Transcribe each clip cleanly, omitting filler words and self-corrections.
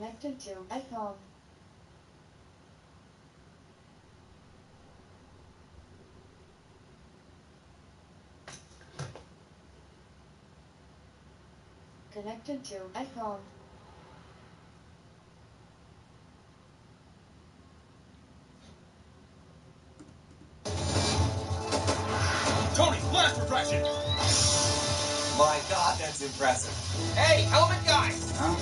Connected to iPhone. Connected to iPhone. Tony, blast repression! My God, that's impressive. Hey, element guy! Huh?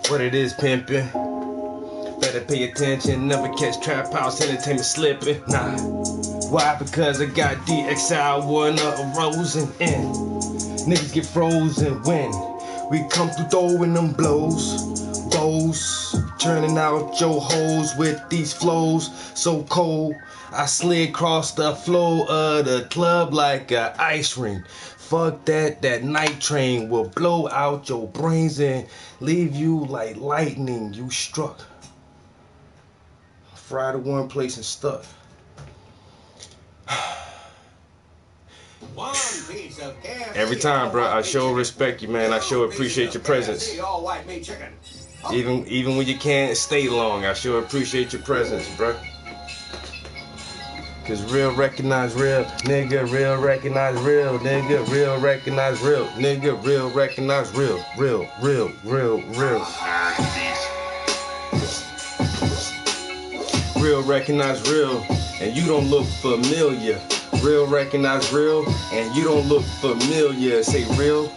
What it is, pimpin'? Better pay attention, never catch Trap House Entertainment slipping. Nah, why? Because I got DXL, one of a Rosen in. Niggas get frozen when we come through throwing them bows, turning out your hoes with these flows so cold. I slid across the floor of the club like a ice ring. Fuck that night train will blow out your brains and leave you like lightning you struck. Fry to one place and stuck. One piece of KFC. Every time, bro, I sure respect you, man. I sure appreciate your presence. All white meat chicken. Even when you can't stay long, I sure appreciate your presence, bro. Cause real recognize real, nigga, real recognize real, nigga, real recognize real, nigga, real recognize real. Real recognize real, and you don't look familiar. Real recognize real, and you don't look familiar. Say real.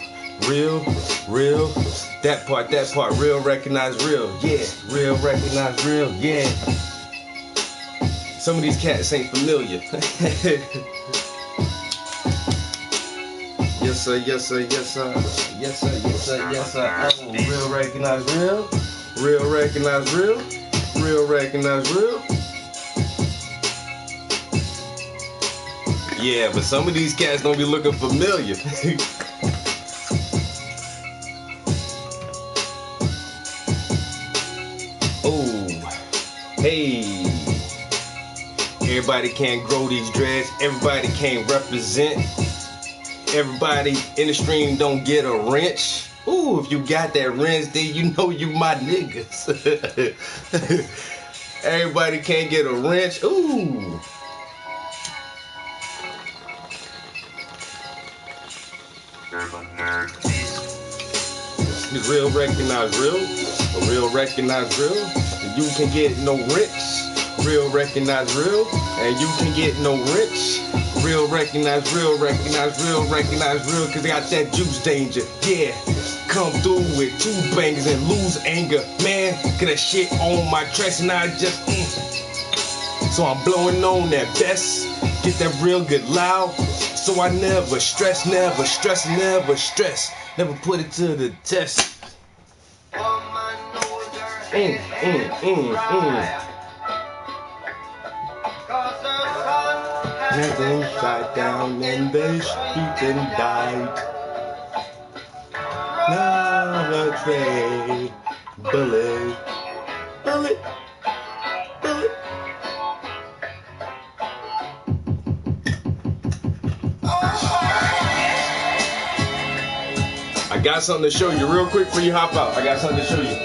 That part, real recognize real, yeah. Real recognize real, yeah. Some of these cats ain't familiar. Yes sir, yes sir, yes sir, yes sir, yes sir, yes sir. Oh, real recognize real, real recognize real, real recognize real. Yeah, but some of these cats don't be looking familiar. Oh, hey. Everybody can't grow these dreads. Everybody can't represent. Everybody in the stream don't get a wrench. Ooh, if you got that wrench, then you know you my niggas. Everybody can't get a wrench. Ooh. Real recognize real. Real recognize real. You can get no wrench. Real recognize real, and you can get no rich. Real recognize real, recognize real, recognize real, cause they got that juice danger. Yeah, come through with 2 bangers and lose anger. Man, get that shit on my dress and I just So I'm blowing on that best. Get that real good loud. So I never stress, never stress, never stress. Never put it to the test. Nothing shot down and the street and died. Now a train, bullet, bullet, bullet. I got something to show you real quick before you hop out. I got something to show you.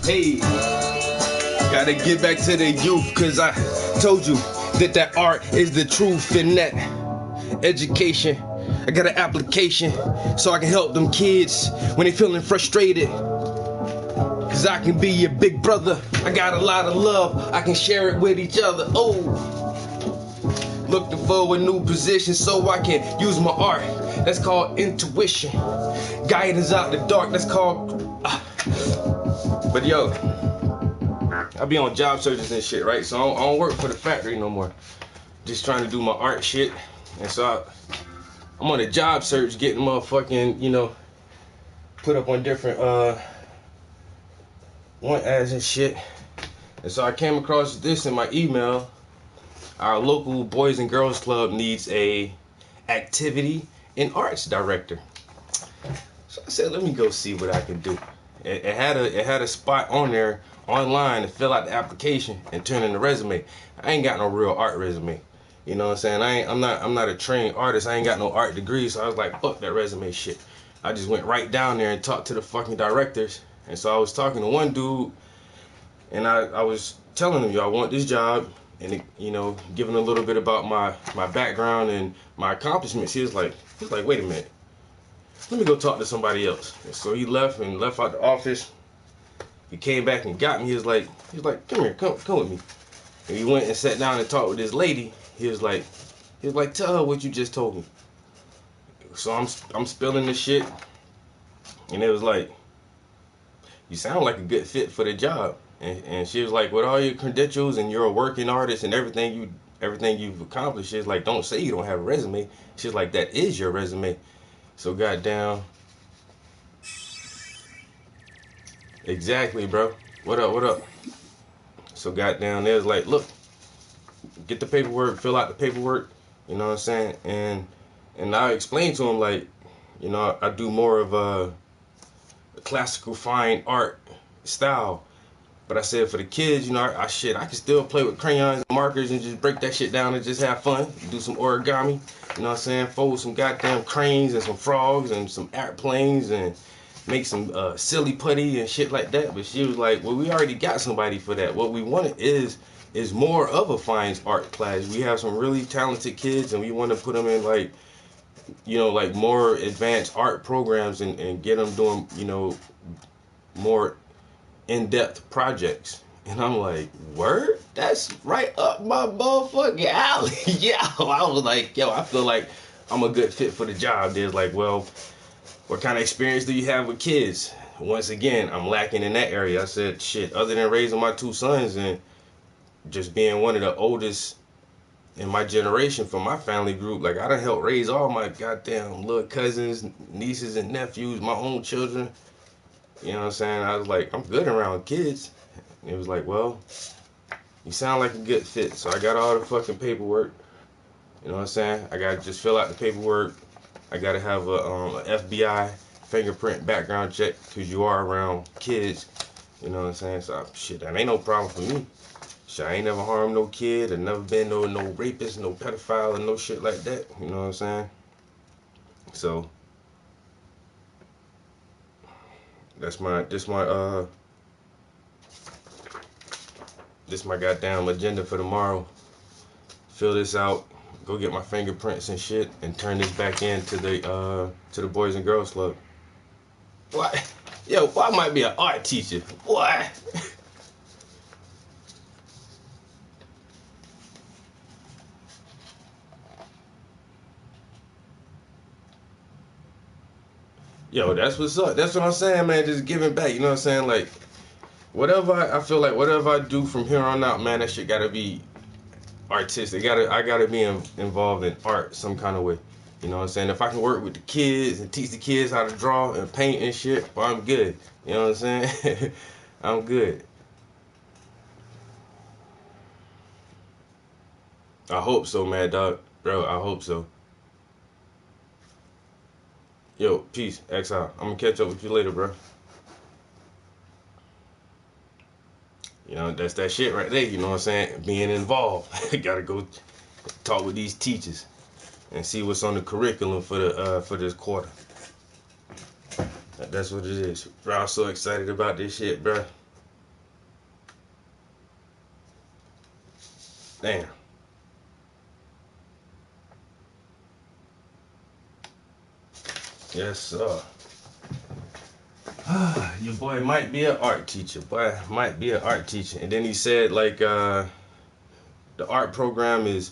Hey, gotta get back to the youth, cause I told you that art is the truth in that education. I got an application so I can help them kids when they feeling frustrated. Cause I can be your big brother. I got a lot of love, I can share it with each other. Oh, looking for a new position so I can use my art. That's called intuition. Guidance out the dark, that's called But yo, I be on job searches and shit, right? So I don't work for the factory no more. Just trying to do my art shit. And so I'm on a job search getting motherfucking, you know, put up on different want ads and shit. And so I came across this in my email. Our local Boys and Girls Club needs a activity and arts director. So I said, let me go see what I can do. It had a spot on there online to fill out the application and turn in the resume. I ain't got no real art resume. You know what I'm saying? I'm not a trained artist. I ain't got no art degree, so I was like, fuck that resume shit. I just went right down there and talked to the fucking directors. And so I was talking to one dude, and I was telling him, yo, I want this job, and you know, giving a little bit about my background and my accomplishments. He was like, wait a minute. Let me go talk to somebody else. And so he left out the office. He came back and got me. He was like, come here, come with me. And he went and sat down and talked with this lady. He was like, tell her what you just told me. So I'm spilling this shit, and it was like, you sound like a good fit for the job. And she was like, with all your credentials and you're a working artist and everything you've accomplished, she's like, don't say you don't have a resume. She's like, that is your resume. So goddamn. Exactly, bro. What up? So goddamn, they was like, look, get the paperwork, fill out the paperwork, you know what I'm saying? And I explained to him, like, you know, I do more of a classical fine art style. But I said for the kids, you know, I can still play with crayons and markers and just break that shit down and just have fun. Do some origami, you know what I'm saying? Fold some goddamn cranes and some frogs and some airplanes and make some silly putty and shit like that. But she was like, well, we already got somebody for that. What we wanted is more of a fine art class. We have some really talented kids, and we want to put them in like, you know, like more advanced art programs and get them doing, you know, more in-depth projects. And I'm like, word? That's right up my motherfucking alley. Yeah, I was like, yo, I feel like I'm a good fit for the job. They're like, well, what kind of experience do you have with kids? Once again, I'm lacking in that area. I said, shit, other than raising my 2 sons and just being one of the oldest in my generation from my family group, like I done helped raise all my goddamn little cousins, nieces, and nephews, my own children. You know what I'm saying? I was like, I'm good around kids. And it was like, well, you sound like a good fit. So I got all the fucking paperwork. You know what I'm saying? I got to just fill out the paperwork. I got to have a FBI fingerprint background check because you are around kids. You know what I'm saying? So, shit, that ain't no problem for me. Shit, I ain't never harmed no kid. I never been no rapist, no pedophile, or no shit like that. You know what I'm saying? So, this my goddamn agenda for tomorrow. Fill this out, go get my fingerprints and shit, and turn this back in to the Boys and Girls Club. What? Yo, I might be an art teacher. What? Yo, that's what's up. That's what I'm saying, man. Just giving back. You know what I'm saying? Like, whatever I feel like, whatever I do from here on out, man, that shit gotta be artistic. I gotta be involved in art some kind of way. You know what I'm saying? If I can work with the kids and teach the kids how to draw and paint and shit, well, I'm good. You know what I'm saying? I'm good. I hope so, man, dog. Bro, I hope so. Yo, peace, Exile. I'm gonna catch up with you later, bro. You know, that's that shit right there, you know what I'm saying? Being involved. Gotta go talk with these teachers and see what's on the curriculum for this quarter. That's what it is. Bro, I'm so excited about this shit, bro. Damn. Yes, sir. Your boy might be an art teacher. Boy, might be an art teacher. And then he said, like, the art program is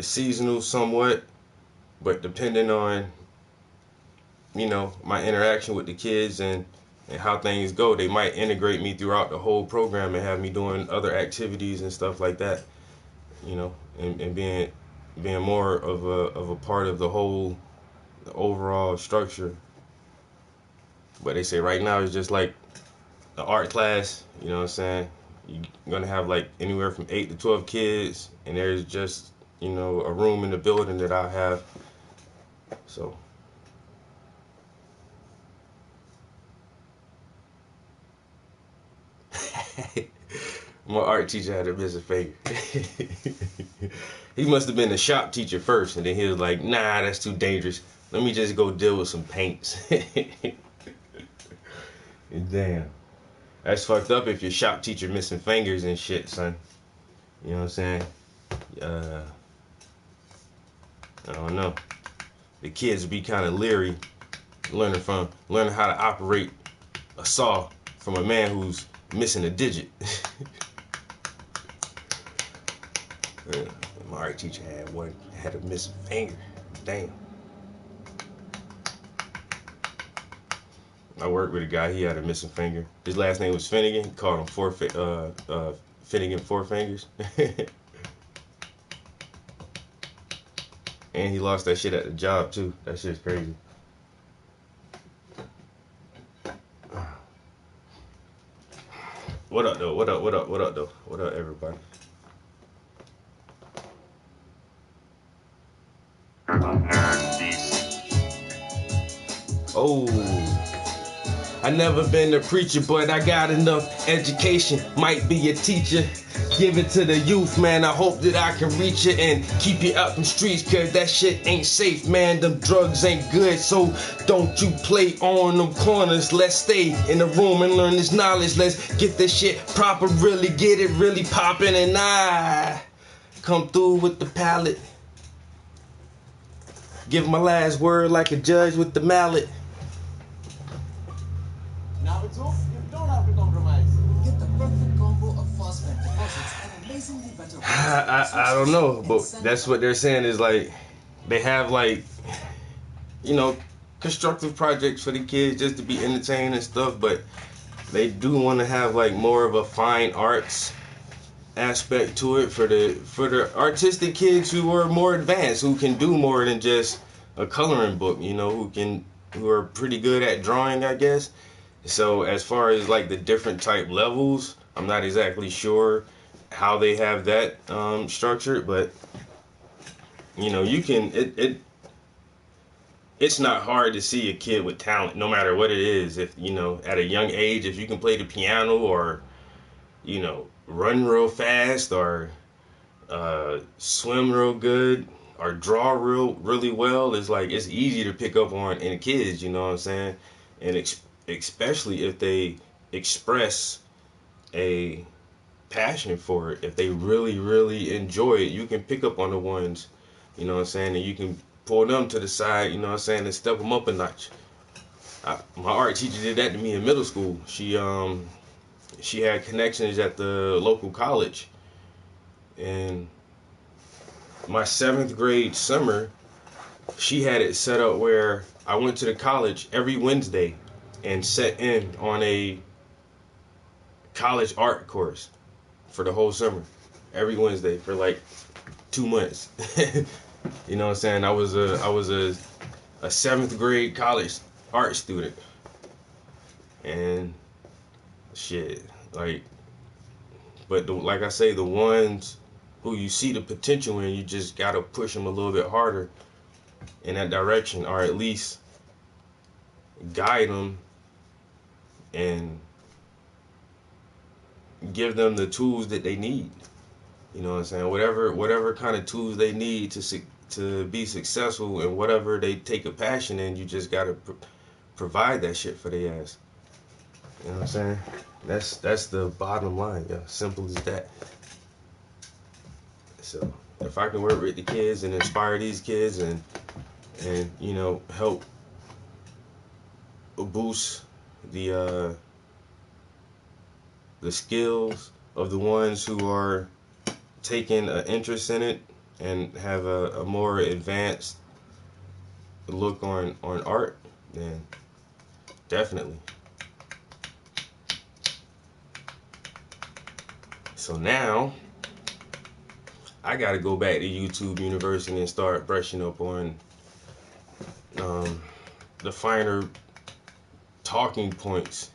seasonal somewhat, but depending on, you know, my interaction with the kids and how things go, they might integrate me throughout the whole program and have me doing other activities and stuff like that, you know, and being more of a part of the overall structure. But they say right now it's just like the art class, you know what I'm saying? You're gonna have like anywhere from 8 to 12 kids, and there's just, you know, a room in the building that I have. So my art teacher had a missing finger. He must have been a shop teacher first, and then he was like, nah, that's too dangerous. Let me just go deal with some paints. Damn. That's fucked up if your shop teacher missing fingers and shit, son. You know what I'm saying? I don't know. The kids be kind of leery learning how to operate a saw from a man who's missing a digit. My art teacher had a missing finger. Damn. I worked with a guy, he had a missing finger. His last name was Finnegan. He called him Finnegan Four Fingers. And he lost that shit at the job too. That shit's crazy. What up though? What up though? What up everybody? Oh. I never been a preacher, but I got enough education. Might be a teacher. Give it to the youth, man. I hope that I can reach it and keep you out from streets, cause that shit ain't safe, man. Them drugs ain't good, so don't you play on them corners. Let's stay in the room and learn this knowledge. Let's get this shit proper, really get it really poppin', and I come through with the palette. Give my last word like a judge with the mallet. Now it's off. You don't have to compromise. Get the perfect combo of phosphate deposits and amazingly better. I don't know, but that's what they're saying is like they have like, you know, constructive projects for the kids just to be entertained and stuff, but they do want to have like more of a fine arts aspect to it for the artistic kids who are more advanced, who can do more than just a coloring book, you know, who are pretty good at drawing, I guess. So as far as like the different type levels, I'm not exactly sure how they have that structured, but you know, you can it's not hard to see a kid with talent, no matter what it is. If you know, at a young age, if you can play the piano or, you know, run real fast or swim real good or draw really well, it's like it's easy to pick up on in kids, you know what I'm saying? And especially if they express a passion for it, if they really enjoy it, you can pick up on the ones, you know what I'm saying, and you can pull them to the side, you know what I'm saying, and step them up a notch. My art teacher did that to me in middle school. She had connections at the local college, and my 7th grade summer, she had it set up where I went to the college every Wednesday and sat in on a college art course for the whole summer, every Wednesday for like 2 months. You know what I'm saying? I was a 7th grade college art student, and shit, like, but like I say, the ones who you see the potential in, you just gotta push them a little bit harder in that direction, or at least guide them and give them the tools that they need. You know what I'm saying? Whatever kind of tools they need to be successful in whatever they take a passion in, you just gotta provide that shit for their ass. You know what I'm saying? That's the bottom line, yeah. Simple as that. So if I can work with the kids and inspire these kids and you know, help boost the skills of the ones who are taking an interest in it and have a more advanced look on art, then definitely. So now I gotta go back to YouTube University and start brushing up on the finer talking points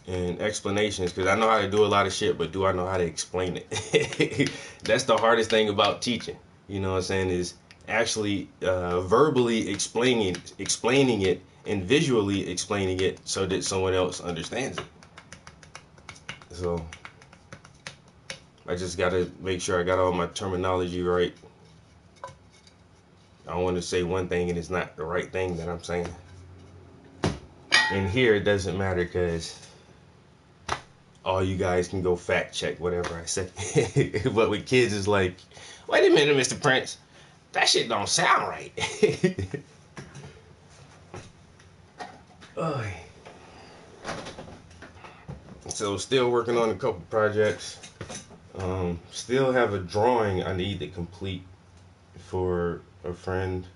and explanations, because I know how to do a lot of shit, but do I know how to explain it? That's the hardest thing about teaching, you know what I'm saying, is actually verbally explaining it and visually explaining it so that someone else understands it. So I just gotta make sure I got all my terminology right. I don't want to say one thing and it's not the right thing that I'm saying. And here it doesn't matter, because all you guys can go fact check whatever I say. But with kids, it's like, wait a minute, Mr. Prince, that shit don't sound right. So still working on a couple projects. Still have a drawing I need to complete for a friend.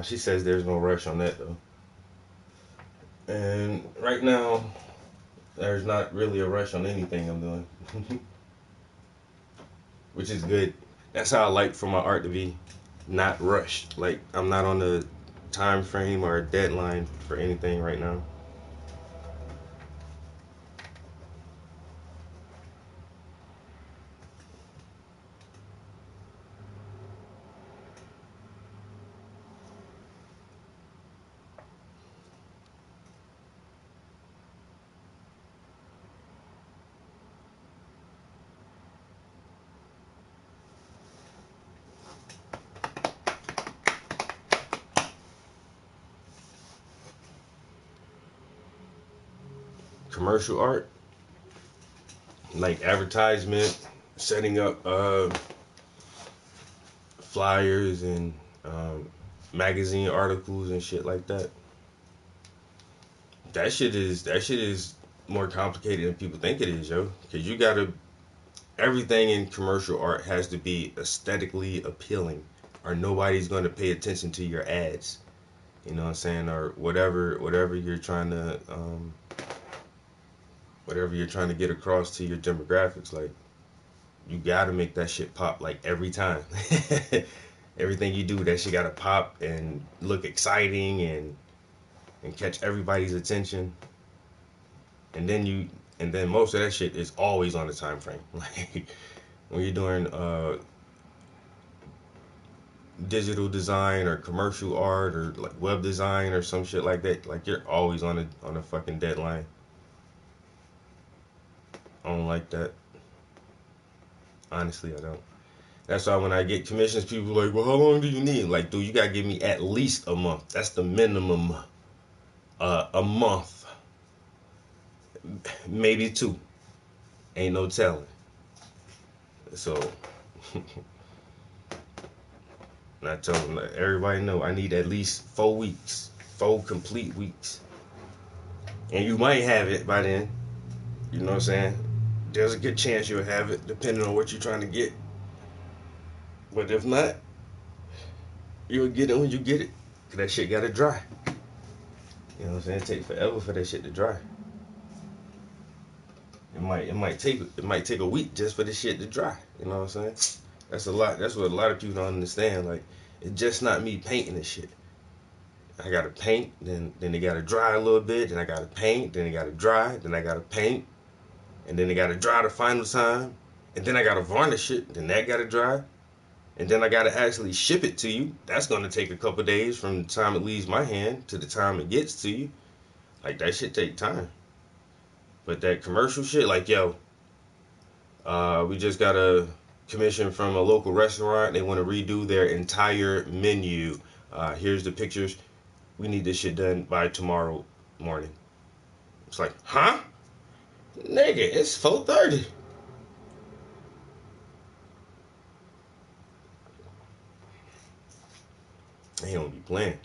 She says there's no rush on that though. And right now, there's not really a rush on anything I'm doing. Which is good. That's how I like for my art to be, not rushed. Like, I'm not on a time frame or a deadline for anything right now. commercial art, like advertisement, setting up flyers and magazine articles and shit like that. That shit is more complicated than people think it is, yo. Cause you gotta, everything in commercial art has to be aesthetically appealing, or nobody's gonna pay attention to your ads. You know what I'm saying? Or whatever you're trying to get across to your demographics. Like, you gotta make that shit pop like every time. Everything you do, that shit gotta pop and look exciting and catch everybody's attention. And then most of that shit is always on the time frame. Like when you're doing digital design or commercial art or like web design or some shit like that, like you're always on a fucking deadline. I don't like that. Honestly, I don't. That's why when I get commissions, people are like, well, how long do you need? Like, dude, you gotta give me at least a month. That's the minimum. A month. Maybe 2. Ain't no telling. So, I tell them, everybody know I need at least 4 weeks. 4 complete weeks. And you might have it by then. You know what I'm saying? There's a good chance you'll have it, depending on what you're trying to get. But if not, you'll get it when you get it. Cause that shit gotta dry. You know what I'm saying? It takes forever for that shit to dry. It might take a week just for this shit to dry. You know what I'm saying? That's a lot. That's what a lot of people don't understand. Like, it's just not me painting this shit. I gotta paint, then they gotta dry a little bit, then I gotta paint, then they gotta dry, then I gotta paint, and then they gotta dry the final time, and then I gotta varnish it, then that gotta dry, and then I gotta actually ship it to you. That's gonna take a couple days from the time it leaves my hand to the time it gets to you. Like, that shit take time. But that commercial shit, like, yo, we just got a commission from a local restaurant. They want to redo their entire menu. Here's the pictures. We need this shit done by tomorrow morning. It's like, huh? Nigga, it's 4:30. They don't be playing.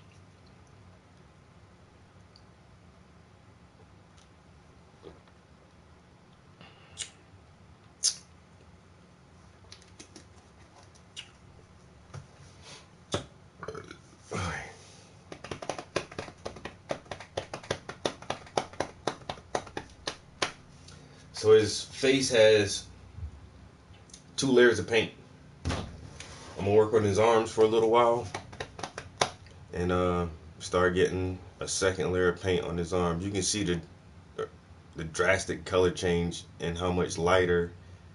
So his face has 2 layers of paint. I'm gonna work on his arms for a little while and start getting a 2nd layer of paint on his arms. You can see the drastic color change and how much lighter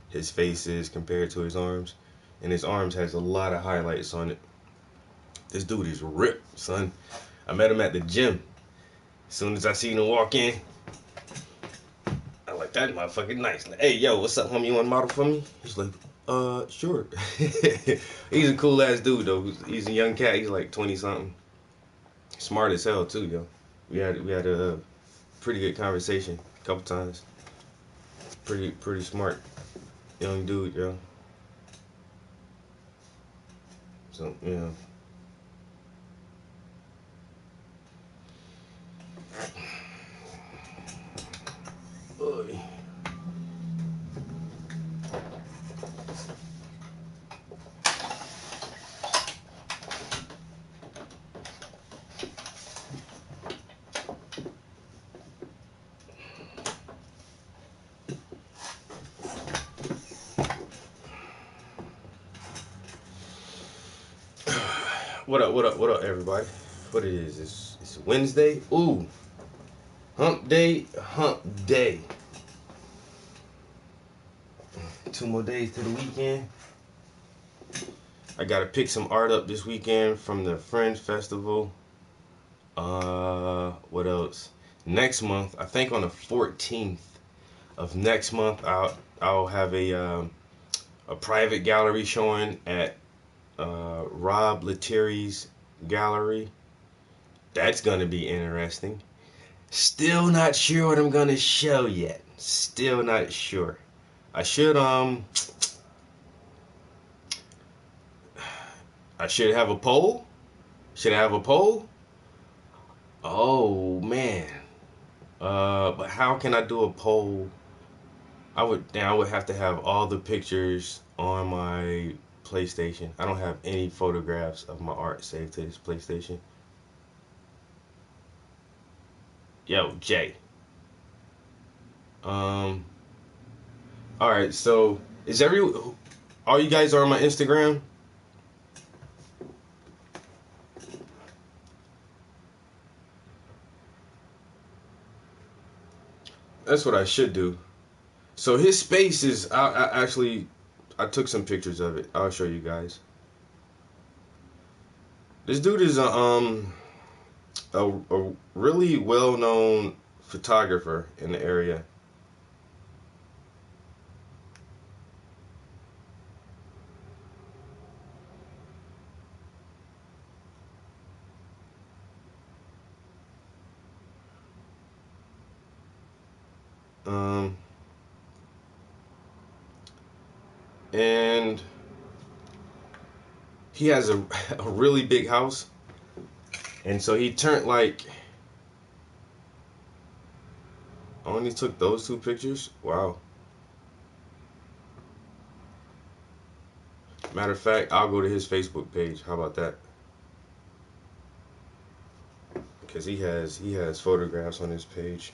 his face is compared to his arms. And his arms has a lot of highlights on it. This dude is ripped, son. I met him at the gym. As soon as I seen him walk in, I like, that motherfucker nice. Like, hey, yo, what's up, homie? You want to model for me? He's like, sure. He's a cool ass dude though. He's a young cat. He's like 20-something. Smart as hell too, yo. We had a pretty good conversation a couple times. Pretty smart young dude, yo. So, yeah. Oy. What up, everybody? What it is? It's Wednesday. Ooh, hump day. 2 more days to the weekend. I gotta pick some art up this weekend from the Fringe Festival. What else? Next month, I think on the 14th of next month, I'll have a private gallery showing at Rob Lettieri's gallery. That's gonna be interesting. Still not sure what I'm gonna show yet. Still not sure. I should have a poll. Should I have a poll? Oh man. But how can I do a poll? I would have to have all the pictures on my PlayStation. I don't have any photographs of my art saved to this PlayStation. Yo, Jay. All right. So all you guys are on my Instagram? That's what I should do. So his space is. I took some pictures of it. I'll show you guys. This dude is a really well-known photographer in the area. And he has a really big house, and so he turned like. Only took those 2 pictures? Wow. Matter of fact, I'll go to his Facebook page. How about that? Because he has photographs on his page.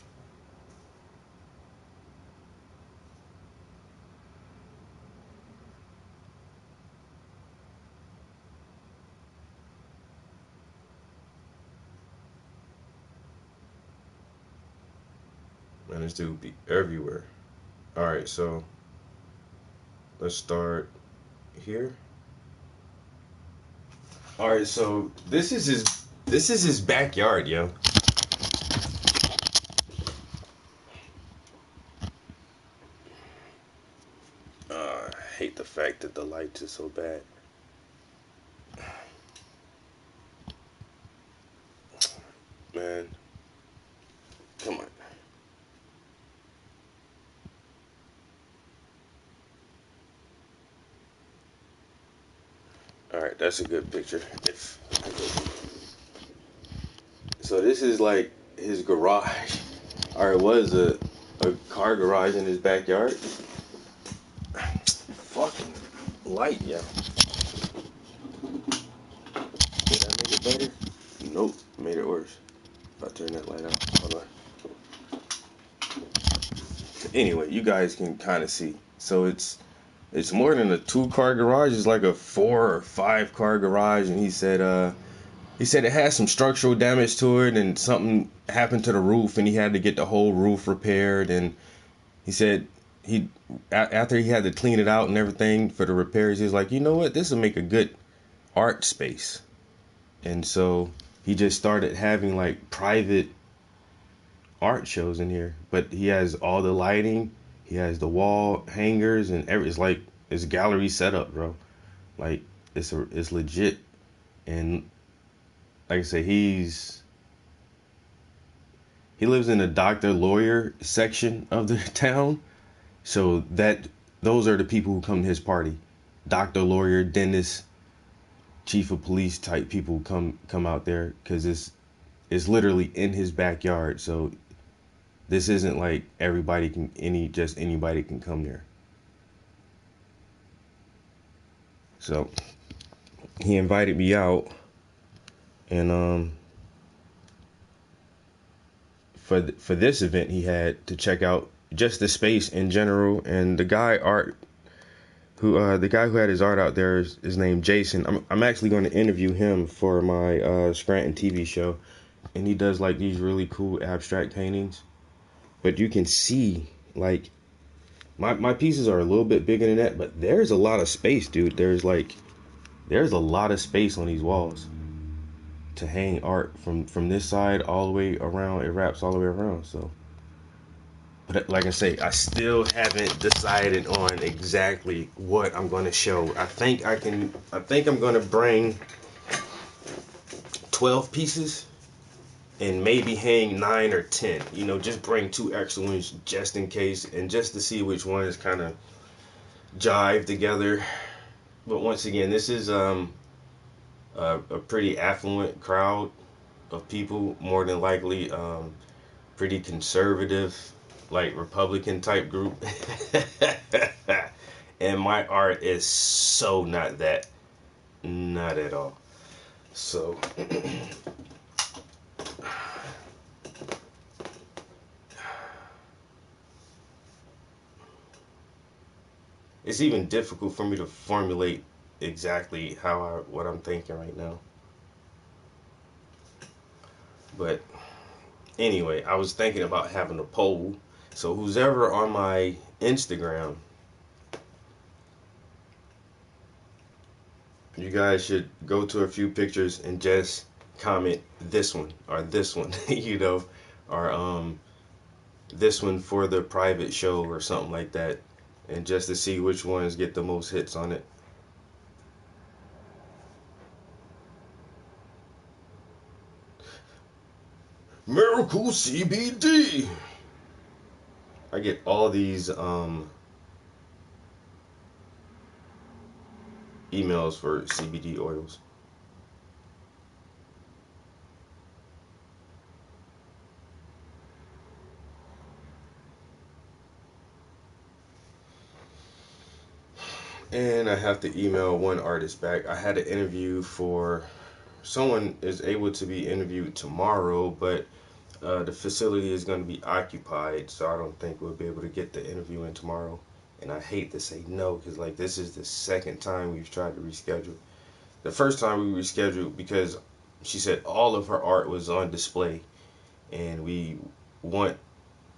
Man, this dude be everywhere. Alright, so let's start here. Alright, so this is his backyard, yo. I hate the fact that the lights are so bad. Man. Come on. Alright, that's a good picture. So this is like his garage. Or it was a car garage in his backyard. Fucking light, yo. Did that make it better? Nope, made it worse. If I turn that light out. Hold on. Anyway, you guys can kind of see. So it's more than a 2-car garage. It's like a 4 or 5-car garage, and he said it had some structural damage to it, and something happened to the roof, and he had to get the whole roof repaired. And he said after he had to clean it out and everything for the repairs, he was like, you know what, this will make a good art space. And so he just started having like private art shows in here. But he has all the lighting. He has the wall hangers and it's gallery setup, bro. Like it's legit. And like I say, he lives in the doctor lawyer section of the town. So those are the people who come to his party. Doctor, lawyer, dentist, chief of police type people come out there because it's literally in his backyard. So this isn't like anybody can come there. So he invited me out, and for this event he had to check out just the space in general. And the guy who had his art out there is named Jason. I'm actually going to interview him for my Scranton TV show, and he does like these really cool abstract paintings. But you can see like my pieces are a little bit bigger than that, but there's a lot of space, dude. There's a lot of space on these walls to hang art from this side all the way around. It wraps all the way around. So, but like I say, I still haven't decided on exactly what I'm going to show. I think I'm going to bring 12 pieces and maybe hang 9 or 10. You know, just bring 2 extra ones just in case, and just to see which ones kind of jive together. But once again, this is a pretty affluent crowd of people, more than likely pretty conservative, like Republican type group. And my art is so not that, not at all. So it's even difficult for me to formulate exactly what I'm thinking right now. But anyway, I was thinking about having a poll. So who's ever on my Instagram, you guys should go to a few pictures and just comment this one or this one, you know, or this one for the private show or something like that, and just to see which ones get the most hits on it. Miracle CBD. I get all these emails for CBD oils. And I have to email one artist back. I had an interview for someone is able to be interviewed tomorrow, but the facility is going to be occupied, so I don't think we'll be able to get the interview in tomorrow. And I hate to say no, because like this is the second time we've tried to reschedule. The first time we rescheduled because she said all of her art was on display, and we want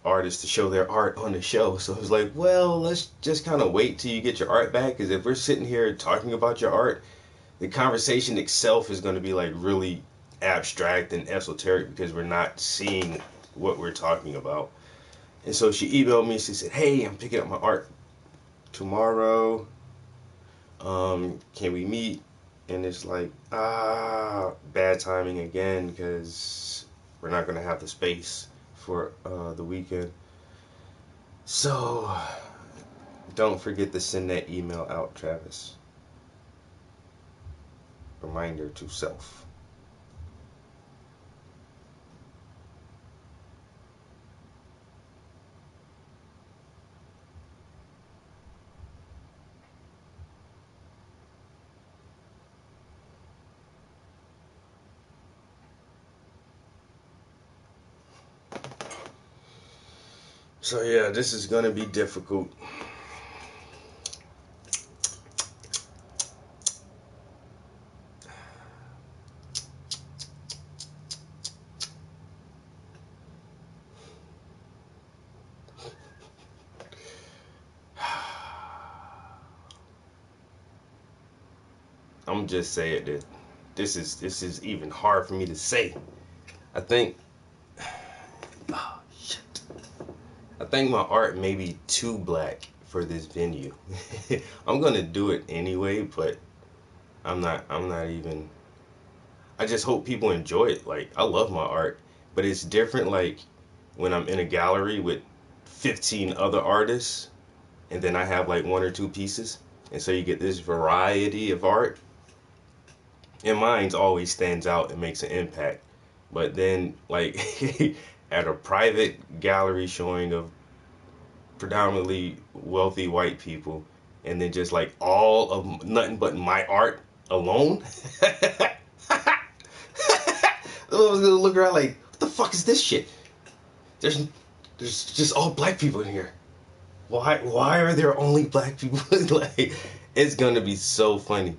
artists to show their art on the show. So it was like, well, let's just kind of wait till you get your art back, because if we're sitting here talking about your art, the conversation itself is going to be like really abstract and esoteric because we're not seeing what we're talking about. And so she emailed me. She said, hey, I'm picking up my art tomorrow. Can we meet? And it's like, bad timing again, because we're not going to have the space for the weekend. So don't forget to send that email out, Travis. Reminder to self. So yeah, this is gonna be difficult. I'm just saying that this is even hard for me to say. I think I think my art may be too black for this venue. I'm gonna do it anyway, but I'm not even. I just hope people enjoy it. Like, I love my art, but it's different like when I'm in a gallery with 15 other artists, and then I have like 1 or 2 pieces, and so you get this variety of art. And mine's always stands out and makes an impact. But then, like, at a private gallery showing of predominantly wealthy white people, and then just like all of nothing but my art alone, I was gonna look around like, what the fuck is this shit? There's just all black people in here. Why are there only black people? Like, it's gonna be so funny.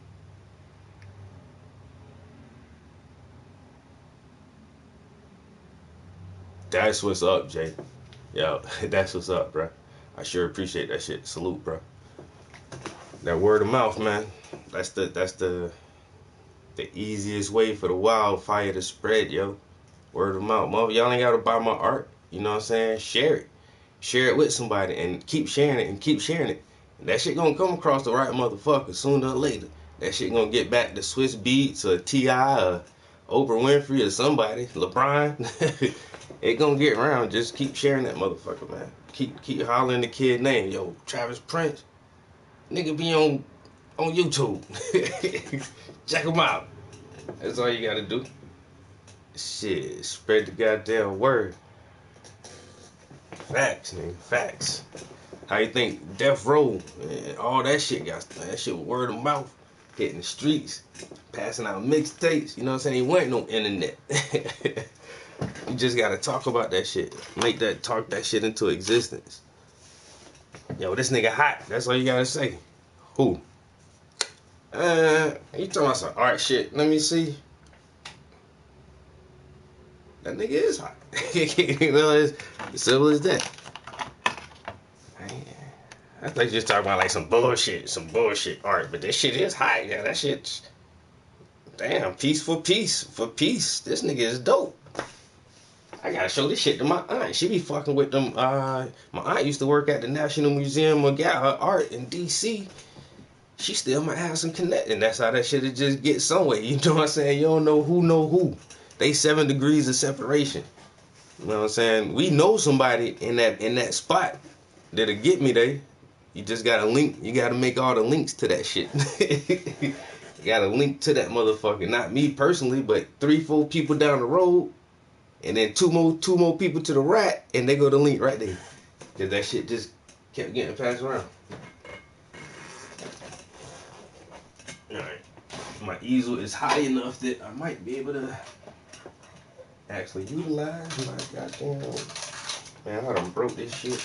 That's what's up, Jay. Yo, that's what's up, bro. I sure appreciate that shit. Salute, bro. That word of mouth, man. That's the easiest way for the wildfire to spread, yo. Word of mouth. Mother, y'all ain't gotta buy my art. You know what I'm saying? Share it. Share it with somebody and keep sharing it and keep sharing it. And that shit gonna come across the right motherfucker sooner or later. That shit gonna get back to Swiss Beats or T.I. Oprah Winfrey or somebody, LeBron. It gonna get around. Just keep sharing that motherfucker, man. Keep hollering the kid name. Yo, Travis Prince. Nigga be on YouTube. Check him out. That's all you gotta do. Shit, spread the goddamn word. Facts, nigga. Facts. How you think Death Row and all that shit got? That shit was word of mouth. Hitting the streets. Passing out mixtapes. You know what I'm saying? He wasn't no internet. You just gotta talk about that shit. Talk that shit into existence. Yo, this nigga hot. That's all you gotta say. Who? You talking about some art shit? Let me see. That nigga is hot. You know, it's as simple as that. I thought you just talking about like some bullshit art, but this shit is hot. Yeah, that shit. Damn, peace for peace. This nigga is dope. I gotta show this shit to my aunt. She be fucking with them. My aunt used to work at the National Museum of Art in D.C. She still might have some connect, and that's how that shit just get somewhere. You know what I'm saying? You don't know who. They 7 degrees of separation. You know what I'm saying? We know somebody in that spot that'll get me there. You just gotta link. You gotta make all the links to that shit. You gotta link to that motherfucker. Not me personally, but 3-4 people down the road. And then two more people to the right, and they go to link right there. Cause that shit just kept getting passed around. Alright. My easel is high enough that I might be able to actually utilize my goddamn... Man, I done broke this shit.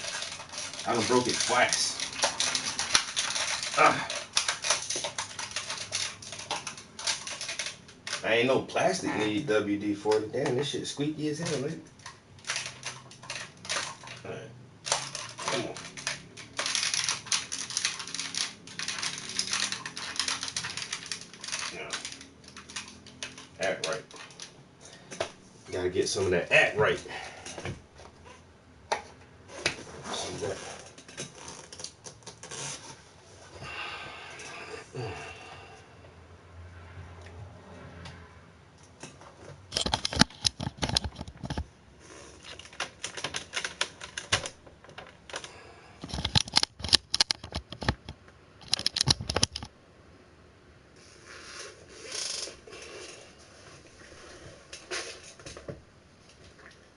I done broke it twice. I ain't no plastic need WD-40. Damn, this shit squeaky as hell, man. Alright. Come on. Now, act right. Gotta get some of that act right. See that?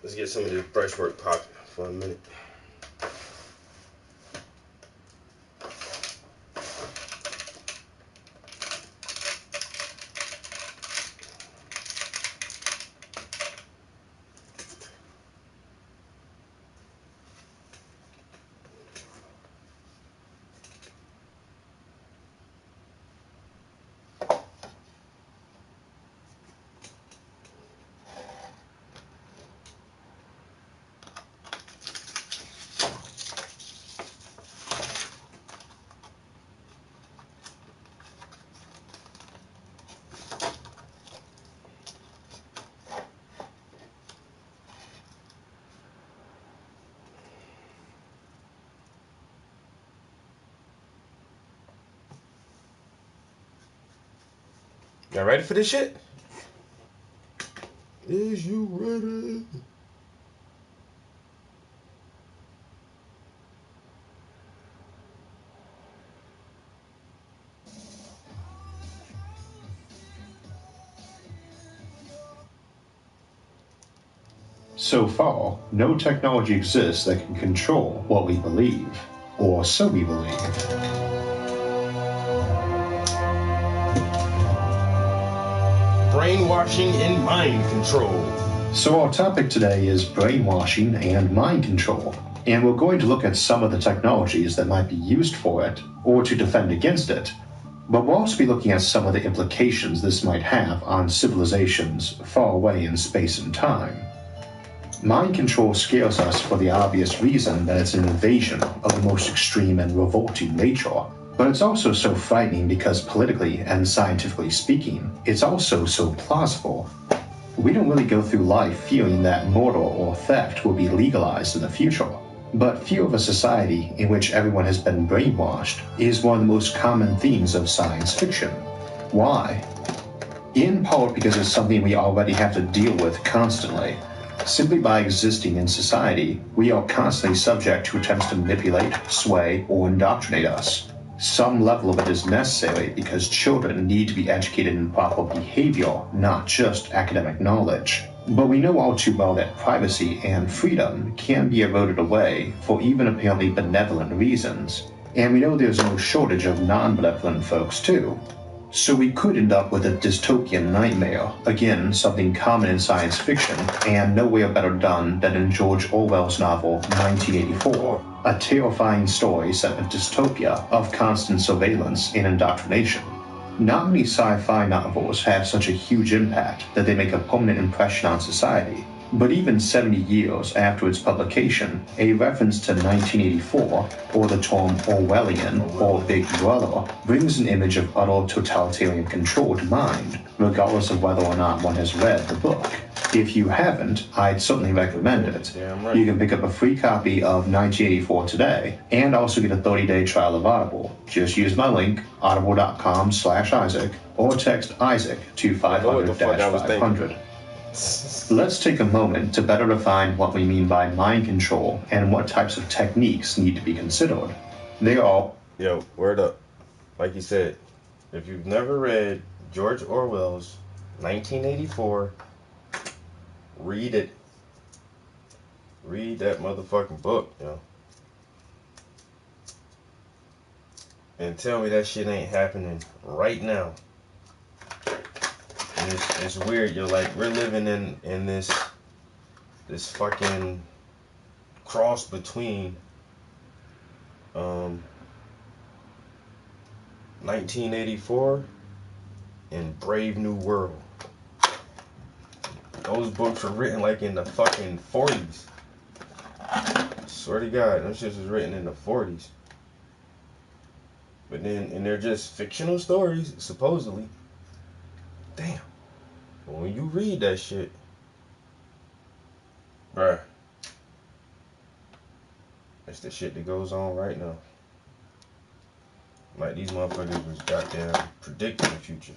Let's get some of this brushwork popping for a minute. Y'all ready for this shit? Is you ready? So far, no technology exists that can control what we believe, or so we believe. Brainwashing and mind control. So our topic today is brainwashing and mind control, and we're going to look at some of the technologies that might be used for it, or to defend against it, but we'll also be looking at some of the implications this might have on civilizations far away in space and time. Mind control scares us for the obvious reason that it's an invasion of the most extreme and revolting nature. But it's also so frightening because politically and scientifically speaking, it's also so plausible. We don't really go through life feeling that murder or theft will be legalized in the future. But fear of a society in which everyone has been brainwashed is one of the most common themes of science fiction. Why? in part because it's something we already have to deal with constantly. Simply by existing in society, we are constantly subject to attempts to manipulate, sway, or indoctrinate us. Some level of it is necessary because children need to be educated in proper behavior, not just academic knowledge. But we know all too well that privacy and freedom can be eroded away for even apparently benevolent reasons. And we know there's no shortage of non-benevolent folks too. So we could end up with a dystopian nightmare, again something common in science fiction, and nowhere better done than in George Orwell's novel 1984, a terrifying story set in a dystopia of constant surveillance and indoctrination. Not many sci-fi novels have such a huge impact that they make a permanent impression on society. But even 70 years after its publication, a reference to 1984, or the term Orwellian, or Big Brother, brings an image of utter totalitarian control to mind, regardless of whether or not one has read the book. If you haven't, I'd certainly recommend it. Damn right. You can pick up a free copy of 1984 today, and also get a 30-day trial of Audible. Just use my link, audible.com/Isaac, or text Isaac to 500-500. Let's take a moment to better define what we mean by mind control and what types of techniques need to be considered. They are... Yo, word up. Like you said, if you've never read George Orwell's 1984, read it. Read that motherfucking book, yo. And tell me that shit ain't happening right now. And it's weird, yo. Like, we're living in this fucking cross between 1984 and Brave New World. Those books were written like in the fucking 40s. Swear to God, those shit was written in the 40s. But then, and they're just fictional stories, supposedly. Damn. But when you read that shit, bruh, that's the shit that goes on right now. Like, these motherfuckers was goddamn predicting the future.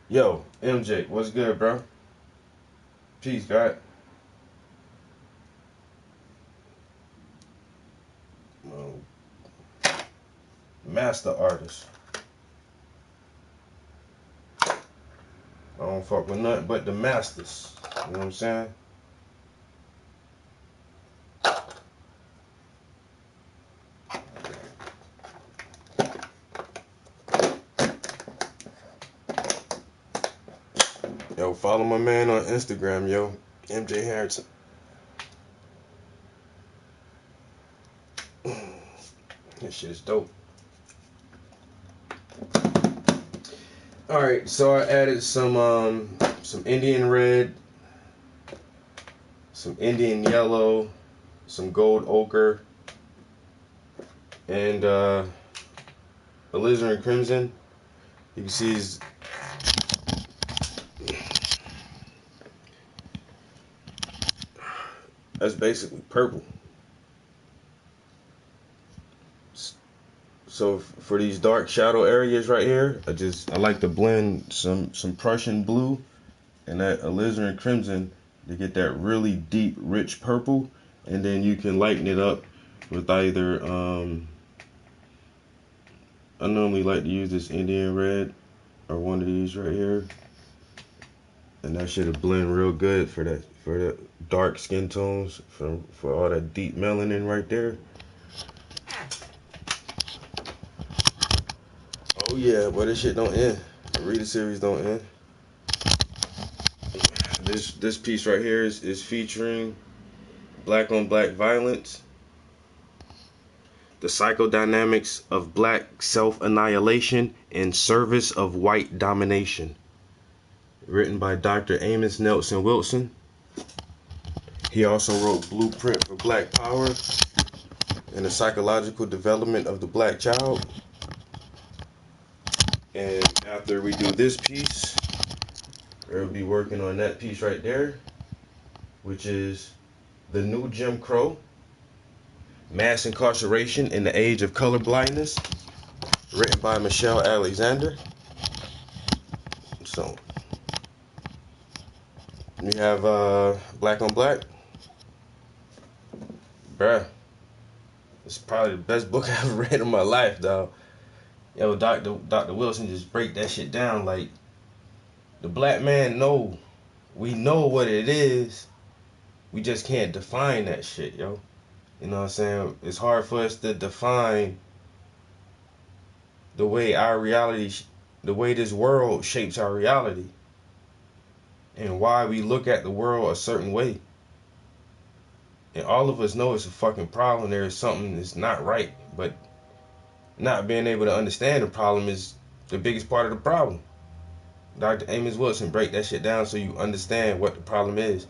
Yo, MJ, what's good, bro? Peace, God. Master artist. I don't fuck with nothing but the masters. You know what I'm saying? Yo, follow my man on Instagram, yo. MJ Harrison. This shit is dope. Alright, so I added some Indian red, some Indian yellow, some gold ochre, and alizarin crimson. You can see that's basically purple. So for these dark shadow areas right here, I like to blend some Prussian blue and that alizarin crimson to get that really deep, rich purple, and then you can lighten it up with either I normally like to use this Indian red or one of these right here, and that shit'll blend real good for the dark skin tones, for all that deep melanin right there. Oh yeah, but this shit don't end. The reader series don't end. This piece right here is featuring black on black violence, the psychodynamics of black self-annihilation in service of white domination. Written by Dr. Amos Nelson Wilson. He also wrote Blueprint for Black Power and the Psychological Development of the Black Child. And after we do this piece, we'll be working on that piece right there, which is The New Jim Crow, Mass Incarceration in the Age of Color Blindness, written by Michelle Alexander. So we have Black on Black. Bruh, it's probably the best book I've ever read in my life, dog. Yo, Dr. Wilson just break that shit down. Like, the black man we know what it is. We just can't define that shit, yo. You know what I'm saying? It's hard for us to define the way our reality, the way this world shapes our reality, and why we look at the world a certain way. And all of us know it's a fucking problem. There is something that's not right, but not being able to understand the problem is the biggest part of the problem. Dr. Amos Wilson break that shit down so you understand what the problem is.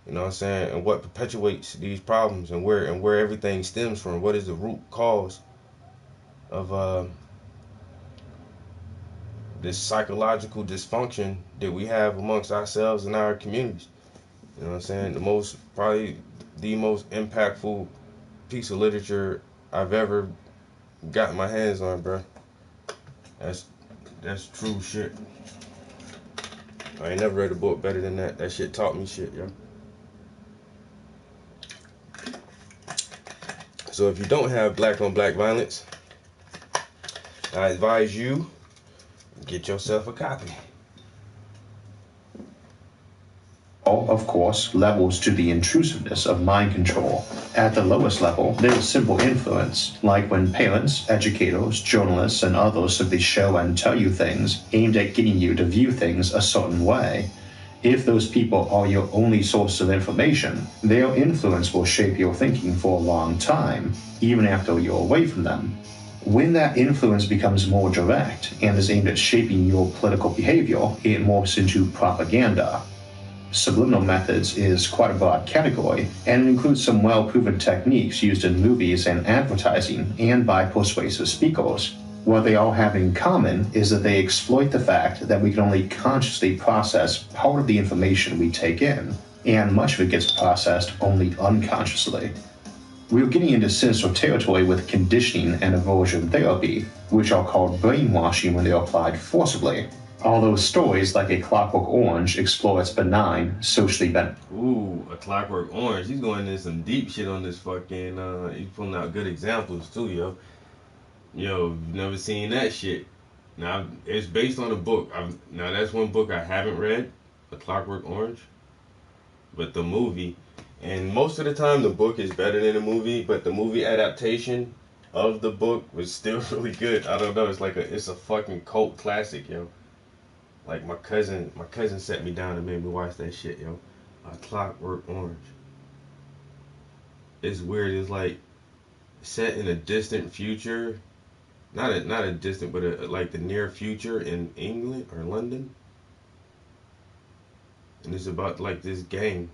You know what I'm saying? And what perpetuates these problems, and where everything stems from. What is the root cause of this psychological dysfunction that we have amongst ourselves and our communities. You know what I'm saying? Probably the most impactful piece of literature I've ever got my hands on, bro. That's true shit. I ain't never read a book better than that. That shit taught me shit, yo. So if you don't have black on black violence, I advise you get yourself a copy. All, of course, levels to the intrusiveness of mind control. At the lowest level, there is simple influence, like when parents, educators, journalists, and others simply show and tell you things aimed at getting you to view things a certain way. If those people are your only source of information, their influence will shape your thinking for a long time, even after you're away from them. When that influence becomes more direct and is aimed at shaping your political behavior, it morphs into propaganda. Subliminal methods is quite a broad category, and it includes some well-proven techniques used in movies and advertising and by persuasive speakers. What they all have in common is that they exploit the fact that we can only consciously process part of the information we take in, and much of it gets processed only unconsciously. We're getting into sinister territory with conditioning and aversion therapy, which are called brainwashing when they're applied forcibly. Although stories like A Clockwork Orange explore its benign, socially bent. Ooh, A Clockwork Orange. He's going into some deep shit on this fucking, he's pulling out good examples too, yo. Yo, you've never seen that shit. Now, it's based on a book. Now, that's one book I haven't read, A Clockwork Orange. But the movie, and most of the time the book is better than the movie, but the movie adaptation of the book was still really good. I don't know, it's a fucking cult classic, yo. Like my cousin set me down and made me watch that shit, yo. A Clockwork Orange. It's weird. It's like set in a distant future, not a distant, but like the near future in England or London. And it's about like this gang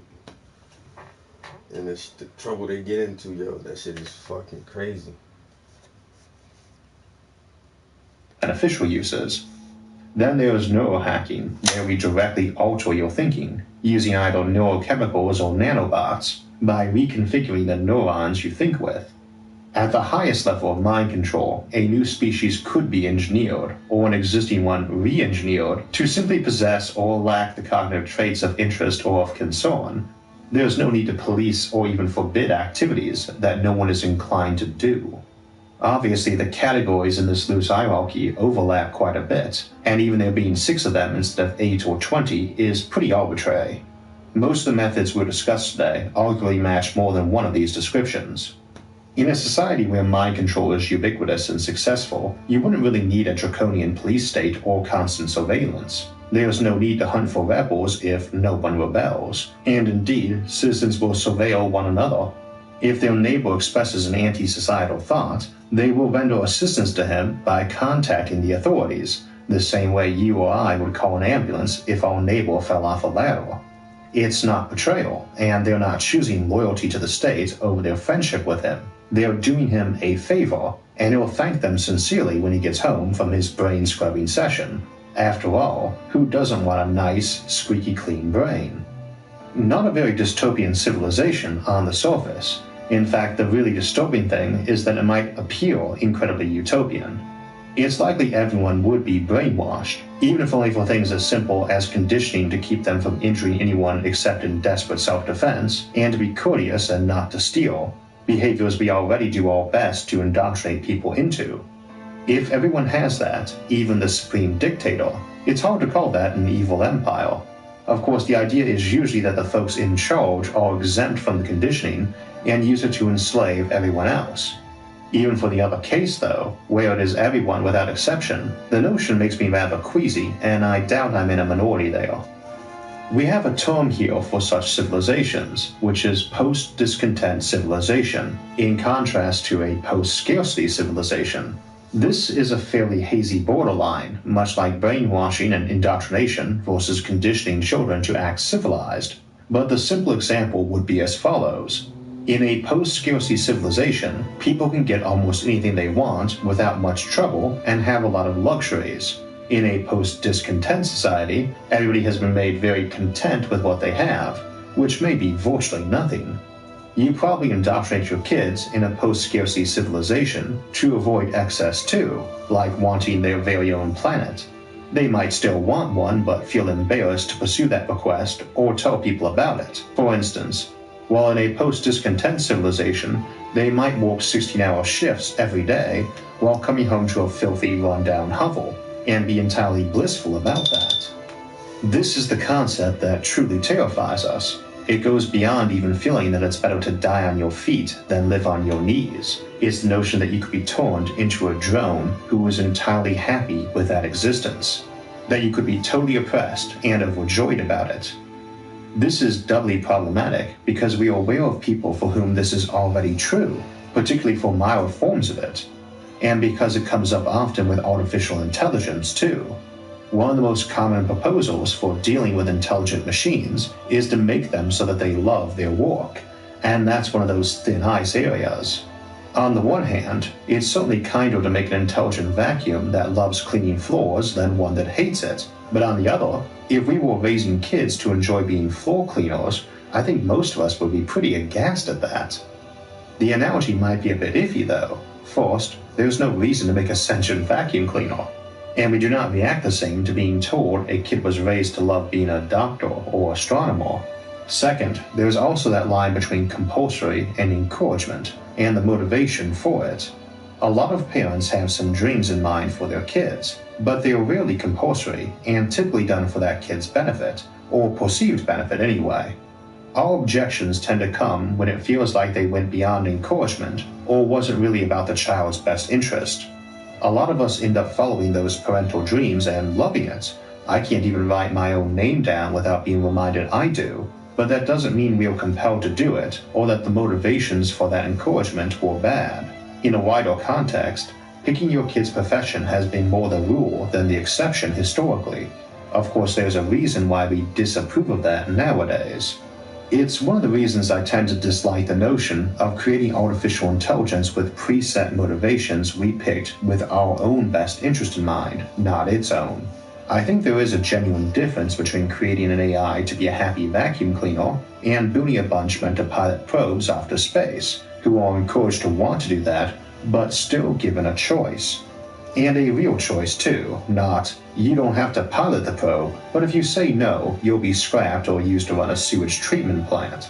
and the trouble they get into, yo. That shit is fucking crazy. Beneficial uses. Then there is neurohacking, where we directly alter your thinking, using either neurochemicals or nanobots, by reconfiguring the neurons you think with. At the highest level of mind control, a new species could be engineered, or an existing one re-engineered, to simply possess or lack the cognitive traits of interest or of concern. There is no need to police or even forbid activities that no one is inclined to do. Obviously, the categories in this loose hierarchy overlap quite a bit, and even there being 6 of them instead of 8 or 20 is pretty arbitrary. Most of the methods we'll discuss today arguably match more than one of these descriptions. In a society where mind control is ubiquitous and successful, you wouldn't really need a draconian police state or constant surveillance. There is no need to hunt for rebels if no one rebels, and indeed, citizens will surveil one another. If their neighbor expresses an anti-societal thought, they will render assistance to him by contacting the authorities, the same way you or I would call an ambulance if our neighbor fell off a ladder. It's not betrayal, and they're not choosing loyalty to the state over their friendship with him. They're doing him a favor, and he'll thank them sincerely when he gets home from his brain-scrubbing session. After all, who doesn't want a nice, squeaky clean brain? Not a very dystopian civilization on the surface. In fact, the really disturbing thing is that it might appear incredibly utopian. it's likely everyone would be brainwashed, even if only for things as simple as conditioning to keep them from injuring anyone except in desperate self-defense, and to be courteous and not to steal, behaviors we already do our best to indoctrinate people into. If everyone has that, even the supreme dictator, it's hard to call that an evil empire. Of course, the idea is usually that the folks in charge are exempt from the conditioning and use it to enslave everyone else. Even for the other case, though, where it is everyone without exception, the notion makes me rather queasy, and I doubt I'm in a minority there. We have a term here for such civilizations, which is post-discontent civilization, in contrast to a post-scarcity civilization. This is a fairly hazy borderline, much like brainwashing and indoctrination versus conditioning children to act civilized. But the simple example would be as follows. In a post-scarcity civilization, people can get almost anything they want without much trouble and have a lot of luxuries. In a post-discontent society, everybody has been made very content with what they have, which may be virtually nothing. You probably indoctrinate your kids in a post-scarcity civilization to avoid excess too, like wanting their very own planet. They might still want one but feel embarrassed to pursue that request or tell people about it. For instance, while in a post-discontent civilization, they might work 16-hour shifts every day while coming home to a filthy, run-down hovel, and be entirely blissful about that. This is the concept that truly terrifies us. It goes beyond even feeling that it's better to die on your feet than live on your knees. It's the notion that you could be turned into a drone who is entirely happy with that existence. That you could be totally oppressed and overjoyed about it. This is doubly problematic because we are aware of people for whom this is already true, particularly for mild forms of it, and because it comes up often with artificial intelligence too. One of the most common proposals for dealing with intelligent machines is to make them so that they love their work, and that's one of those thin ice areas. On the one hand, it's certainly kinder to make an intelligent vacuum that loves cleaning floors than one that hates it. But on the other, if we were raising kids to enjoy being floor cleaners, I think most of us would be pretty aghast at that. The analogy might be a bit iffy though. First, there's no reason to make a sentient vacuum cleaner. And we do not react the same to being told a kid was raised to love being a doctor or astronomer. Second, there's also that line between compulsory and encouragement, and the motivation for it. A lot of parents have some dreams in mind for their kids, but they are rarely compulsory and typically done for that kid's benefit, or perceived benefit anyway. Our objections tend to come when it feels like they went beyond encouragement, or wasn't really about the child's best interest. A lot of us end up following those parental dreams and loving it. I can't even write my own name down without being reminded I do, but that doesn't mean we are compelled to do it, or that the motivations for that encouragement were bad. In a wider context, picking your kid's profession has been more the rule than the exception historically. Of course, there's a reason why we disapprove of that nowadays. It's one of the reasons I tend to dislike the notion of creating artificial intelligence with preset motivations we picked with our own best interest in mind, not its own. I think there is a genuine difference between creating an AI to be a happy vacuum cleaner and building a bunch meant to pilot probes off to space, who are encouraged to want to do that, but still given a choice. And a real choice too, not, you don't have to pilot the probe, but if you say no, you'll be scrapped or used to run a sewage treatment plant.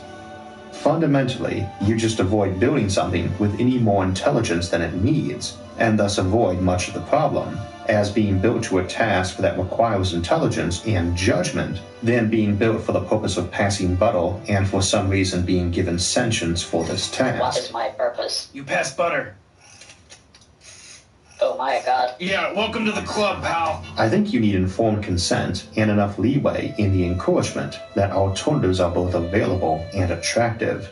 Fundamentally, you just avoid building something with any more intelligence than it needs, and thus avoid much of the problem, as being built to a task that requires intelligence and judgment, than being built for the purpose of passing butter and for some reason being given sentience for this task. What is my purpose? You pass butter. Oh my god. Yeah, welcome to the club, pal. I think you need informed consent and enough leeway in the encouragement that alternatives are both available and attractive.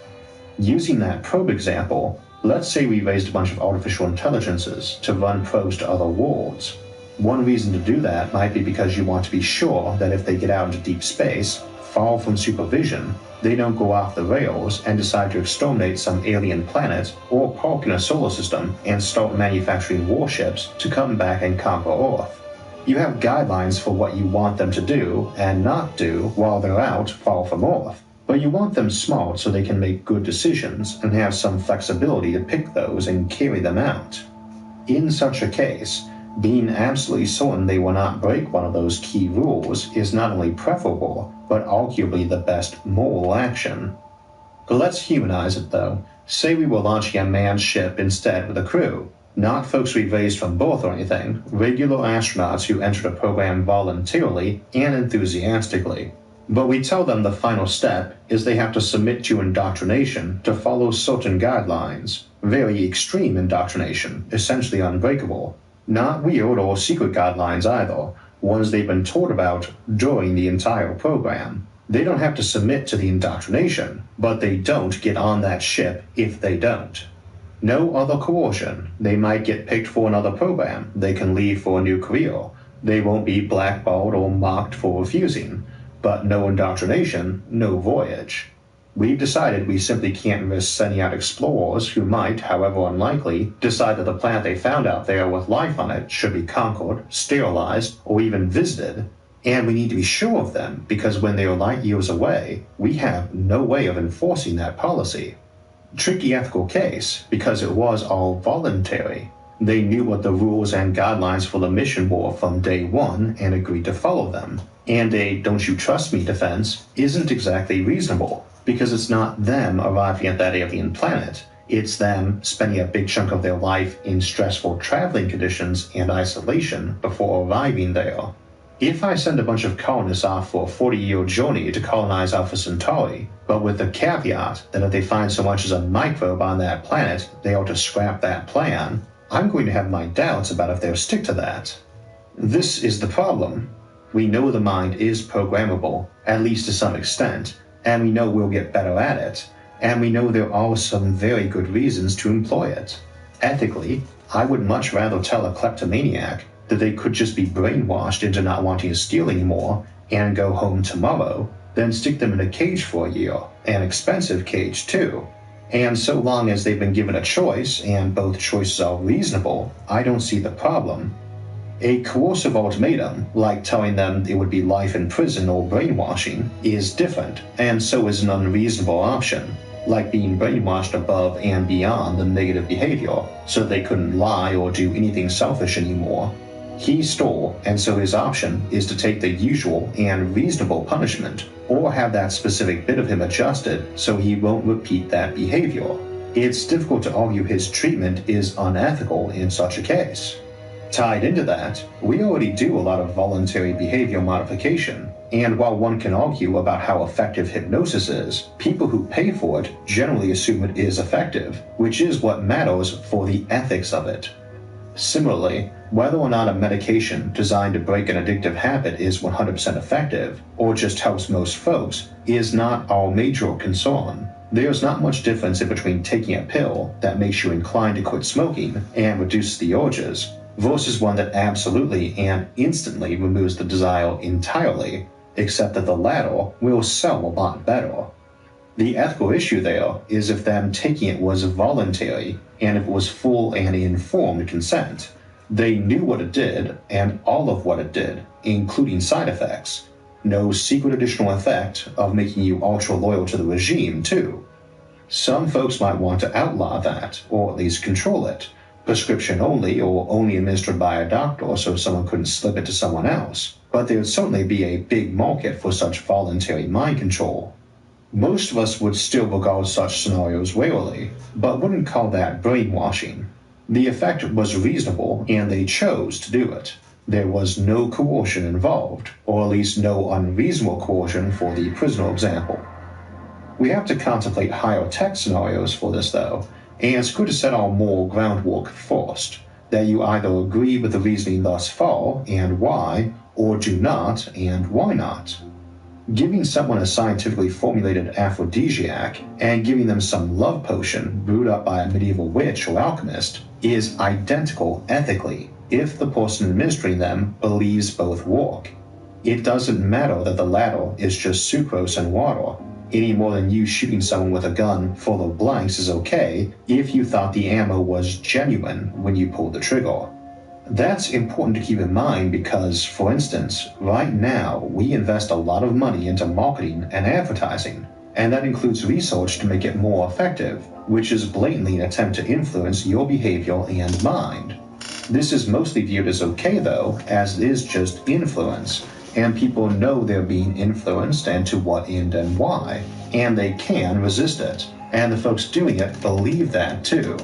Using that probe example, let's say we raised a bunch of artificial intelligences to run probes to other worlds. One reason to do that might be because you want to be sure that if they get out into deep space, far from supervision, they don't go off the rails and decide to exterminate some alien planet or park in a solar system and start manufacturing warships to come back and conquer Earth. You have guidelines for what you want them to do and not do while they're out far from Earth, but you want them smart so they can make good decisions and have some flexibility to pick those and carry them out. In such a case, Being absolutely certain they will not break one of those key rules is not only preferable, but arguably the best moral action. But let's humanize it though. Say we were launching a manned ship instead with a crew. Not folks we've raised from birth or anything, regular astronauts who entered a program voluntarily and enthusiastically. But we tell them the final step is they have to submit to indoctrination to follow certain guidelines. Very extreme indoctrination, essentially unbreakable. Not weird or secret guidelines either, ones they've been taught about during the entire program. They don't have to submit to the indoctrination, but they don't get on that ship if they don't. No other coercion. They might get picked for another program. They can leave for a new career. They won't be blackballed or mocked for refusing. But no indoctrination, no voyage. We've decided we simply can't risk sending out explorers who might, however unlikely, decide that the planet they found out there with life on it should be conquered, sterilized, or even visited. And we need to be sure of them, because when they are light years away, we have no way of enforcing that policy. Tricky ethical case, because it was all voluntary. They knew what the rules and guidelines for the mission were from day one and agreed to follow them. And a "don't you trust me" defense isn't exactly reasonable, because it's not them arriving at that alien planet. It's them spending a big chunk of their life in stressful traveling conditions and isolation before arriving there. If I send a bunch of colonists off for a 40-year journey to colonize Alpha Centauri, but with the caveat that if they find so much as a microbe on that planet, they ought to scrap that plan, I'm going to have my doubts about if they'll stick to that. This is the problem. We know the mind is programmable, at least to some extent, and we know we'll get better at it, and we know there are some very good reasons to employ it. Ethically, I would much rather tell a kleptomaniac that they could just be brainwashed into not wanting to steal anymore and go home tomorrow than stick them in a cage for a year, an expensive cage too. And so long as they've been given a choice, and both choices are reasonable, I don't see the problem. A coercive ultimatum, like telling them it would be life in prison or brainwashing, is different, and so is an unreasonable option, like being brainwashed above and beyond the negative behavior, so they couldn't lie or do anything selfish anymore. He stole, and so his option is to take the usual and reasonable punishment, or have that specific bit of him adjusted so he won't repeat that behavior. It's difficult to argue his treatment is unethical in such a case. Tied into that, we already do a lot of voluntary behavior modification, and while one can argue about how effective hypnosis is, people who pay for it generally assume it is effective, which is what matters for the ethics of it. Similarly, whether or not a medication designed to break an addictive habit is 100% effective, or just helps most folks, is not our major concern. There's not much difference in between taking a pill that makes you inclined to quit smoking and reduces the urges, versus one that absolutely and instantly removes the desire entirely, except that the latter will sell a lot better. The ethical issue there is if them taking it was voluntary, and if it was full and informed consent. They knew what it did, and all of what it did, including side effects. No secret additional effect of making you ultra-loyal to the regime, too. Some folks might want to outlaw that, or at least control it. Prescription only, or only administered by a doctor so someone couldn't slip it to someone else. But there'd certainly be a big market for such voluntary mind control. Most of us would still regard such scenarios warily, but wouldn't call that brainwashing. The effect was reasonable, and they chose to do it. There was no coercion involved, or at least no unreasonable coercion for the prisoner example. We have to contemplate higher tech scenarios for this though, and it's good to set our moral groundwork first, that you either agree with the reasoning thus far, and why, or do not, and why not. Giving someone a scientifically formulated aphrodisiac and giving them some love potion brewed up by a medieval witch or alchemist is identical ethically if the person administering them believes both work. It doesn't matter that the latter is just sucrose and water, any more than you shooting someone with a gun full of blanks is okay if you thought the ammo was genuine when you pulled the trigger. That's important to keep in mind because, for instance, right now we invest a lot of money into marketing and advertising, and that includes research to make it more effective, which is blatantly an attempt to influence your behavior and mind. This is mostly viewed as okay, though, as it is just influence, and people know they're being influenced and to what end and why, and they can resist it, and the folks doing it believe that too.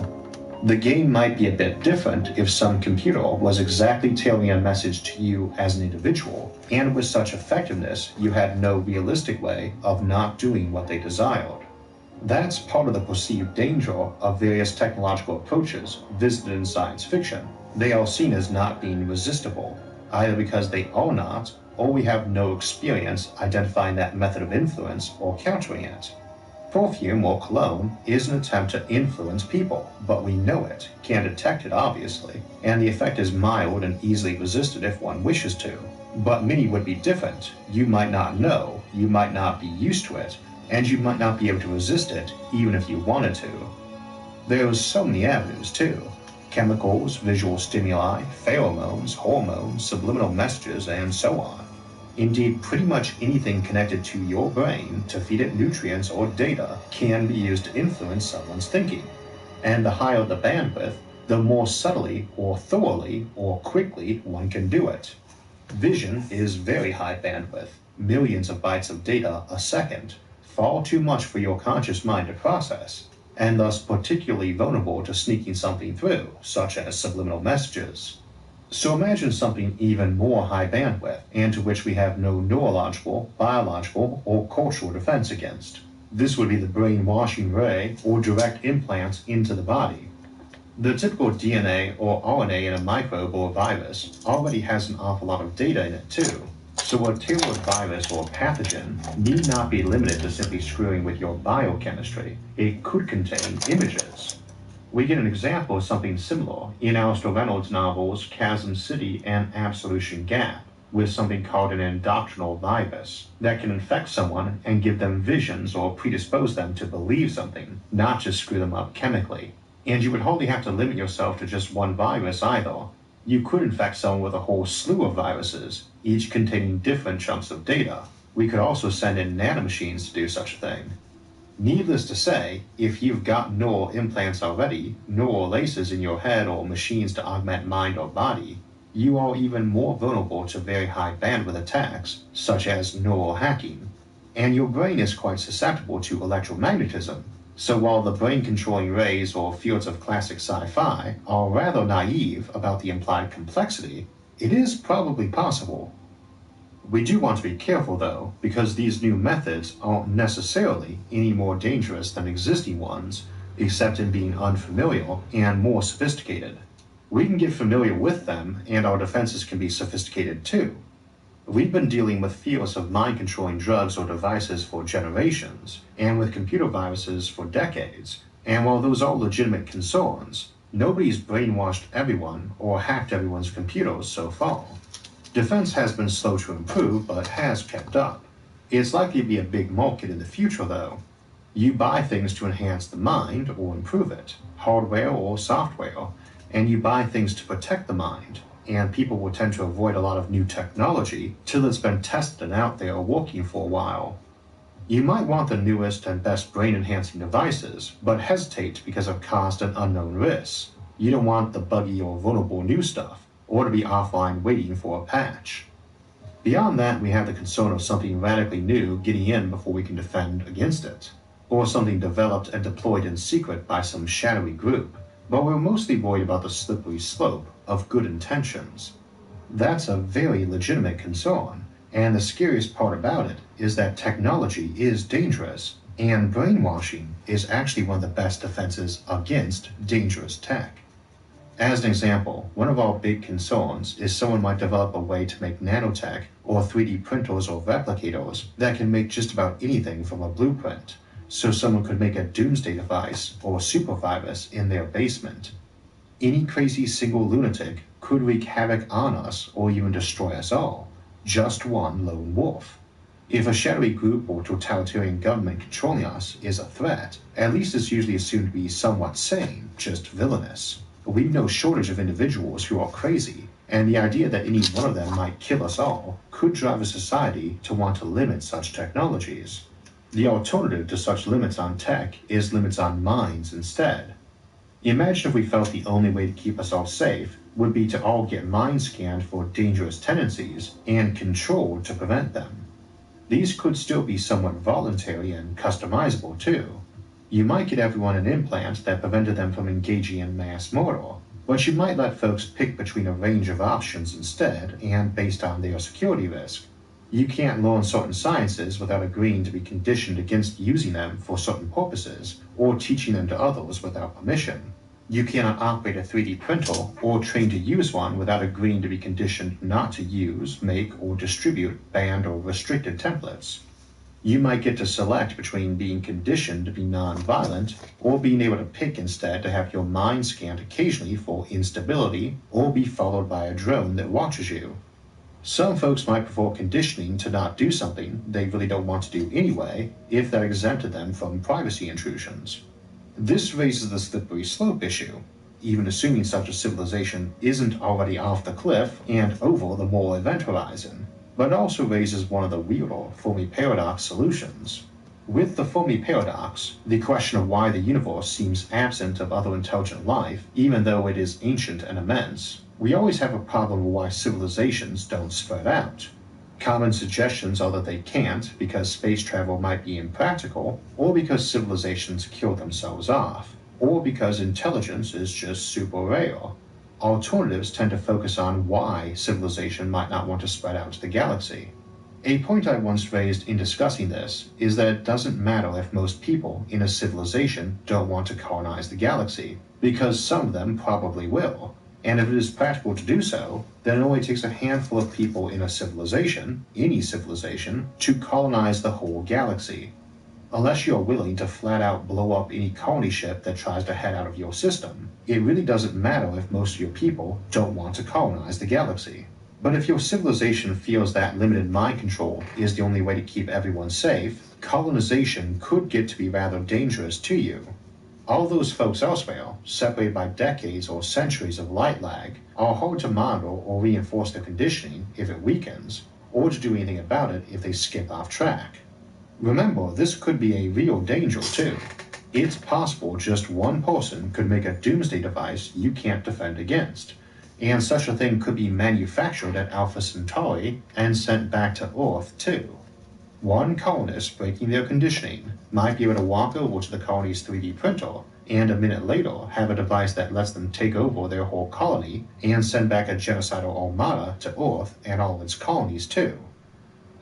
The game might be a bit different if some computer was exactly tailoring a message to you as an individual, and with such effectiveness you had no realistic way of not doing what they desired. That's part of the perceived danger of various technological approaches visited in science fiction. They are seen as not being resistible, either because they are not, or we have no experience identifying that method of influence or countering it. Perfume or cologne is an attempt to influence people, but we know it, can't detect it obviously, and the effect is mild and easily resisted if one wishes to. But many would be different. You might not know, you might not be used to it, and you might not be able to resist it even if you wanted to. There's so many avenues too. Chemicals, visual stimuli, pheromones, hormones, subliminal messages, and so on. Indeed, pretty much anything connected to your brain to feed it nutrients or data can be used to influence someone's thinking. And the higher the bandwidth, the more subtly or thoroughly or quickly one can do it. Vision is very high bandwidth, millions of bytes of data a second, far too much for your conscious mind to process, and thus particularly vulnerable to sneaking something through, such as subliminal messages. So imagine something even more high bandwidth, and to which we have no neurological, biological, or cultural defense against. This would be the brainwashing ray or direct implants into the body. The typical DNA or RNA in a microbe or virus already has an awful lot of data in it too, so a tailored virus or pathogen need not be limited to simply screwing with your biochemistry. It could contain images. We get an example of something similar in Alistair Reynolds' novels Chasm City and Absolution Gap, with something called an endocrinal virus that can infect someone and give them visions or predispose them to believe something, not just screw them up chemically. And you would hardly have to limit yourself to just one virus either. You could infect someone with a whole slew of viruses, each containing different chunks of data. We could also send in nanomachines to do such a thing. Needless to say, if you've got neural implants already, neural laces in your head or machines to augment mind or body, you are even more vulnerable to very high bandwidth attacks, such as neural hacking. And your brain is quite susceptible to electromagnetism. So while the brain-controlling rays or fields of classic sci-fi are rather naive about the implied complexity, it is probably possible. We do want to be careful though, because these new methods aren't necessarily any more dangerous than existing ones, except in being unfamiliar and more sophisticated. We can get familiar with them, and our defenses can be sophisticated too. We've been dealing with fields of mind-controlling drugs or devices for generations, and with computer viruses for decades, and while those are legitimate concerns, nobody's brainwashed everyone or hacked everyone's computers so far. Defense has been slow to improve, but has kept up. It's likely to be a big market in the future, though. You buy things to enhance the mind or improve it, hardware or software, and you buy things to protect the mind, and people will tend to avoid a lot of new technology till it's been tested and out there working for a while. You might want the newest and best brain-enhancing devices, but hesitate because of cost and unknown risks. You don't want the buggy or vulnerable new stuff, or to be offline waiting for a patch. Beyond that, we have the concern of something radically new getting in before we can defend against it, or something developed and deployed in secret by some shadowy group, but we're mostly worried about the slippery slope of good intentions. That's a very legitimate concern, and the scariest part about it is that technology is dangerous, and brainwashing is actually one of the best defenses against dangerous tech. As an example, one of our big concerns is someone might develop a way to make nanotech or 3D printers or replicators that can make just about anything from a blueprint, so someone could make a doomsday device or supervirus in their basement. Any crazy single lunatic could wreak havoc on us or even destroy us all, just one lone wolf. If a shadowy group or totalitarian government controlling us is a threat, at least it's usually assumed to be somewhat sane, just villainous. We've no shortage of individuals who are crazy, and the idea that any one of them might kill us all could drive a society to want to limit such technologies. The alternative to such limits on tech is limits on minds instead. Imagine if we felt the only way to keep us all safe would be to all get mind scanned for dangerous tendencies and controlled to prevent them. These could still be somewhat voluntary and customizable too. You might get everyone an implant that prevented them from engaging in mass murder, but you might let folks pick between a range of options instead and based on their security risk. You can't learn certain sciences without agreeing to be conditioned against using them for certain purposes or teaching them to others without permission. You cannot operate a 3D printer or train to use one without agreeing to be conditioned not to use, make, or distribute banned or restricted templates. You might get to select between being conditioned to be non-violent or being able to pick instead to have your mind scanned occasionally for instability or be followed by a drone that watches you. Some folks might prefer conditioning to not do something they really don't want to do anyway if that exempted them from privacy intrusions. This raises the slippery slope issue, even assuming such a civilization isn't already off the cliff and over the moral event horizon, but it also raises one of the weirder Fermi paradox solutions. With the Fermi paradox, the question of why the universe seems absent of other intelligent life, even though it is ancient and immense, we always have a problem with why civilizations don't spread out. Common suggestions are that they can't because space travel might be impractical, or because civilizations kill themselves off, or because intelligence is just super rare. Alternatives tend to focus on why civilization might not want to spread out to the galaxy. A point I once raised in discussing this is that it doesn't matter if most people in a civilization don't want to colonize the galaxy, because some of them probably will. And if it is practical to do so, then it only takes a handful of people in a civilization, any civilization, to colonize the whole galaxy. Unless you're willing to flat out blow up any colony ship that tries to head out of your system, it really doesn't matter if most of your people don't want to colonize the galaxy. But if your civilization feels that limited mind control is the only way to keep everyone safe, colonization could get to be rather dangerous to you. All those folks elsewhere, separated by decades or centuries of light lag, are hard to monitor or reinforce their conditioning if it weakens, or to do anything about it if they skip off track. Remember, this could be a real danger too. It's possible just one person could make a doomsday device you can't defend against, and such a thing could be manufactured at Alpha Centauri and sent back to Earth too. One colonist breaking their conditioning might be able to walk over to the colony's 3D printer and a minute later have a device that lets them take over their whole colony and send back a genocidal armada to Earth and all its colonies too.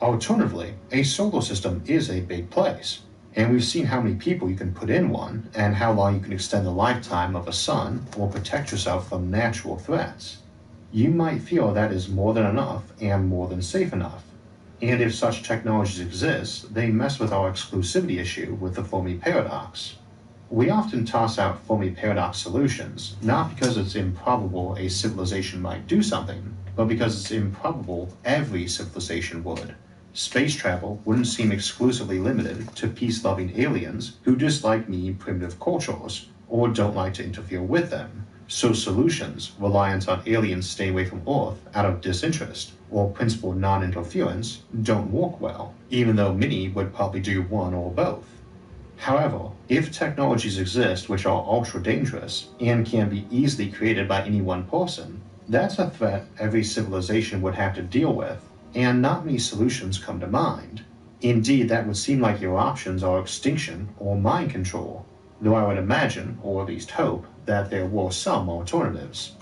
Alternatively, a solar system is a big place, and we've seen how many people you can put in one and how long you can extend the lifetime of a sun or protect yourself from natural threats. You might feel that is more than enough and more than safe enough. And if such technologies exist, they mess with our exclusivity issue with the Fermi paradox. We often toss out Fermi paradox solutions, not because it's improbable a civilization might do something, but because it's improbable every civilization would. Space travel wouldn't seem exclusively limited to peace-loving aliens who dislike mean primitive cultures, or don't like to interfere with them. So solutions reliant on aliens staying away from Earth out of disinterest, or principled non-interference, don't work well, even though many would probably do one or both. However, if technologies exist which are ultra-dangerous and can be easily created by any one person, that's a threat every civilization would have to deal with, and not many solutions come to mind. Indeed, that would seem like your options are extinction or mind control, though I would imagine, or at least hope, that there were some alternatives.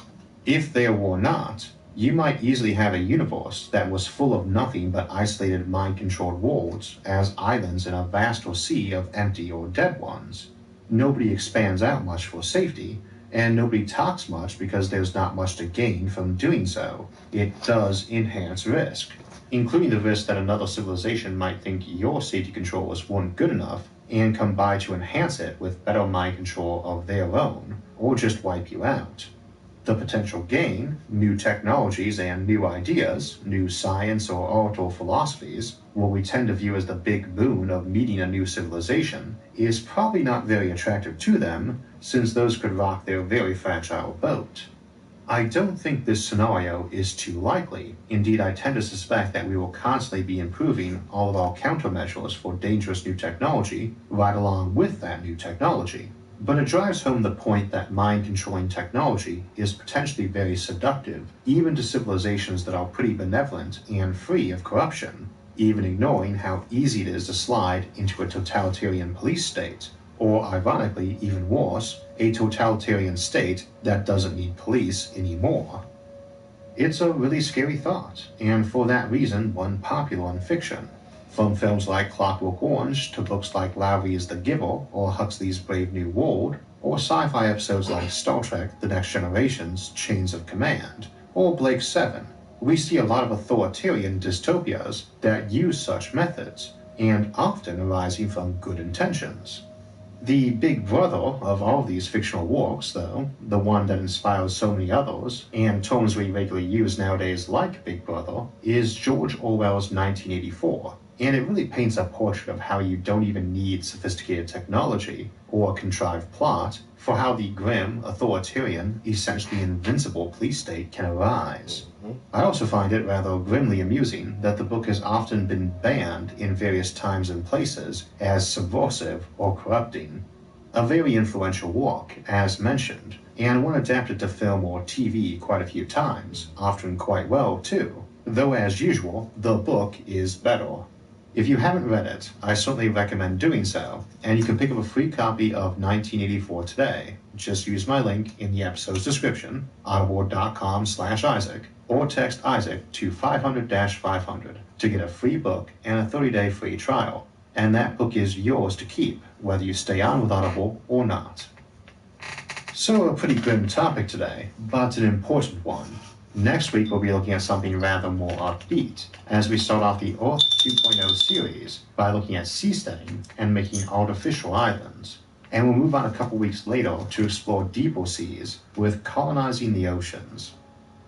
If there were not, you might easily have a universe that was full of nothing but isolated mind-controlled worlds as islands in a vaster sea of empty or dead ones. Nobody expands out much for safety, and nobody talks much because there's not much to gain from doing so. It does enhance risk, including the risk that another civilization might think your safety controls weren't good enough and come by to enhance it with better mind control of their own, or just wipe you out. The potential gain, new technologies and new ideas, new science or art or philosophies, what we tend to view as the big boon of meeting a new civilization, is probably not very attractive to them, since those could rock their very fragile boat. I don't think this scenario is too likely. Indeed, I tend to suspect that we will constantly be improving all of our countermeasures for dangerous new technology right along with that new technology. but it drives home the point that mind-controlling technology is potentially very seductive, even to civilizations that are pretty benevolent and free of corruption, even ignoring how easy it is to slide into a totalitarian police state, or ironically, even worse, a totalitarian state that doesn't need police anymore. It's a really scary thought, and for that reason, one popular in fiction. From films like Clockwork Orange to books like Lowry's The Giver or Huxley's Brave New World, or sci-fi episodes like Star Trek The Next Generation's Chains of Command, or Blake 7, we see a lot of authoritarian dystopias that use such methods, and often arising from good intentions. The big brother of all these fictional works, though, the one that inspires so many others, and terms we regularly use nowadays like Big Brother, is George Orwell's 1984, and it really paints a portrait of how you don't even need sophisticated technology or a contrived plot for how the grim, authoritarian, essentially invincible police state can arise. I also find it rather grimly amusing that the book has often been banned in various times and places as subversive or corrupting. A very influential work, as mentioned, and one adapted to film or TV quite a few times, often quite well too, though as usual, the book is better. If you haven't read it, I certainly recommend doing so, and you can pick up a free copy of 1984 today. Just use my link in the episode's description, audible.com/Isaac, or text Isaac to 500-500 to get a free book and a 30-day free trial, and that book is yours to keep, whether you stay on with Audible or not. So a pretty grim topic today, but an important one. Next week we'll be looking at something rather more upbeat, as we start off the Earth 2.0 series by looking at seasteading and making artificial islands. And we'll move on a couple weeks later to explore deeper seas with colonizing the oceans.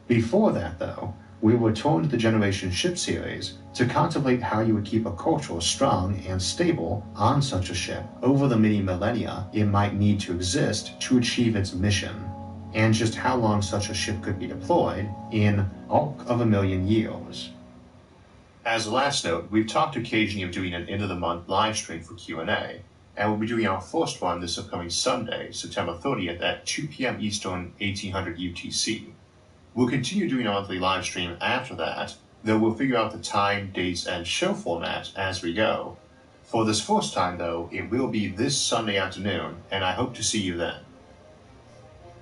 Before that, though, we will return to the Generation Ship series to contemplate how you would keep a culture strong and stable on such a ship over the many millennia it might need to exist to achieve its mission, and just how long such a ship could be deployed in arc of a million years. As a last note, we've talked occasionally of doing an end-of-the-month live stream for Q&A, and we'll be doing our first one this upcoming Sunday, September 30th at 2 p.m. Eastern, 1800 UTC. We'll continue doing a monthly live stream after that, though we'll figure out the time, dates, and show format as we go. For this first time, though, it will be this Sunday afternoon, and I hope to see you then.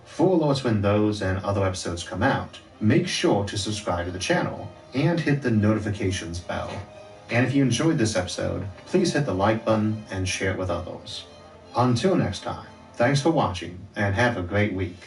For alerts when those and other episodes come out, make sure to subscribe to the channel and hit the notifications bell. And if you enjoyed this episode, please hit the like button and share it with others. Until next time, thanks for watching and have a great week.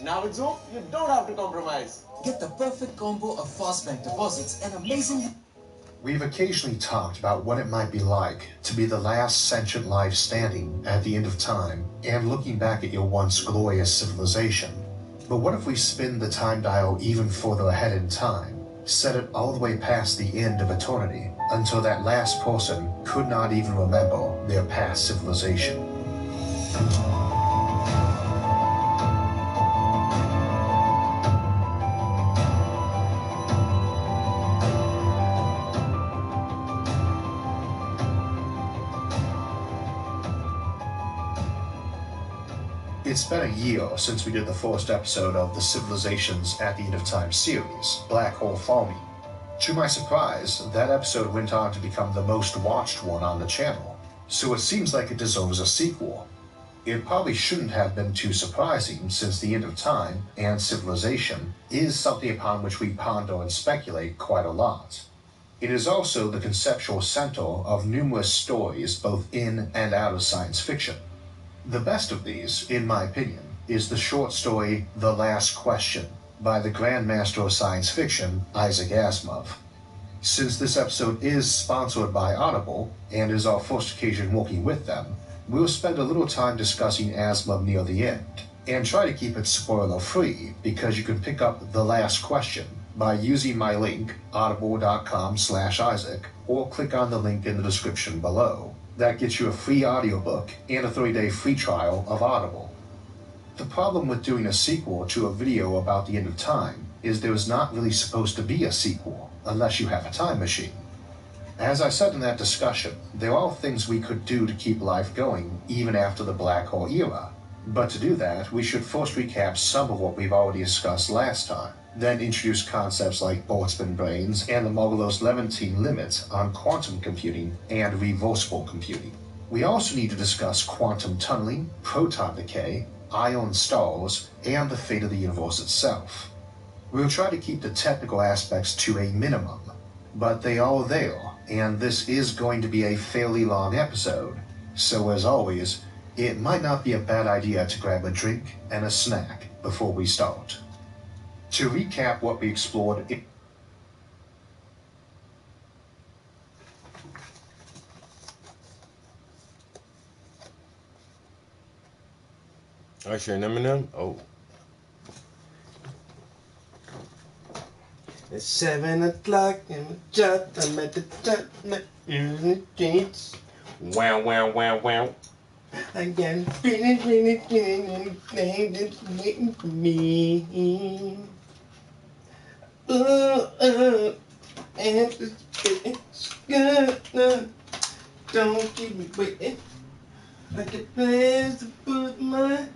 Now it's all, you don't have to compromise. Get the perfect combo of fast bank deposits and amazing... We've occasionally talked about what it might be like to be the last sentient life standing at the end of time and looking back at your once glorious civilization. But what if we spin the time dial even further ahead in time, set it all the way past the end of eternity, until that last person could not even remember their past civilization? It's been a year since we did the first episode of the Civilizations at the End of Time series, Black Hole Farming. To my surprise, that episode went on to become the most watched one on the channel, so it seems like it deserves a sequel. It probably shouldn't have been too surprising, since the end of time and civilization is something upon which we ponder and speculate quite a lot. It is also the conceptual center of numerous stories both in and out of science fiction. The best of these, in my opinion, is the short story The Last Question by the Grandmaster of Science Fiction, Isaac Asimov. Since this episode is sponsored by Audible and is our first occasion working with them, we'll spend a little time discussing Asimov near the end, and try to keep it spoiler-free because you can pick up The Last Question by using my link, audible.com/Isaac, or click on the link in the description below. That gets you a free audiobook and a 30-day free trial of Audible. The problem with doing a sequel to a video about the end of time is there's not really supposed to be a sequel unless you have a time machine. As I said in that discussion, there are things we could do to keep life going even after the black hole era. But to do that, we should first recap some of what we've already discussed last time, then introduce concepts like Boltzmann brains and the Margulos-Leventine limit on quantum computing and reversible computing. We also need to discuss quantum tunneling, proton decay, ion stars, and the fate of the universe itself. We'll try to keep the technical aspects to a minimum, but they are there, and this is going to be a fairly long episode, so as always, it might not be a bad idea to grab a drink and a snack before we start. To recap what we explored in Usher and Eminem? Oh. It's 7 o'clock and I'm at the top in the streets. Wow, wow, wow, wow. I got a feeling that's waiting for me. And it's good. Don't keep me waiting. I get plans to put my hands.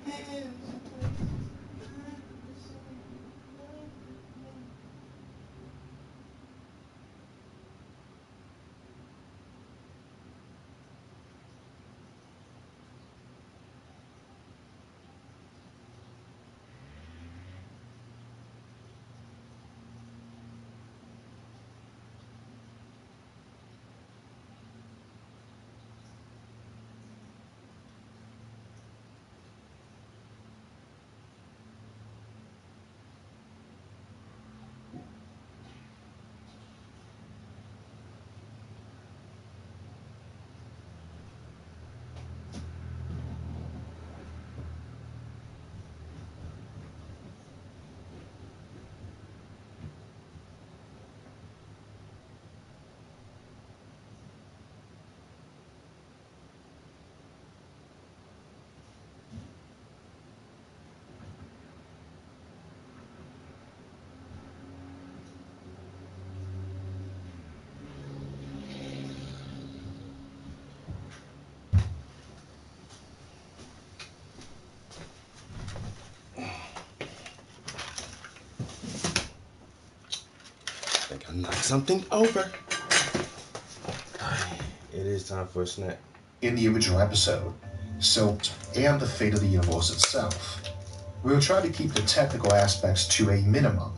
I think I knocked something over. It is time for a snack. In the original episode, Silt and the fate of the universe itself. We'll try to keep the technical aspects to a minimum,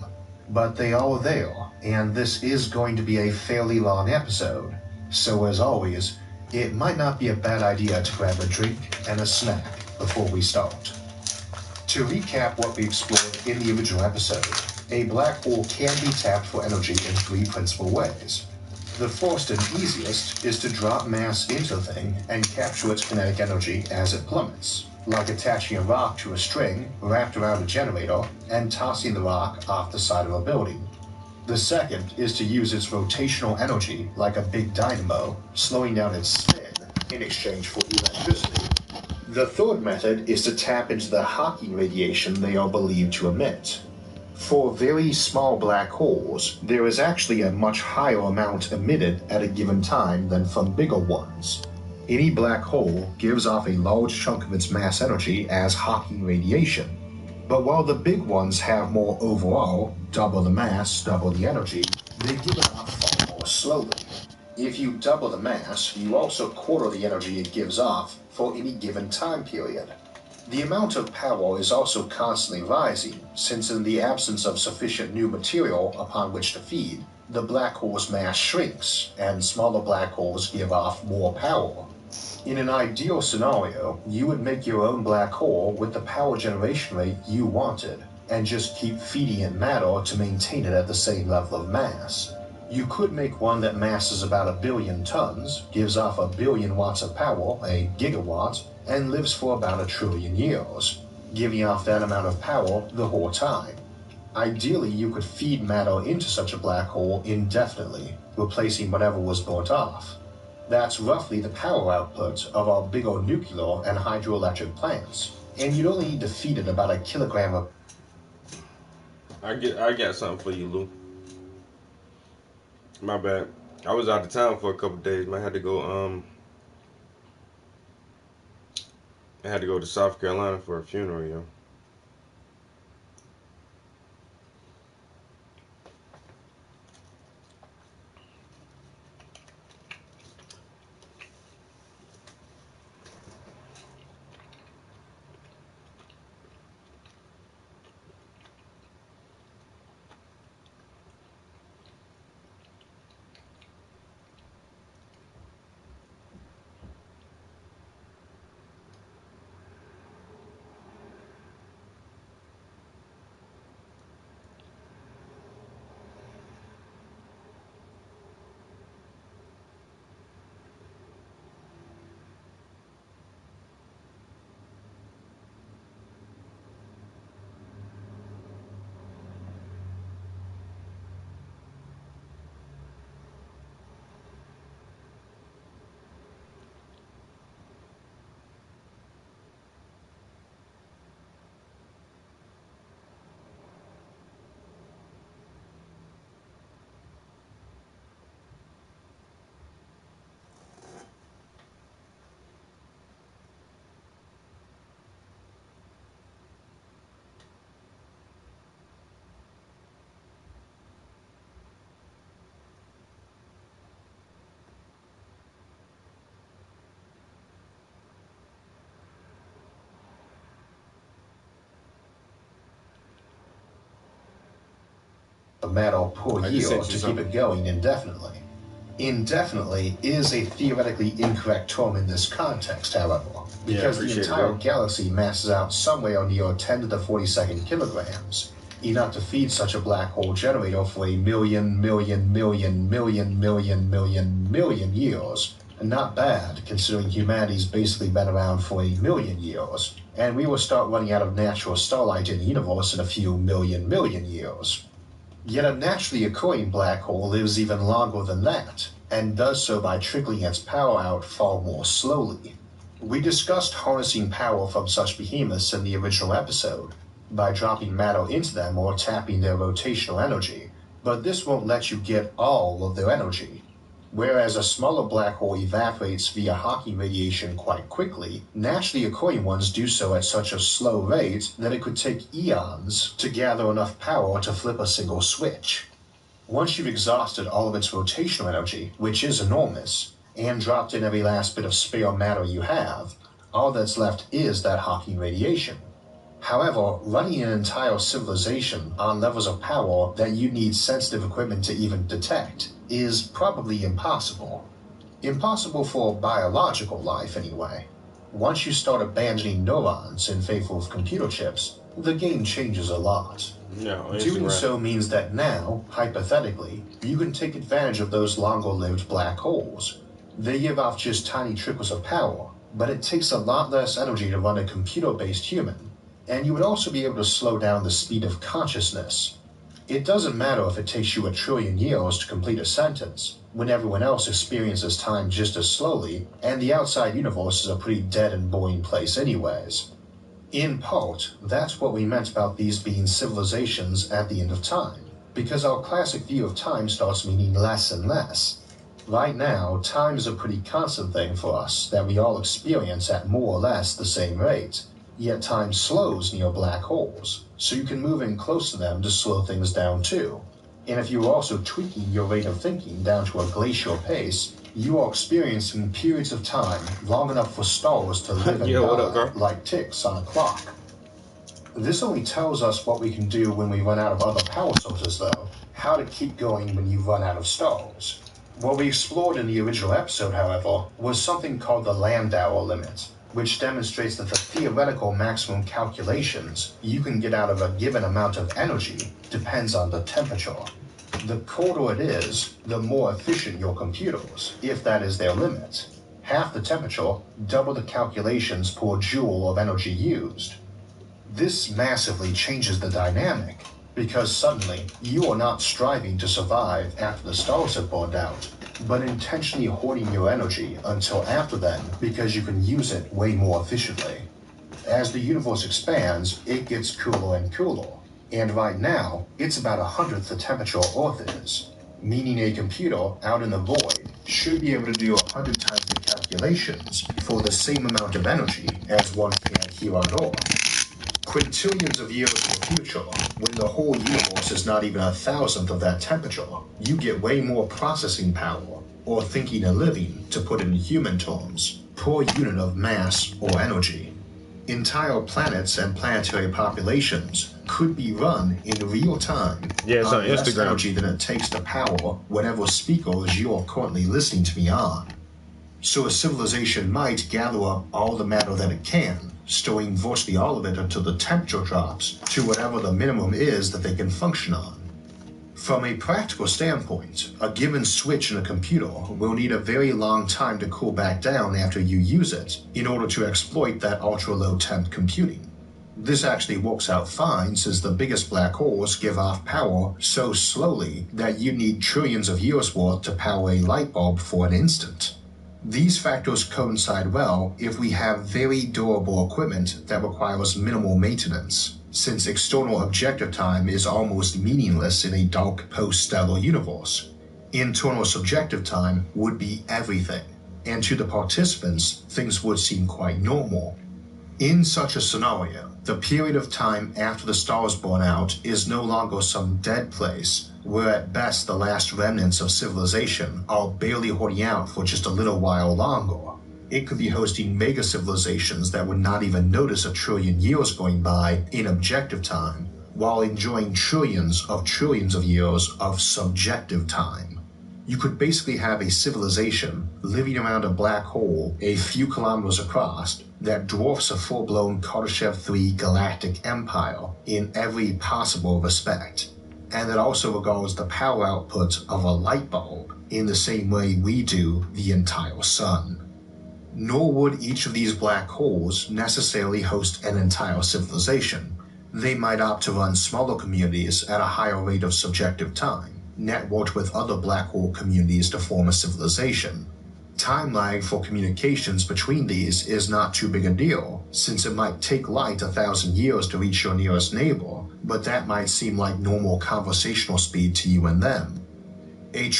but they are there, and this is going to be a fairly long episode, so as always, it might not be a bad idea to grab a drink and a snack before we start. To recap what we explored in the original episode, a black hole can be tapped for energy in three principal ways. The first and easiest is to drop mass into the thing and capture its kinetic energy as it plummets, like attaching a rock to a string wrapped around a generator and tossing the rock off the side of a building. The second is to use its rotational energy like a big dynamo, slowing down its spin in exchange for electricity. The third method is to tap into the Hawking radiation they are believed to emit. For very small black holes, there is actually a much higher amount emitted at a given time than from bigger ones. Any black hole gives off a large chunk of its mass energy as Hawking radiation. But while the big ones have more overall, double the mass, double the energy, they give it off far more slowly. If you double the mass, you also quarter the energy it gives off for any given time period. The amount of power is also constantly rising, since in the absence of sufficient new material upon which to feed, the black hole's mass shrinks, and smaller black holes give off more power. In an ideal scenario, you would make your own black hole with the power generation rate you wanted, and just keep feeding it matter to maintain it at the same level of mass. You could make one that masses about 1 billion tons, gives off 1 billion watts of power, a gigawatt, and lives for about 1 trillion years, giving off that amount of power the whole time. Ideally, you could feed matter into such a black hole indefinitely, replacing whatever was burnt off. That's roughly the power output of our big old nuclear and hydroelectric plants, and you'd only need to feed it about 1 kilogram of... I got something for you, Lou. My bad. I was out of town for a couple days. I had to go to South Carolina for a funeral, yo. matter per I year just sent to you keep something. it going indefinitely. Indefinitely is a theoretically incorrect term in this context, however, because the appreciate it, entire bro. galaxy masses out somewhere near 10 to the 42nd kilograms, enough to feed such a black hole generator for 1 million years. Not bad, considering humanity's basically been around for 1 million years, and we will start running out of natural starlight in the universe in a few million years. Yet a naturally occurring black hole lives even longer than that, and does so by trickling its power out far more slowly. We discussed harnessing power from such behemoths in the original episode, by dropping matter into them or tapping their rotational energy, but this won't let you get all of their energy. Whereas a smaller black hole evaporates via Hawking radiation quite quickly, naturally occurring ones do so at such a slow rate that it could take eons to gather enough power to flip a single switch. Once you've exhausted all of its rotational energy, which is enormous, and dropped in every last bit of spare matter you have, all that's left is that Hawking radiation. However, running an entire civilization on levels of power that you need sensitive equipment to even detect is probably impossible. Impossible for biological life, anyway. Once you start abandoning neurons in favor of computer chips, the game changes a lot. No, Doing so means that now, hypothetically, you can take advantage of those longer-lived black holes. They give off just tiny trickles of power, but it takes a lot less energy to run a computer-based human, and you would also be able to slow down the speed of consciousness. It doesn't matter if it takes you 1 trillion years to complete a sentence, when everyone else experiences time just as slowly, and the outside universe is a pretty dead and boring place anyways. In part, that's what we meant about these being civilizations at the end of time, because our classic view of time starts meaning less and less. Right now, time is a pretty constant thing for us that we all experience at more or less the same rate. Yet time slows near black holes, so you can move in close to them to slow things down too. And if you are also tweaking your rate of thinking down to a glacial pace, you are experiencing periods of time long enough for stars to live and Yo, what die up, girl? like ticks on a clock. This only tells us what we can do when we run out of other power sources though, how to keep going when you run out of stars. What we explored in the original episode, however, was something called the Landauer limit, which demonstrates that the theoretical maximum calculations you can get out of a given amount of energy depends on the temperature. The colder it is, the more efficient your computers, if that is their limit. Half the temperature, double the calculations per joule of energy used. This massively changes the dynamic, because suddenly you are not striving to survive after the stars have burned out, but intentionally hoarding your energy until after then because you can use it way more efficiently. As the universe expands, it gets cooler and cooler, and right now, it's about 1/100th the temperature Earth is, meaning a computer out in the void should be able to do 100 times the calculations for the same amount of energy as one can here on Earth. Quintillions of years in the future, when the whole universe is not even 1,000th of that temperature, you get way more processing power, or thinking and living, to put it in human terms, per unit of mass or energy. Entire planets and planetary populations could be run in real time it's on less Instagram. energy than it takes to power whatever speakers you are currently listening to me on. So a civilization might gather up all the matter that it can, storing virtually all of it until the temperature drops to whatever the minimum is that they can function on. From a practical standpoint, a given switch in a computer will need a very long time to cool back down after you use it in order to exploit that ultra-low temp computing. This actually works out fine since the biggest black holes give off power so slowly that you need trillions of years worth to power a light bulb for an instant. These factors coincide well if we have very durable equipment that requires minimal maintenance, since external objective time is almost meaningless in a dark post-stellar universe. Internal subjective time would be everything, and to the participants, things would seem quite normal. In such a scenario, the period of time after the stars burn out is no longer some dead place, where at best the last remnants of civilization are barely holding out for just a little while longer. It could be hosting mega civilizations that would not even notice 1 trillion years going by in objective time, while enjoying trillions of years of subjective time. You could basically have a civilization living around a black hole a few kilometers across that dwarfs a full-blown Kardashev 3 galactic empire in every possible respect, and that also regards the power output of a light bulb in the same way we do the entire sun. Nor would each of these black holes necessarily host an entire civilization. They might opt to run smaller communities at a higher rate of subjective time, networked with other black hole communities to form a civilization. Time lag for communications between these is not too big a deal, since it might take light 1,000 years to reach your nearest neighbor, but that might seem like normal conversational speed to you and them. 1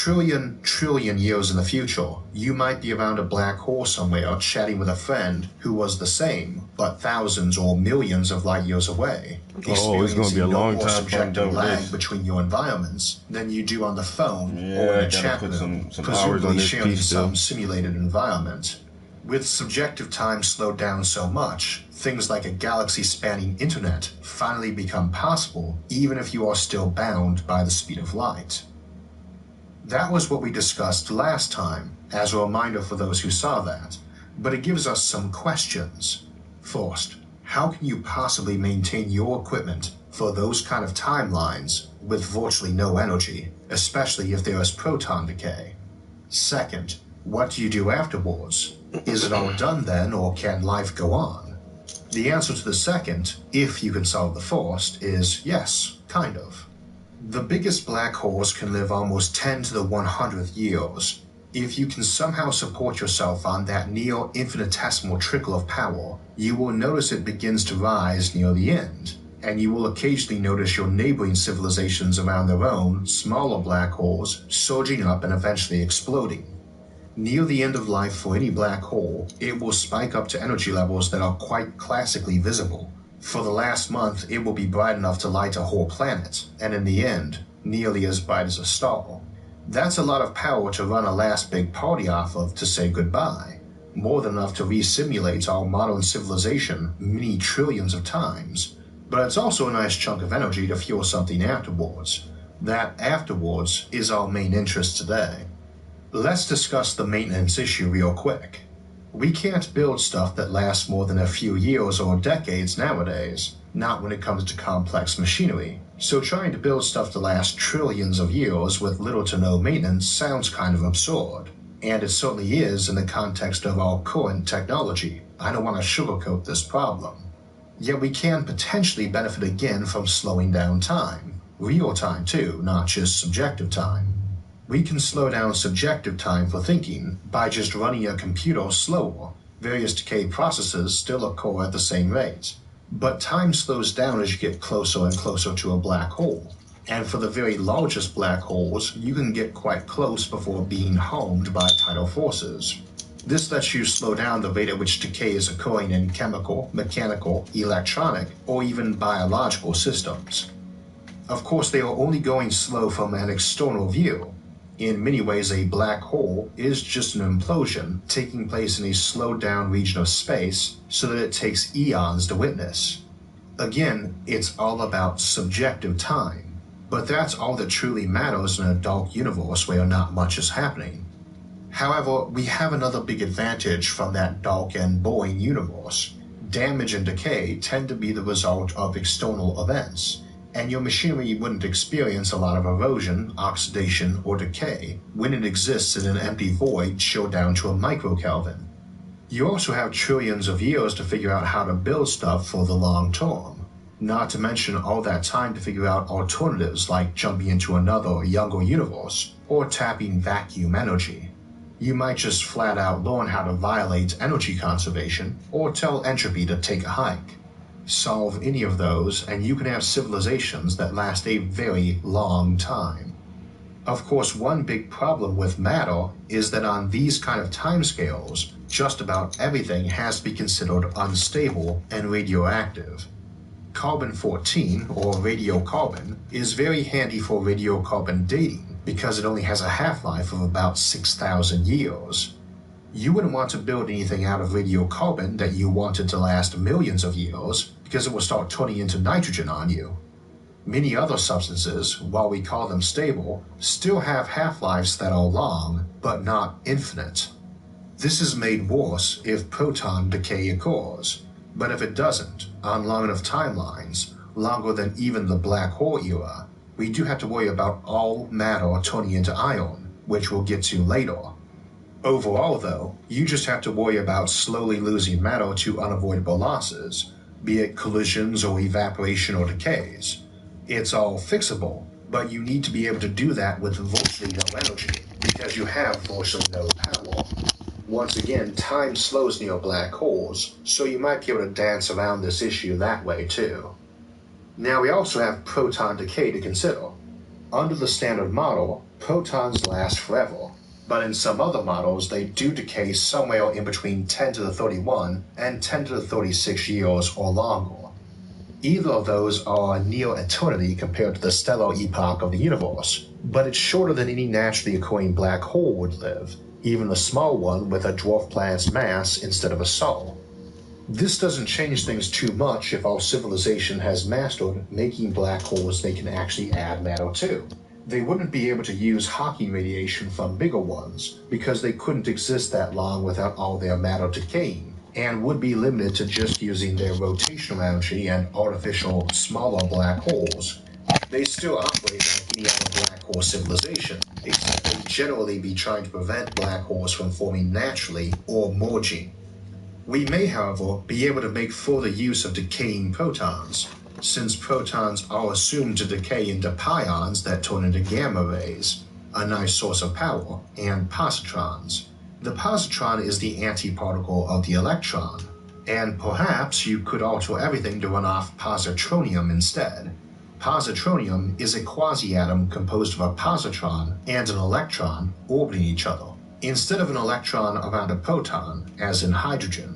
trillion years in the future, you might be around a black hole somewhere chatting with a friend who was the same, but thousands or millions of light years away. Oh, it's going to be a long time for them subjective to lag this. between your environments than you do on the phone or Yeah, in I a gotta chat put room, some hours on presumably this sharing piece some still. simulated environment. With subjective time slowed down so much, things like a galaxy-spanning internet finally become possible, even if you are still bound by the speed of light. That was what we discussed last time, as a reminder for those who saw that, but it gives us some questions. First, how can you possibly maintain your equipment for those kind of timelines with virtually no energy, especially if there is proton decay? Second, what do you do afterwards? Is it all done then, or can life go on? The answer to the second, if you can solve the first, is yes, kind of. The biggest black holes can live almost 10 to the 100th years. If you can somehow support yourself on that near infinitesimal trickle of power, you will notice it begins to rise near the end, and you will occasionally notice your neighboring civilizations around their own, smaller black holes, surging up and eventually exploding. Near the end of life for any black hole, it will spike up to energy levels that are quite classically visible. For the last month, it will be bright enough to light a whole planet, and in the end, nearly as bright as a star. That's a lot of power to run a last big party off of to say goodbye. More than enough to re-simulate our modern civilization many trillions of times. But it's also a nice chunk of energy to fuel something afterwards. That afterwards is our main interest today. Let's discuss the maintenance issue real quick. We can't build stuff that lasts more than a few years or decades nowadays, not when it comes to complex machinery. So trying to build stuff to last trillions of years with little to no maintenance sounds kind of absurd. And it certainly is in the context of our current technology. I don't want to sugarcoat this problem. Yet we can potentially benefit again from slowing down time. Real time too, not just subjective time. We can slow down subjective time for thinking by just running a computer slower. Various decay processes still occur at the same rate. But time slows down as you get closer and closer to a black hole. And for the very largest black holes, you can get quite close before being harmed by tidal forces. This lets you slow down the rate at which decay is occurring in chemical, mechanical, electronic, or even biological systems. Of course, they are only going slow from an external view. In many ways, a black hole is just an implosion taking place in a slowed down region of space so that it takes eons to witness. Again, it's all about subjective time. But that's all that truly matters in a dark universe where not much is happening. However, we have another big advantage from that dark and boring universe. Damage and decay tend to be the result of external events, and your machinery wouldn't experience a lot of erosion, oxidation, or decay when it exists in an empty void chilled down to a microkelvin. You also have trillions of years to figure out how to build stuff for the long term. Not to mention all that time to figure out alternatives like jumping into another, younger universe, or tapping vacuum energy. You might just flat out learn how to violate energy conservation, or tell entropy to take a hike. Solve any of those, and you can have civilizations that last a very long time. Of course, one big problem with matter is that on these kind of timescales, just about everything has to be considered unstable and radioactive. Carbon-14, or radiocarbon, is very handy for radiocarbon dating because it only has a half-life of about 6,000 years. You wouldn't want to build anything out of radiocarbon that you wanted to last millions of years because it will start turning into nitrogen on you. Many other substances, while we call them stable, still have half-lives that are long, but not infinite. This is made worse if proton decay occurs. But if it doesn't, on long enough timelines, longer than even the black hole era, we do have to worry about all matter turning into iron, which we'll get to later. Overall though, you just have to worry about slowly losing matter to unavoidable losses, be it collisions or evaporation or decays. It's all fixable, but you need to be able to do that with virtually no energy, because you have virtually no power. Once again, time slows near black holes, so you might be able to dance around this issue that way too. Now we also have proton decay to consider. Under the standard model, protons last forever, but in some other models they do decay somewhere in between 10 to the 31 and 10 to the 36 years or longer. Either of those are near eternity compared to the stellar epoch of the universe, but it's shorter than any naturally occurring black hole would live, even a small one with a dwarf planet's mass instead of a sol. This doesn't change things too much if our civilization has mastered making black holes they can actually add matter to. They wouldn't be able to use Hawking radiation from bigger ones because they couldn't exist that long without all their matter decaying, and would be limited to just using their rotational energy and artificial smaller black holes. They still operate like any other black hole civilization, except they generally be trying to prevent black holes from forming naturally or merging. We may, however, be able to make further use of decaying protons, since protons are assumed to decay into pions that turn into gamma rays, a nice source of power, and positrons. The positron is the antiparticle of the electron, and perhaps you could alter everything to run off positronium instead. Positronium is a quasi-atom composed of a positron and an electron orbiting each other, instead of an electron around a proton, as in hydrogen.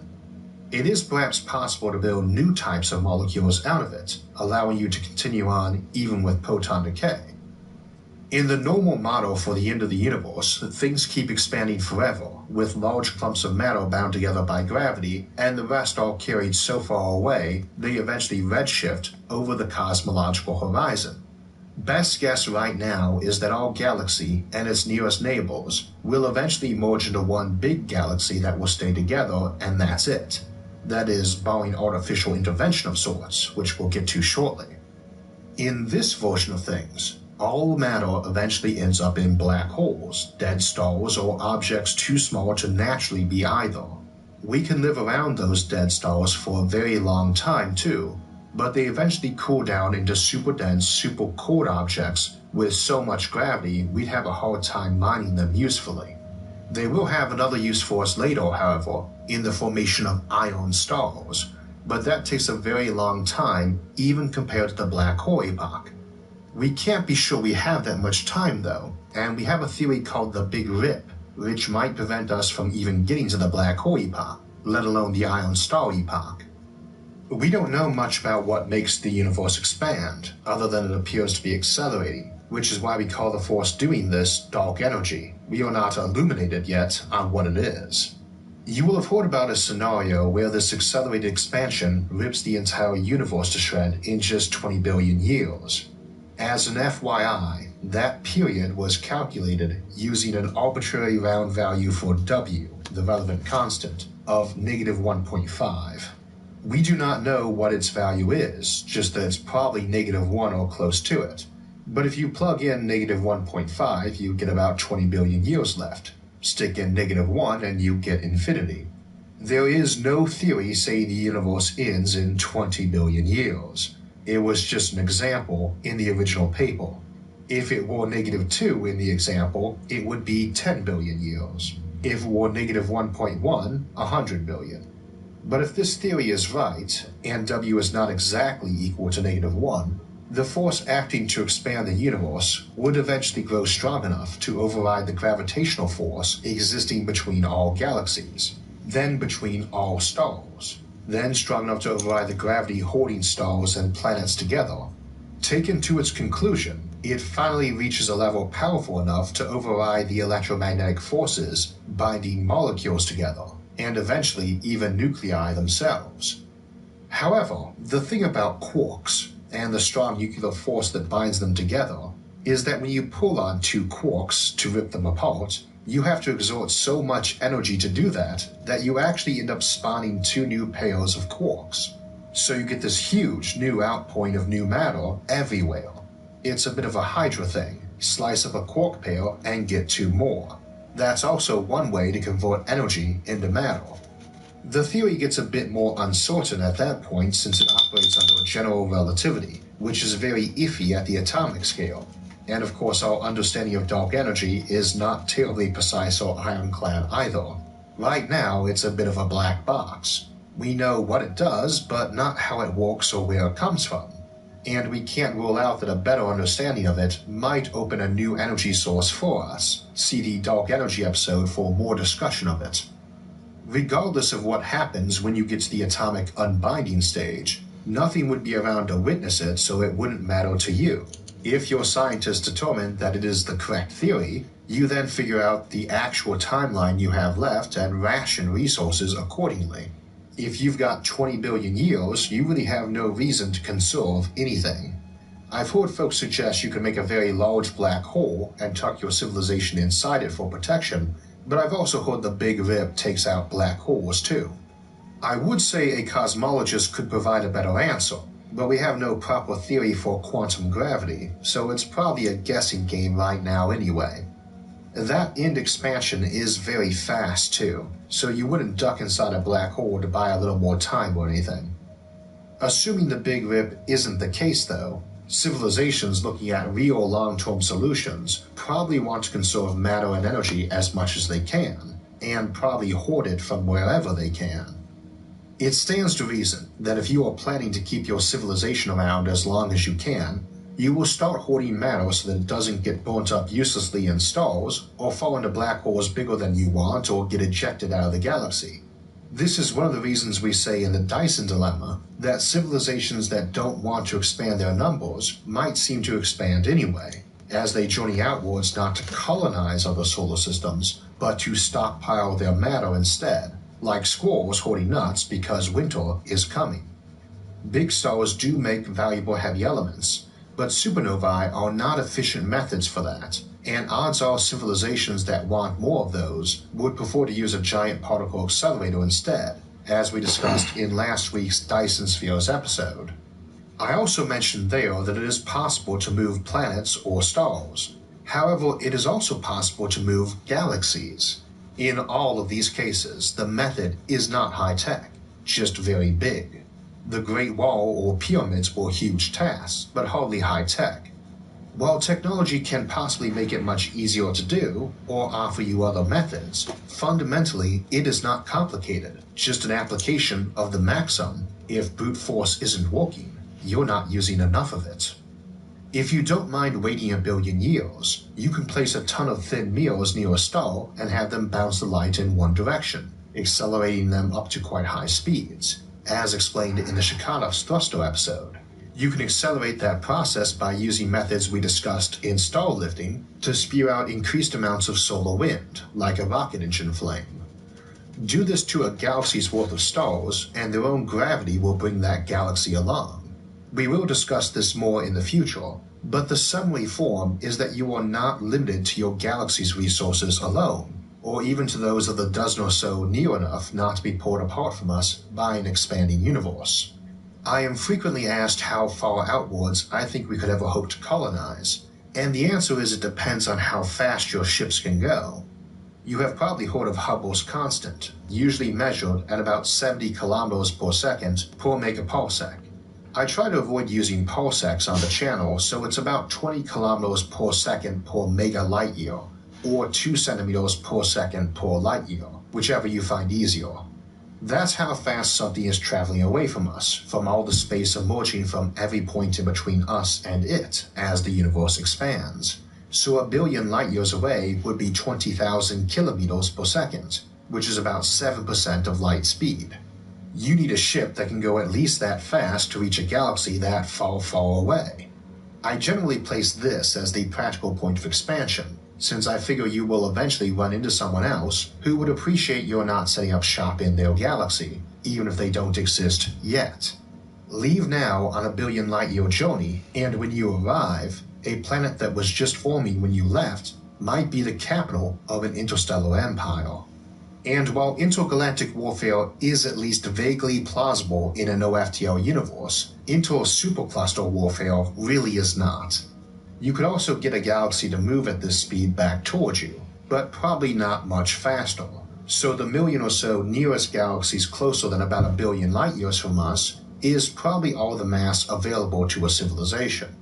It is perhaps possible to build new types of molecules out of it, allowing you to continue on even with proton decay. In the normal model for the end of the universe, things keep expanding forever, with large clumps of matter bound together by gravity, and the rest all carried so far away they eventually redshift over the cosmological horizon. Best guess right now is that our galaxy and its nearest neighbors will eventually merge into one big galaxy that will stay together, and that's it. That is, barring artificial intervention of sorts, which we'll get to shortly. In this version of things, all matter eventually ends up in black holes, dead stars, or objects too small to naturally be either. We can live around those dead stars for a very long time too, but they eventually cool down into super dense, super cold objects with so much gravity we'd have a hard time mining them usefully. They will have another use for us later, however, in the formation of iron stars, but that takes a very long time even compared to the black hole epoch. We can't be sure we have that much time though, and we have a theory called the Big Rip, which might prevent us from even getting to the black hole epoch, let alone the iron star epoch. We don't know much about what makes the universe expand, other than it appears to be accelerating, which is why we call the force doing this dark energy. We are not illuminated yet on what it is. You will have heard about a scenario where this accelerated expansion rips the entire universe to shred in just 20 billion years. As an FYI, that period was calculated using an arbitrary round value for W, the relevant constant, of -1.5. We do not know what its value is, just that it's probably -1 or close to it. But if you plug in -1.5, you get about 20 billion years left. Stick in -1 and you get infinity. There is no theory saying the universe ends in 20 billion years. It was just an example in the original paper. If it were -2 in the example, it would be 10 billion years. If it were -1.1, 100 billion. But if this theory is right, and W is not exactly equal to -1, the force acting to expand the universe would eventually grow strong enough to override the gravitational force existing between all galaxies, then between all stars, then strong enough to override the gravity holding stars and planets together. Taken to its conclusion, it finally reaches a level powerful enough to override the electromagnetic forces binding molecules together, and eventually even nuclei themselves. However, the thing about quarks, and the strong nuclear force that binds them together, is that when you pull on two quarks to rip them apart, you have to exert so much energy to do that you actually end up spawning two new pairs of quarks. So you get this huge new outpouring of new matter everywhere. It's a bit of a Hydra thing. Slice up a quark pair and get two more. That's also one way to convert energy into matter. The theory gets a bit more uncertain at that point since it operates under general relativity, which is very iffy at the atomic scale. And of course our understanding of dark energy is not terribly precise or ironclad either. Right now it's a bit of a black box. We know what it does, but not how it works or where it comes from. And we can't rule out that a better understanding of it might open a new energy source for us. See the dark energy episode for more discussion of it. Regardless of what happens when you get to the atomic unbinding stage, nothing would be around to witness it, so it wouldn't matter to you. If your scientists determine that it is the correct theory, you then figure out the actual timeline you have left and ration resources accordingly. If you've got 20 billion years, you really have no reason to conserve anything. I've heard folks suggest you can make a very large black hole and tuck your civilization inside it for protection, but I've also heard the Big Rip takes out black holes too. I would say a cosmologist could provide a better answer, but we have no proper theory for quantum gravity, so it's probably a guessing game right now anyway. That end expansion is very fast too, so you wouldn't duck inside a black hole to buy a little more time or anything. Assuming the Big Rip isn't the case though, civilizations looking at real long-term solutions probably want to conserve matter and energy as much as they can, and probably hoard it from wherever they can. It stands to reason that if you are planning to keep your civilization around as long as you can, you will start hoarding matter so that it doesn't get burnt up uselessly in stars, or fall into black holes bigger than you want, or get ejected out of the galaxy. This is one of the reasons we say in the Dyson Dilemma that civilizations that don't want to expand their numbers might seem to expand anyway, as they journey outwards not to colonize other solar systems, but to stockpile their matter instead, like squirrels hoarding nuts because winter is coming. Big stars do make valuable heavy elements, But supernovae are not efficient methods for that, and odds are civilizations that want more of those would prefer to use a giant particle accelerator instead, as we discussed in last week's Dyson Spheres episode. I also mentioned there that it is possible to move planets or stars. However, it is also possible to move galaxies. In all of these cases, the method is not high-tech, just very big. The Great Wall or pyramids were huge tasks, but hardly high-tech. While technology can possibly make it much easier to do, or offer you other methods, fundamentally it is not complicated, just an application of the maxim: if brute force isn't working, you're not using enough of it. If you don't mind waiting a billion years, you can place a ton of thin mirrors near a star and have them bounce the light in one direction, accelerating them up to quite high speeds, as explained in the Shakanov's thruster episode. You can accelerate that process by using methods we discussed in star lifting to spew out increased amounts of solar wind, like a rocket engine flame. Do this to a galaxy's worth of stars, and their own gravity will bring that galaxy along. We will discuss this more in the future, but the summary form is that you are not limited to your galaxy's resources alone, or even to those of the dozen or so near enough not to be pulled apart from us by an expanding universe. I am frequently asked how far outwards I think we could ever hope to colonize, and the answer is it depends on how fast your ships can go. You have probably heard of Hubble's constant, usually measured at about 70 kilometers per second per megaparsec. I try to avoid using parsecs on the channel, so it's about 20 kilometers per second per mega light year, or 2 centimeters per second per light year, whichever you find easier. That's how fast something is traveling away from us, from all the space emerging from every point in between us and it as the universe expands. So a billion light years away would be 20,000 kilometers per second, which is about 7% of light speed. You need a ship that can go at least that fast to reach a galaxy that far, far away. I generally place this as the practical point of expansion, since I figure you will eventually run into someone else who would appreciate your not setting up shop in their galaxy, even if they don't exist yet. Leave now on a billion light-year journey, and when you arrive, a planet that was just forming when you left might be the capital of an interstellar empire. And while intergalactic warfare is at least vaguely plausible in an OFTL universe, inter-supercluster warfare really is not. You could also get a galaxy to move at this speed back towards you, but probably not much faster. So the million or so nearest galaxies closer than about a billion light years from us is probably all the mass available to a civilization.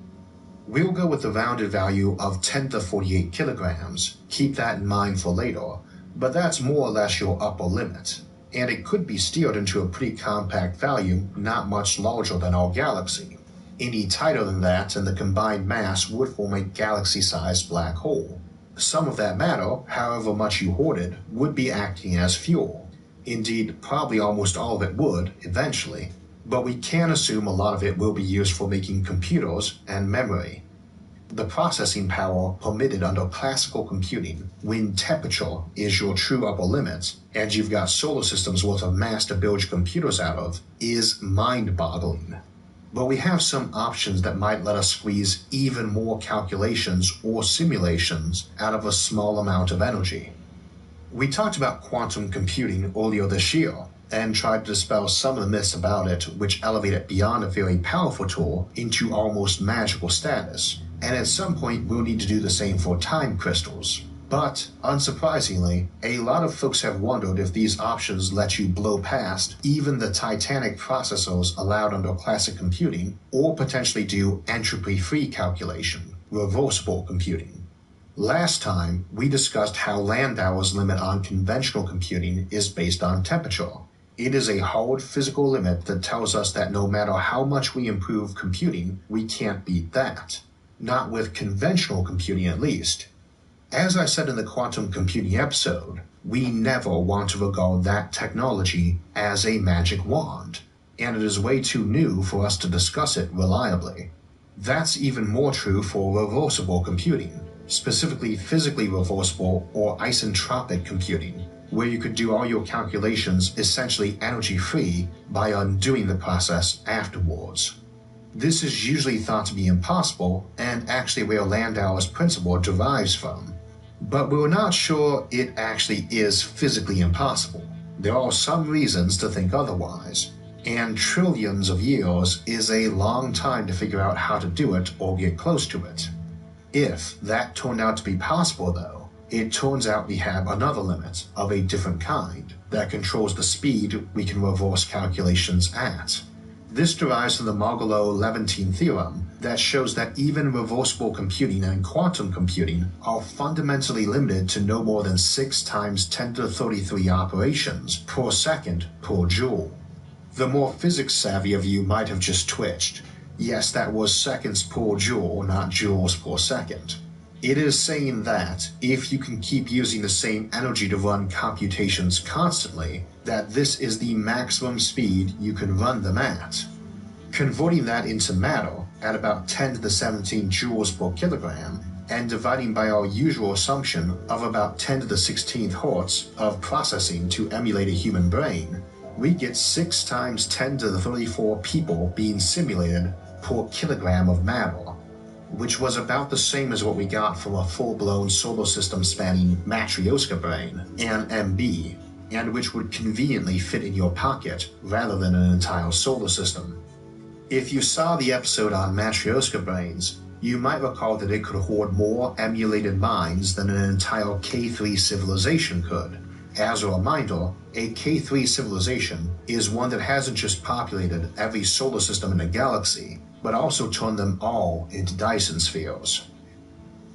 We'll go with the rounded value of 10 to 48 kilograms, keep that in mind for later, but that's more or less your upper limit, and it could be steered into a pretty compact value not much larger than our galaxy. Any tighter than that and the combined mass would form a galaxy-sized black hole. Some of that matter, however much you hoarded, would be acting as fuel. Indeed, probably almost all of it would, eventually, but we can assume a lot of it will be used for making computers and memory. The processing power permitted under classical computing, when temperature is your true upper limit, and you've got solar systems worth of mass to build your computers out of, is mind-boggling. But we have some options that might let us squeeze even more calculations or simulations out of a small amount of energy. We talked about quantum computing earlier this year, and tried to dispel some of the myths about it which elevate it beyond a very powerful tool into almost magical status, and at some point we'll need to do the same for time crystals. But, unsurprisingly, a lot of folks have wondered if these options let you blow past even the titanic processors allowed under classic computing, or potentially do entropy-free calculation, reversible computing. Last time, we discussed how Landauer's limit on conventional computing is based on temperature. It is a hard physical limit that tells us that no matter how much we improve computing, we can't beat that. Not with conventional computing at least. As I said in the quantum computing episode, we never want to regard that technology as a magic wand, and it is way too new for us to discuss it reliably. That's even more true for reversible computing, specifically physically reversible or isentropic computing, where you could do all your calculations essentially energy-free by undoing the process afterwards. This is usually thought to be impossible, and actually where Landauer's principle derives from. But we're not sure it actually is physically impossible. There are some reasons to think otherwise, and trillions of years is a long time to figure out how to do it or get close to it. If that turned out to be possible, though, it turns out we have another limit of a different kind that controls the speed we can reverse calculations at. This derives from the Modulo-Levantine theorem that shows that even reversible computing and quantum computing are fundamentally limited to no more than 6 times 10 to the 33 operations per second per joule. The more physics savvy of you might have just twitched. Yes, that was seconds per joule, not joules per second. It is saying that if you can keep using the same energy to run computations constantly, that this is the maximum speed you can run them at. Converting that into matter at about 10 to the 17 joules per kilogram, and dividing by our usual assumption of about 10 to the 16th hertz of processing to emulate a human brain, we get 6 times 10 to the 34 people being simulated per kilogram of matter, which was about the same as what we got from a full-blown solar system-spanning Matryoshka brain, an MB, and which would conveniently fit in your pocket rather than an entire solar system. If you saw the episode on Matryoshka brains, you might recall that it could hoard more emulated minds than an entire K3 civilization could. As a reminder, a K3 civilization is one that hasn't just populated every solar system in the galaxy, but also turned them all into Dyson spheres.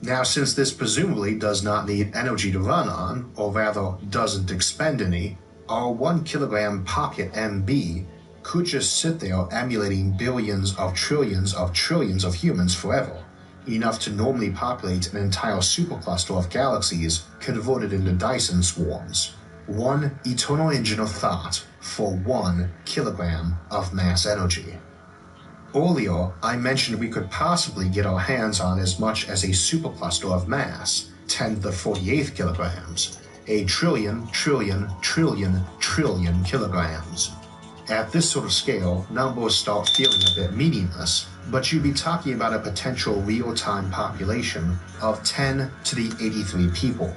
Now, since this presumably does not need energy to run on, or rather doesn't expend any, our 1 kilogram pocket MB could just sit there emulating billions of trillions of humans forever, enough to normally populate an entire supercluster of galaxies converted into Dyson swarms. One eternal engine of thought for 1 kilogram of mass energy. Earlier, I mentioned we could possibly get our hands on as much as a supercluster of mass, 10 to the 48th kilograms, a trillion kilograms. At this sort of scale, numbers start feeling a bit meaningless, but you'd be talking about a potential real-time population of 10 to the 83 people.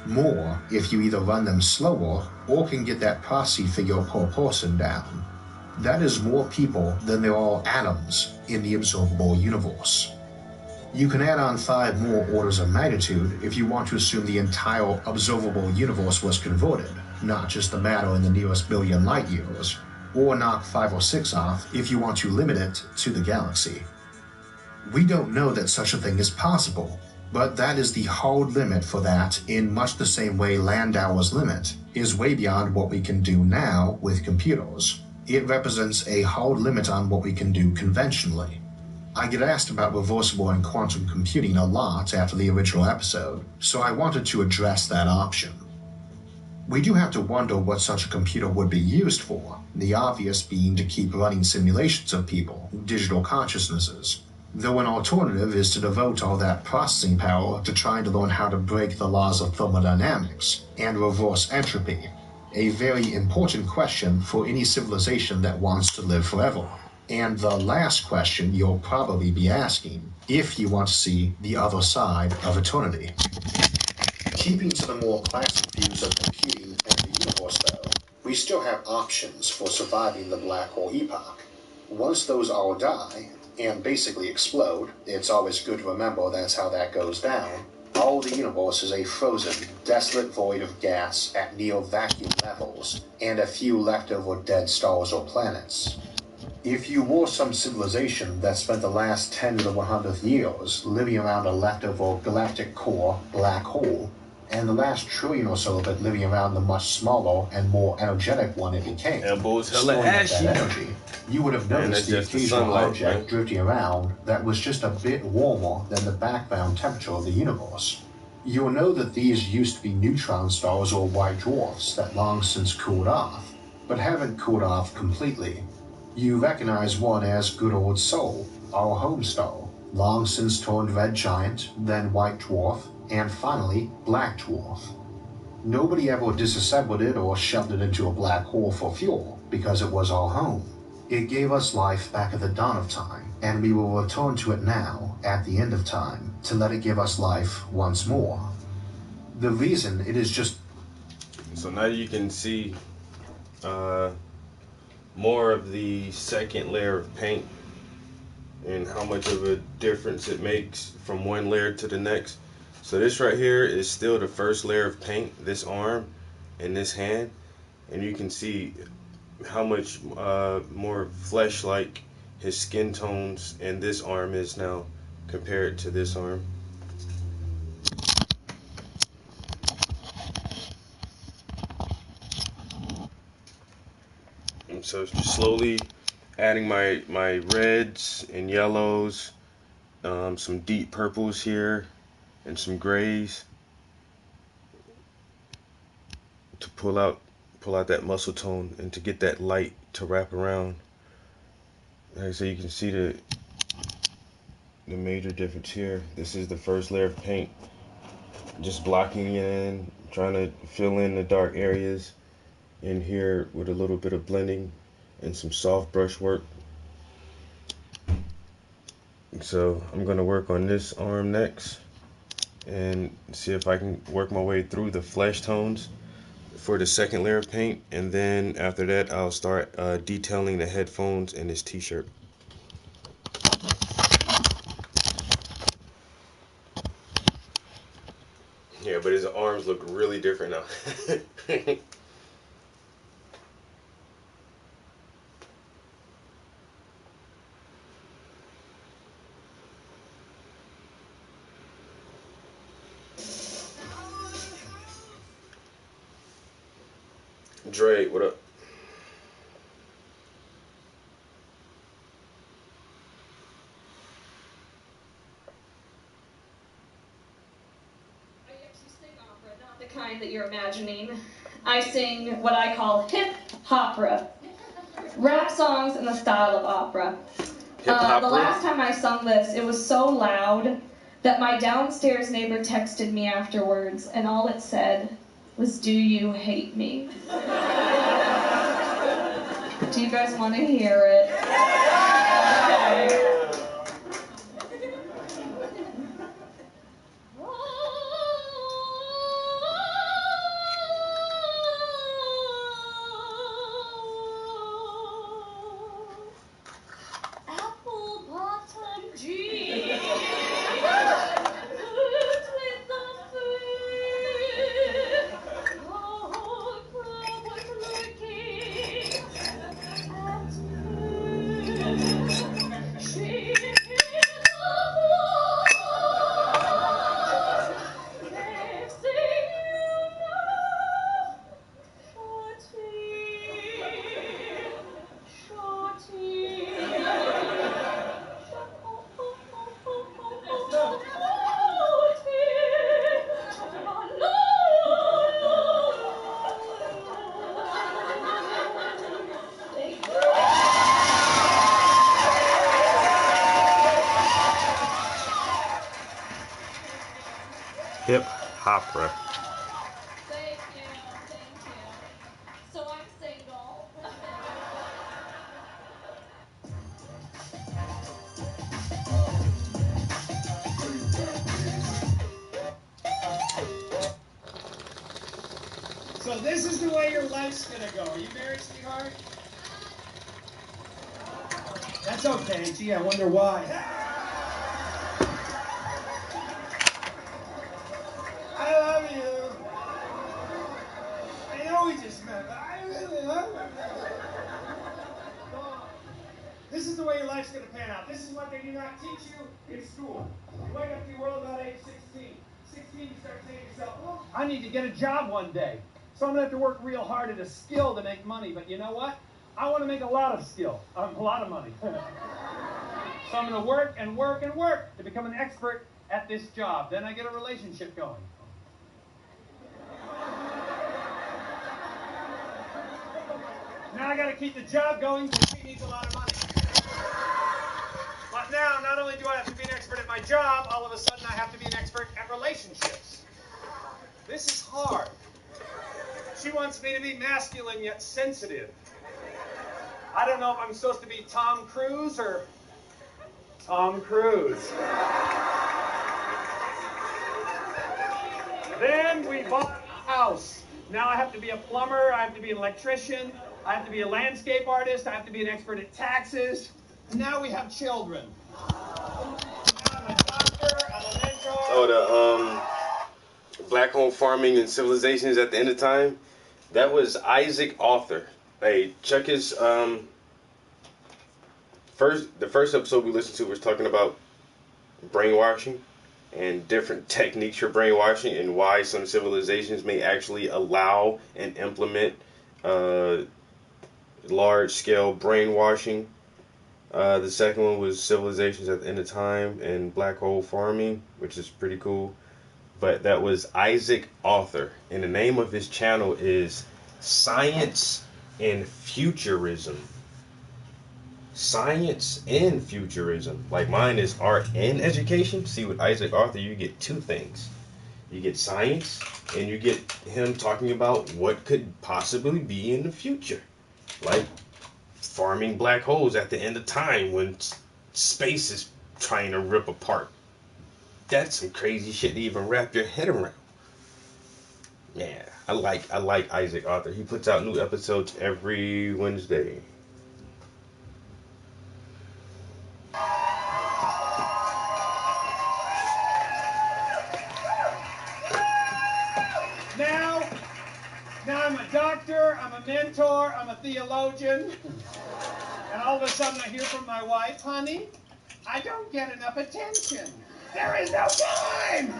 More if you either run them slower or can get that processing figure per person down. That is more people than there are atoms in the observable universe. You can add on 5 more orders of magnitude if you want to assume the entire observable universe was converted, not just the matter in the nearest billion light years, or knock 5 or 6 off if you want to limit it to the galaxy. We don't know that such a thing is possible, but that is the hard limit for that in much the same way Landauer's limit is way beyond what we can do now with computers. It represents a hard limit on what we can do conventionally. I get asked about reversible and quantum computing a lot after the original episode, so I wanted to address that option. We do have to wonder what such a computer would be used for, the obvious being to keep running simulations of people, digital consciousnesses, though an alternative is to devote all that processing power to trying to learn how to break the laws of thermodynamics and reverse entropy. A very important question for any civilization that wants to live forever. And the last question you'll probably be asking if you want to see the other side of eternity. Keeping to the more classic views of computing and the universe though, we still have options for surviving the black hole epoch. Once those all die, and basically explode, it's always good to remember that's how that goes down, all the universe is a frozen, desolate void of gas at near vacuum levels, and a few leftover dead stars or planets. If you were some civilization that spent the last 10 to the 100th years living around a leftover galactic core black hole, and the last trillion or so of it living around the much smaller and more energetic one it became, Elbows hella storing up ashy. that energy, you would have noticed the that's just the occasional sunlight, object right? drifting around that was just a bit warmer than the background temperature of the universe. You'll know that these used to be neutron stars or white dwarfs that long since cooled off, but haven't cooled off completely. You recognize one as good old Sol, our home star, long since turned red giant, then white dwarf, and finally black dwarf. Nobody ever disassembled it or shoved it into a black hole for fuel, because it was our home. It gave us life back at the dawn of time, and we will return to it now, at the end of time, to let it give us life once more. The reason it is just... So now you can see more of the second layer of paint and how much of a difference it makes from one layer to the next. So this right here is still the first layer of paint, this arm and this hand, and you can see how much more flesh-like his skin tones and this arm is now compared to this arm. And so just slowly adding my reds and yellows, some deep purples here, and some grays to pull out that muscle tone and to get that light to wrap around. Like I say, you can see the major difference here. This is the first layer of paint, just blocking it in, trying to fill in the dark areas in here with a little bit of blending and some soft brush work. So I'm going to work on this arm next and see if I can work my way through the flesh tones for the second layer of paint, and then after that I'll start detailing the headphones and this t-shirt. Yeah, but his arms look really different now. Dre, what up? I actually sing opera, not the kind that you're imagining. I sing what I call hip-hopera. Rap songs in the style of opera. The last time I sung this, it was so loud that my downstairs neighbor texted me afterwards, and all it said was, "Do you hate me?" Do you guys want to hear it? Okay. Apple bottom jeans with the feet. Oh, crowd was looking at me. She is a woman. They say you know, shorty. Hip-hopera. Thank you. So I'm single. So this is the way your life's gonna go. Are you married, sweetheart? That's okay. Gee, I wonder why. I love you. I know we just met, but I really love you. This is the way your life's gonna pan out. This is what they do not teach you in school. You wake up to the world about age 16. 16, you start saying to yourself, well, I need to get a job one day. So I'm going to have to work real hard at a skill to make money. But you know what? I want to make a lot of money. So I'm going to work and work and work to become an expert at this job. Then I get a relationship going. Now I got to keep the job going because she needs a lot of money. But now, not only do I have to be an expert at my job, all of a sudden I have to be an expert at relationships. This is hard. She wants me to be masculine yet sensitive. I don't know if I'm supposed to be Tom Cruise or Tom Cruise. Then we bought a house. Now I have to be a plumber, I have to be an electrician, I have to be a landscape artist, I have to be an expert at taxes. Now we have children. Now I'm a doctor, I'm a mentor. Oh, the Black Hole Farming and Civilizations at the End of Time. That was Isaac Arthur. Hey, check his the first episode we listened to was talking about brainwashing and different techniques for brainwashing and why some civilizations may actually allow and implement large-scale brainwashing. The second one was Civilizations at the End of Time and Black Hole Farming, which is pretty cool. But that was Isaac Arthur, and the name of his channel is Science and Futurism. Science and Futurism. Like mine is Art and Education. See, with Isaac Arthur, you get two things. You get science, and you get him talking about what could possibly be in the future. Like farming black holes at the end of time when space is trying to rip apart. That's some crazy shit to even wrap your head around. Yeah, I like Isaac Arthur. He puts out new episodes every Wednesday. Now I'm a doctor, I'm a mentor, I'm a theologian. And all of a sudden I hear from my wife, honey, I don't get enough attention. There is no time!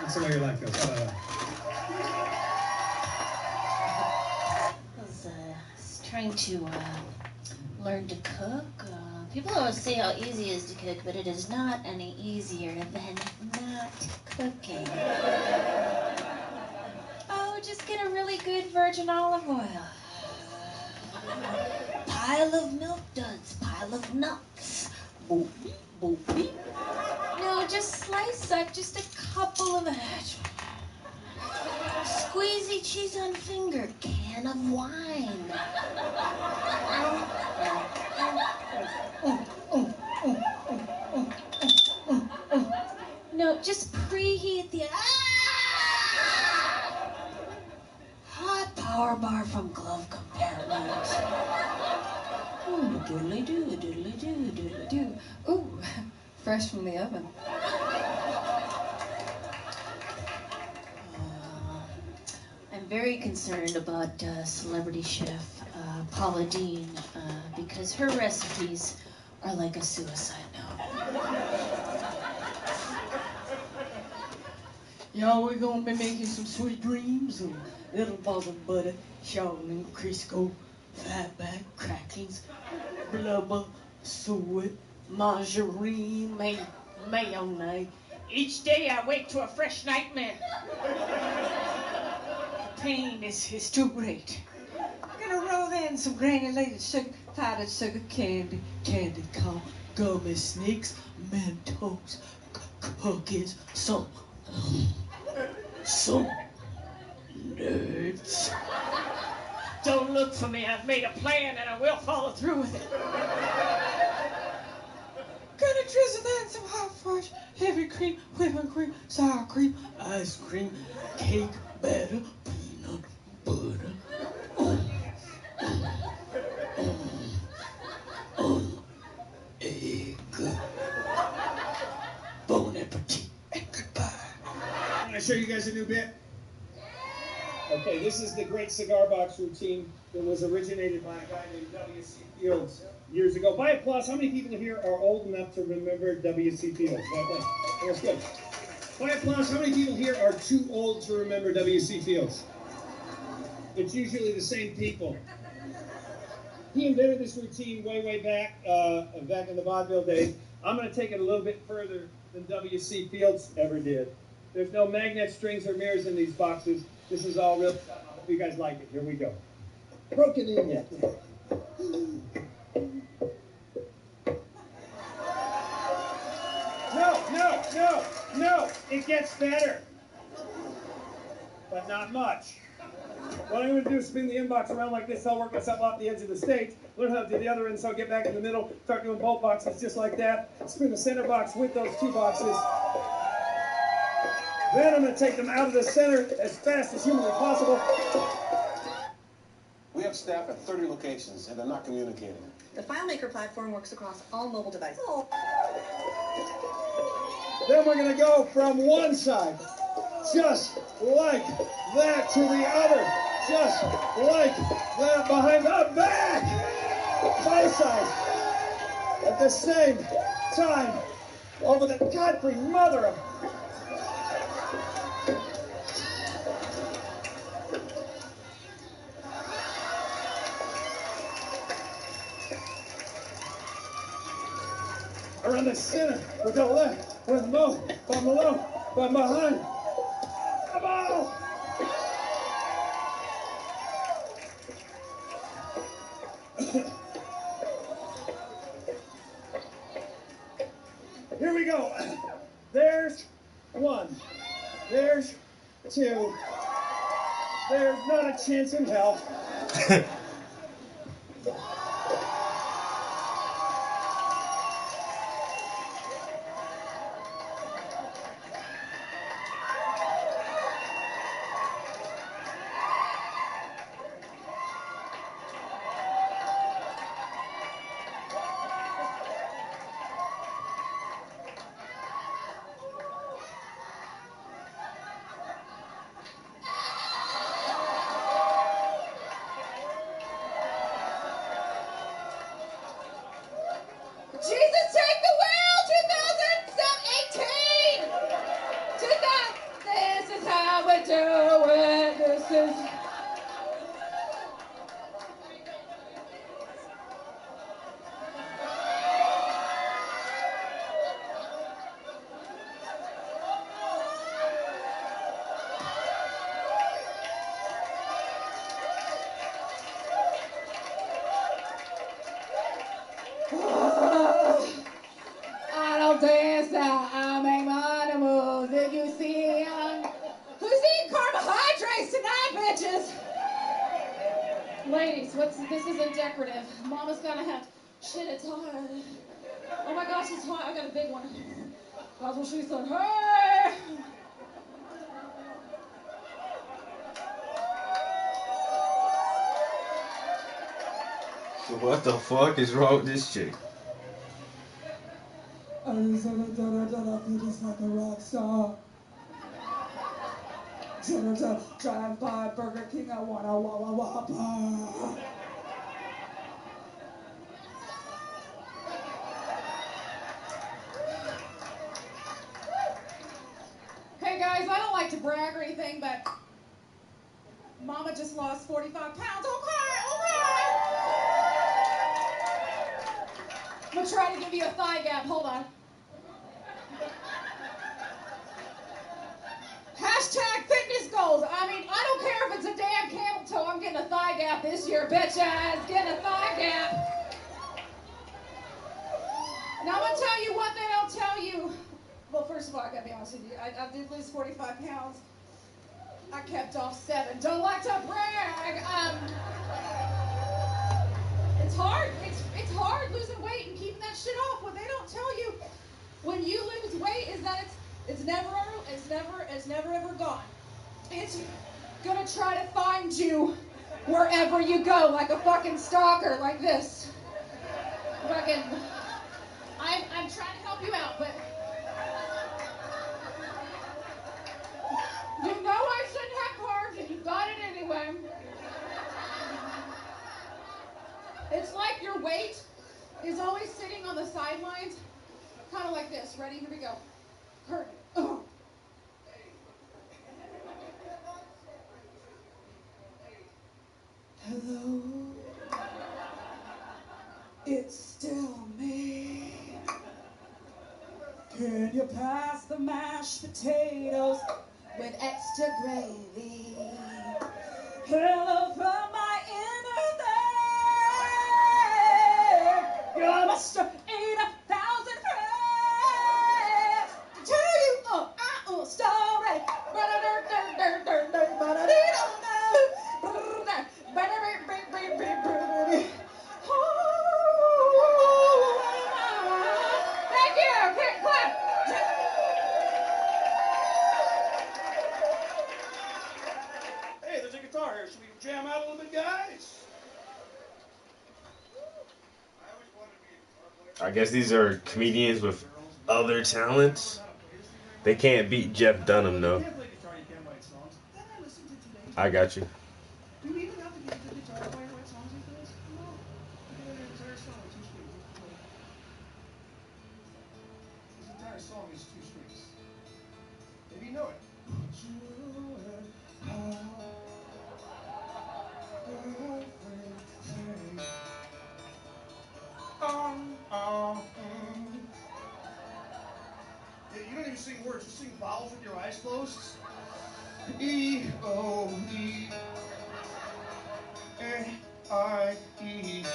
That's the way your life goes. I was trying to learn to cook. People always say how easy it is to cook, but it is not any easier than not cooking. Oh, just get a really good virgin olive oil. Pile of milk duds, pile of nuts. Boop, beep, boop, beep. No, just slice up just a couple of squeezy cheese on finger, can of wine. No, just preheat the hot power bar from glove compartment. Ooh, doodly-doo, doodly-doo, doodly-doo. Ooh, fresh from the oven. I'm very concerned about celebrity chef Paula Deen because her recipes are like a suicide note. Y'all, we're gonna be making some sweet dreams of little balls of butter, Charlene, Crisco, fatback, cracklings, blubber, suet, margarine, mayonnaise. Each day I wake to a fresh nightmare. The pain is too great. I'm gonna roll in some granulated sugar, powdered sugar candy, candy corn, gummy snakes, Mentos, cookies, some nerds. Don't look for me. I've made a plan and I will follow through with it. Gonna drizzle in some hot fudge, heavy cream, whipping cream, sour cream, ice cream, cake, batter, peanut butter. Egg. Bon appetit and goodbye. I'm going to show you guys a new bit. Okay, this is the Great Cigar Box routine that was originated by a guy named W.C. Fields years ago. By applause, how many people here are old enough to remember W.C. Fields? That's good. By applause, how many people here are too old to remember W.C. Fields? It's usually the same people. He invented this routine way back in the vaudeville days. I'm going to take it a little bit further than W.C. Fields ever did. There's no magnet strings or mirrors in these boxes. This is all real stuff. I hope you guys like it. Here we go. Broken in yet. No. It gets better. But not much. What I'm going to do is spin the inbox around like this. I'll work myself off the edge of the stage. Learn how to do the other end, so I'll get back in the middle. Start doing both boxes just like that. Spin the center box with those two boxes. Then I'm going to take them out of the center as fast as humanly possible. We have staff at 30 locations, and they're not communicating. The FileMaker platform works across all mobile devices. Then we're going to go from one side, just like that, to the other, just like that, behind the back. Both sides at the same time over the Godfrey mother of... Around the center, with the left, with both, from below, from behind. Come on! Here we go. There's one. There's two. There's not a chance in hell. Jesus, take the wheel! 2018! This is how we do it. This is... I don't dance now, I make money moves. Did you see who's eating carbohydrates tonight, bitches? Ladies, this isn't decorative. Mama's gonna have shit, it's hot. Oh my gosh, it's hot. I got a big one. That's what she said. Hey! What the fuck is wrong with this chick? I feel just like a rock star. Drive by Burger King, I want a Whopper. Hey guys, I don't like to brag or anything, but Mama just lost 45 pounds. Okay. I'm gonna try to give you a thigh gap. Hold on. Hashtag fitness goals. I mean, I don't care if it's a damn camel toe. I'm getting a thigh gap this year, bitch ass. Getting a thigh gap. Now I'm gonna tell you what they don't tell you. Well, first of all, I gotta be honest with you. I did lose 45 pounds. I kept off 7. Don't like to brag. It's hard. It's hard losing weight and keeping that shit off. What they don't tell you when you lose weight is that it's never ever gone. It's gonna try to find you wherever you go, like a fucking stalker, like this. Fucking. I'm trying to help you out, but. You know I shouldn't have carbs, and you got it anyway. It's like your weight is always sitting on the sidelines, kind of like this. Ready? Here we go. Hurt. Oh. Hello, it's still me. Can you pass the mashed potatoes with extra gravy? Hello from my inner there. You must have 8,000 friends to tell you a story. I guess these are comedians with other talents. They can't beat Jeff Dunham, though. I got you. Do you even have to get a good guitar player to write songs these days? No. You can write an entire song with 2 strings. This entire song is 2 strings. Maybe you know it. Yeah, you don't even sing words, you sing vowels with your eyes closed. E-O-E A-I-E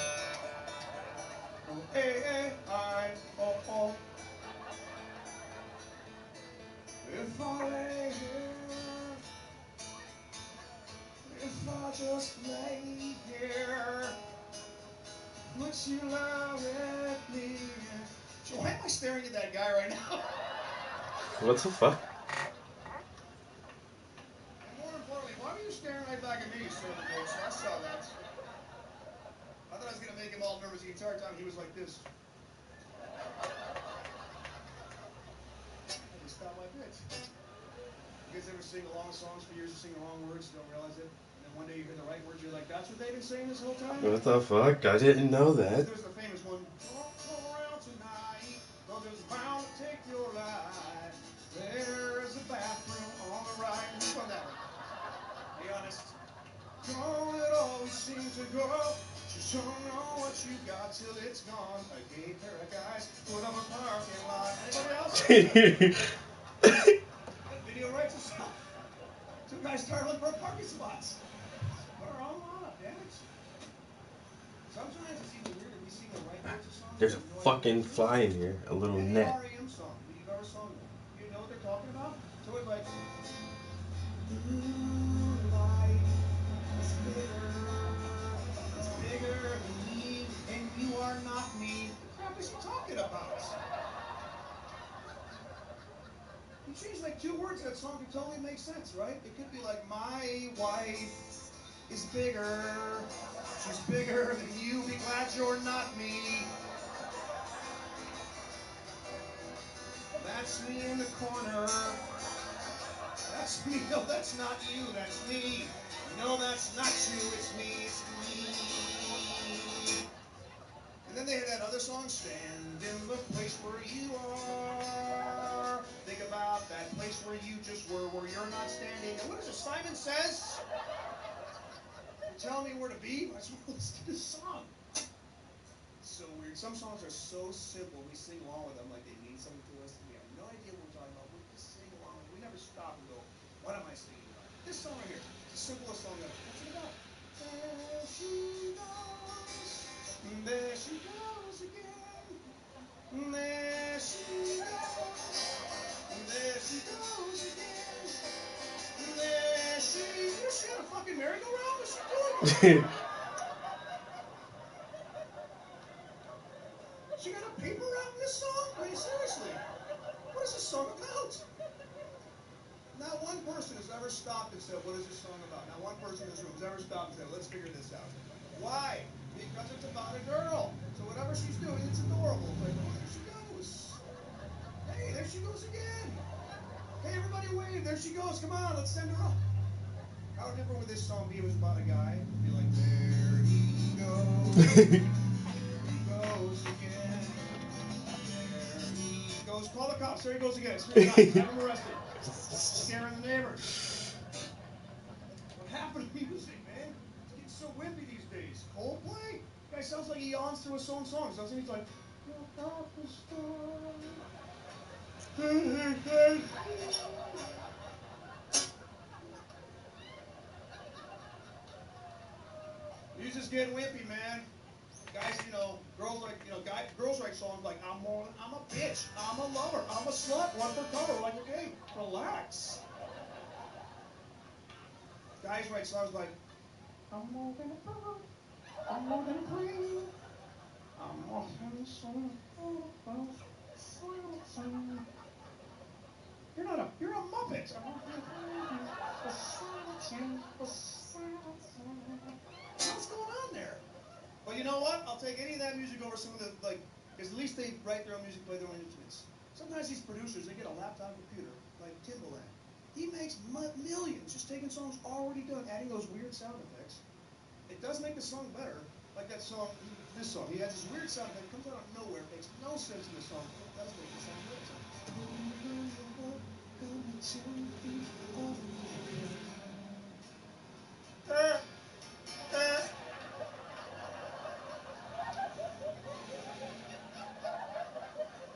A-I-O-O. If I lay here, if I just lay here, would you laugh at me? So why am I staring at that guy right now? What the fuck? More importantly, why were you staring right back at me, son of a bitch? I saw that. I thought I was gonna make him all nervous the entire time he was like this. I had to stop my bitch. You guys ever sing along songs for years and sing the wrong words, don't realize it? And then one day you hear the right words, you're like, that's what they've been saying this whole time? What the fuck? I didn't know that. There's the famous one. Don't go around tonight, 'cause it's bound to take your life. There's a bathroom on the right. Who's on that one? Be honest. Don't it always seem to go? Just don't know what you got till it's gone. A gay pair of guys put up a parking lot. Anybody else? That video writes itself. 2 guys started looking for parking spots. Put our own lot, damn it. Sometimes it's even weird if we sing the right words of songs. There's a fucking fly in here. A little net. R.E.M. song that you've ever sung. You know what they're talking about? So it's like, moonlight is bigger than me, and you are not me. What the crap is he talking about? You change like 2 words of that song to totally make sense, right? It could be like, my wife is bigger. She's bigger than you. Be glad you're not me. That's me in the corner. That's me. No, that's not you. That's me. No, that's not you. It's me. It's me. And then they had that other song, Stand in the Place Where You Are. Think about that place where you just were, where you're not standing. And what is it Simon Says? You're telling me where to be? I just want to listen to this song. It's so weird. Some songs are so simple. We sing along with them like they mean something to us. We have no idea what we're talking about. We just sing along. We never stop and go, what am I singing about? This song right here. It's the simplest song ever. What's it about? There she goes. There she goes again. There she goes. There she goes again. There she goes. Is she on a fucking merry-go-round? What's she doing? She got a paper route in this song? I mean, seriously. What is this song about? Not one person has ever stopped and said, what is this song about? Not one person in this room has ever stopped and said, let's figure this out. Why? Because it's about a girl. So whatever she's doing, it's adorable. It's like, oh, there she goes. Hey, there she goes again. Hey, everybody wave. There she goes. Come on, let's send her up. How different would this song be if it was about a guy? It'd be like, there he goes. There he goes again. There he goes. Call the cops. There he goes again. Screw the cops. Have him arrested. Scaring the neighbors. What happened to music, man? It's getting so wimpy these days. Coldplay? Guy sounds like he yawns through his own songs, doesn't he? He's like, music's getting wimpy, man. Guys, you know, girls write songs like, I'm a bitch, I'm a lover, I'm a slut, run for cover. Like, okay, relax. Guys write songs like, I'm more than a bird, I'm more than a plane, I'm more than a song. You're a Muppet. What's going on there? But you know what? I'll take any of that music over some of the, like, because at least they write their own music, play their own instruments. Sometimes these producers, they get a laptop computer, like Timbaland. He makes millions just taking songs already done, adding those weird sound effects. It does make the song better, like that song, this song. He has this weird sound effect, comes out of nowhere, makes no sense in the song, but it does make the sound better.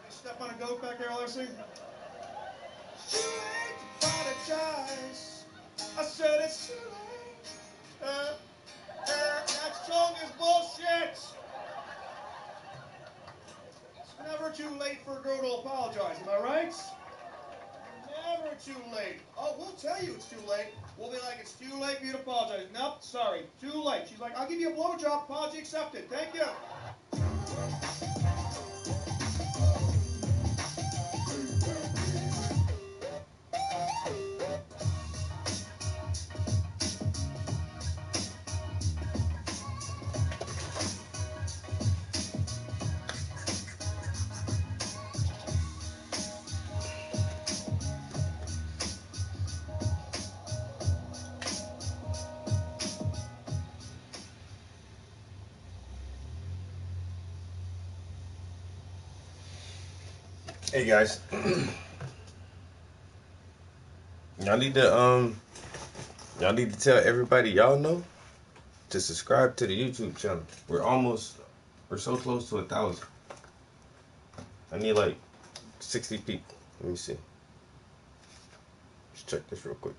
Step on a goat back there, Larcy. It's too late to apologize. I said it's too late. That song is bullshit. It's never too late for a girl to apologize, am I right? Never too late. Oh, we'll tell you it's too late. We'll be like, it's too late for you to apologize. Nope, sorry, too late. She's like, I'll give you a blowjob, apology accepted. Thank you. Hey guys, y'all need to tell everybody y'all know to subscribe to the YouTube channel. We're so close to 1,000. I need like 60 people. Let me see. Let's check this real quick.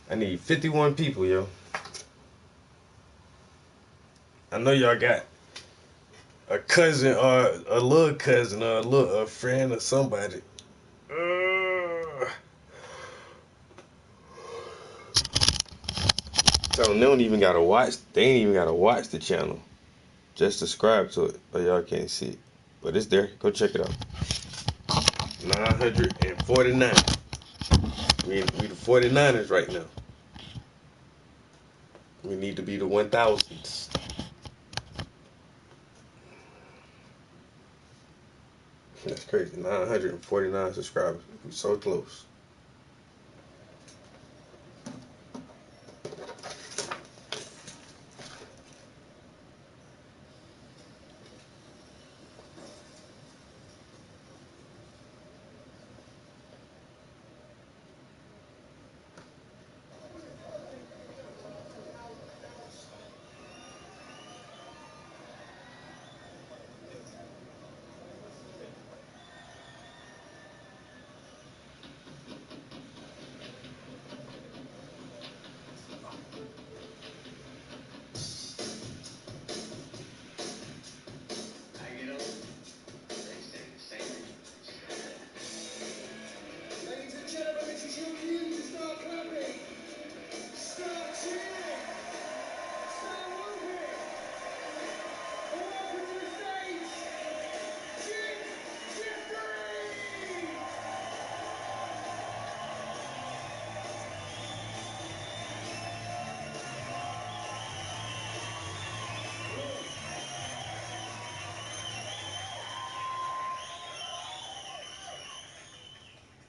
I need 51 people, yo. I know y'all got a cousin or a little cousin or a friend or somebody. Tell them they don't even gotta watch. They ain't even gotta watch the channel. Just subscribe to it, but y'all can't see it. But it's there. Go check it out. 949. We the 49ers right now. We need to be the 1,000s. That's crazy. 949 subscribers. We're so close.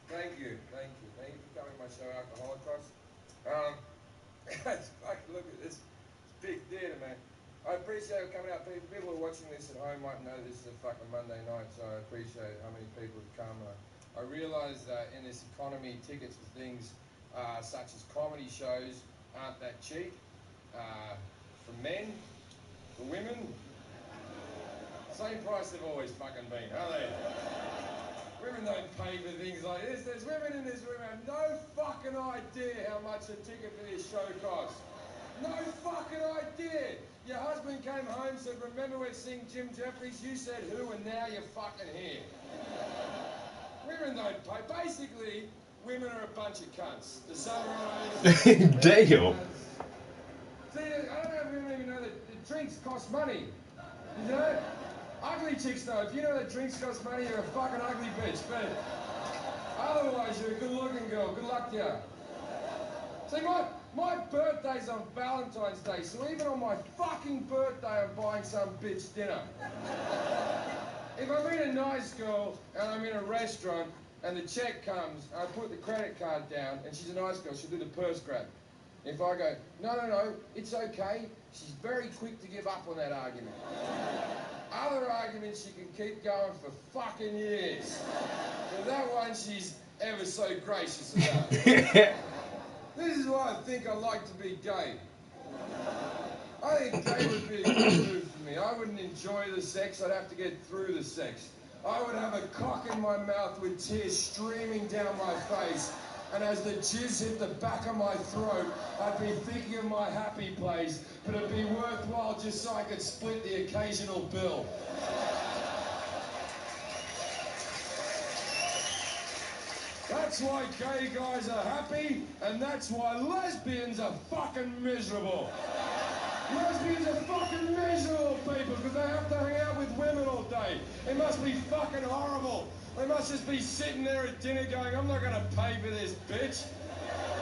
Thank you for coming to my show, Alcoholicross. Guys, look at this. It's big theatre, man. I appreciate it coming out. People who are watching this at home might know this is a fucking Monday night, so I appreciate how many people have come. I realise that in this economy, tickets for things such as comedy shows aren't that cheap. For men, for women, same price they've always fucking been, are they? Women don't pay for things like this. There's women in this room who have no fucking idea how much a ticket for this show costs. No fucking idea. Your husband came home, said, remember we're seeing Jim Jeffries? You said who, and now you're fucking here. Women don't pay. Basically, women are a bunch of cunts. To summarize... Damn. See, I don't know if women even know that drinks cost money. You know? Ugly chicks though, if you know that drinks cost money, you're a fucking ugly bitch, but otherwise you're a good looking girl, good luck to you. See, my birthday's on Valentine's Day, so even on my fucking birthday, I'm buying some bitch dinner. If I meet a nice girl and I'm in a restaurant and the check comes, I put the credit card down and she's a nice girl, she'll do the purse grab. If I go, no, it's okay, she's very quick to give up on that argument. Other arguments she can keep going for fucking years. But that one she's ever so gracious about. This is why I think I'd like to be gay. I think gay would be a good move for me. I wouldn't enjoy the sex, I'd have to get through the sex. I would have a cock in my mouth with tears streaming down my face. And as the jizz hit the back of my throat, I'd be thinking of my happy place, but it'd be worthwhile just so I could split the occasional bill. That's why gay guys are happy, and that's why lesbians are fucking miserable. Lesbians are fucking miserable people because they have to hang out with women all day. It must be fucking horrible. They must just be sitting there at dinner going, I'm not going to pay for this, bitch.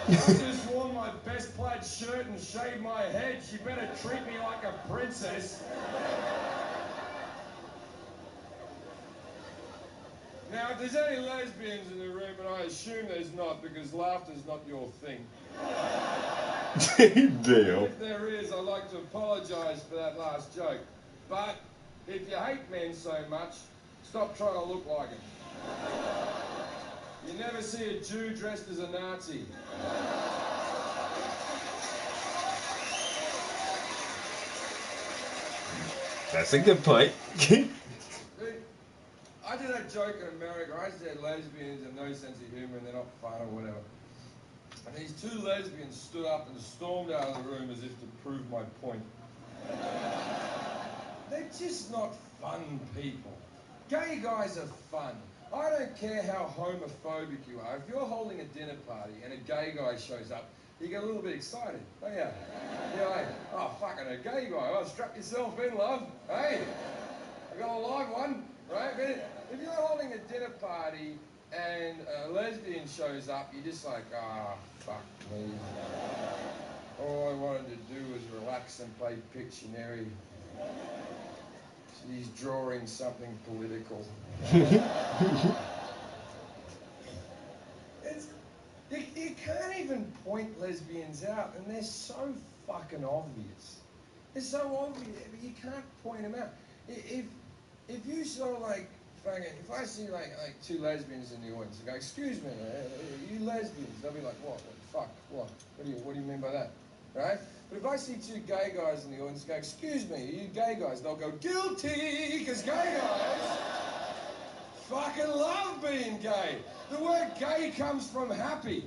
I just worn my best plaid shirt and shaved my head. She better treat me like a princess. Now, if there's any lesbians in the room, and I assume there's not because laughter's not your thing. Damn. If there is, I'd like to apologise for that last joke. But if you hate men so much, stop trying to look like them. You never see a Jew dressed as a Nazi. That's a good point. I did that joke in America. I said lesbians have no sense of humour and they're not fun or whatever. And these two lesbians stood up and stormed out of the room as if to prove my point. They're just not fun people. Gay guys are fun. I don't care how homophobic you are. If you're holding a dinner party and a gay guy shows up, you get a little bit excited, don't you? You're like, oh, fucking a gay guy. Oh, strap yourself in, love. Hey, I got a live one, right? If you're holding a dinner party and a lesbian shows up, you're just like, ah, oh, fuck me. All I wanted to do was relax and play Pictionary. She's drawing something political. You can't even point lesbians out, and they're so fucking obvious. They're so obvious, but you can't point them out. If you saw like fucking, if I see like two lesbians in the audience, I go, excuse me, you lesbians? They'll be like, what? Fuck, what? What do you mean by that? Right? But if I see two gay guys in the audience, go, excuse me, are you gay guys? They'll go, guilty, because gay guys fucking love being gay. The word gay comes from happy.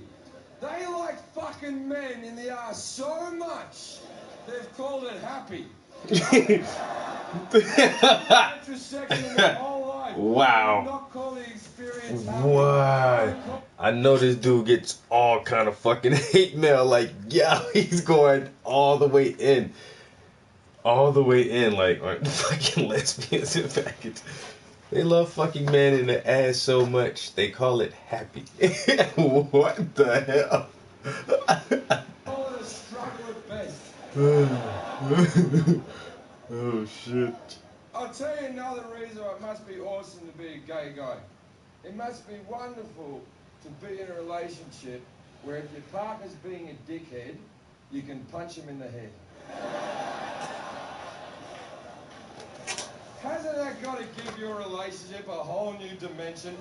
They like fucking men in the ass so much, they've called it happy. Heterosexual their whole life. Wow. Not call the experience happy. What? I know this dude gets all kind of fucking hate mail. Like, yeah, he's going all the way in. All the way in. Like, aren't the fucking lesbians in fact? They love fucking men in the ass so much, they call it happy. What the hell? Oh, the struggle at best. Oh, shit. I'll tell you another reason why it must be awesome to be a gay guy. It must be wonderful to be in a relationship where if your partner's being a dickhead, you can punch him in the head. Hasn't that got to give your relationship a whole new dimension?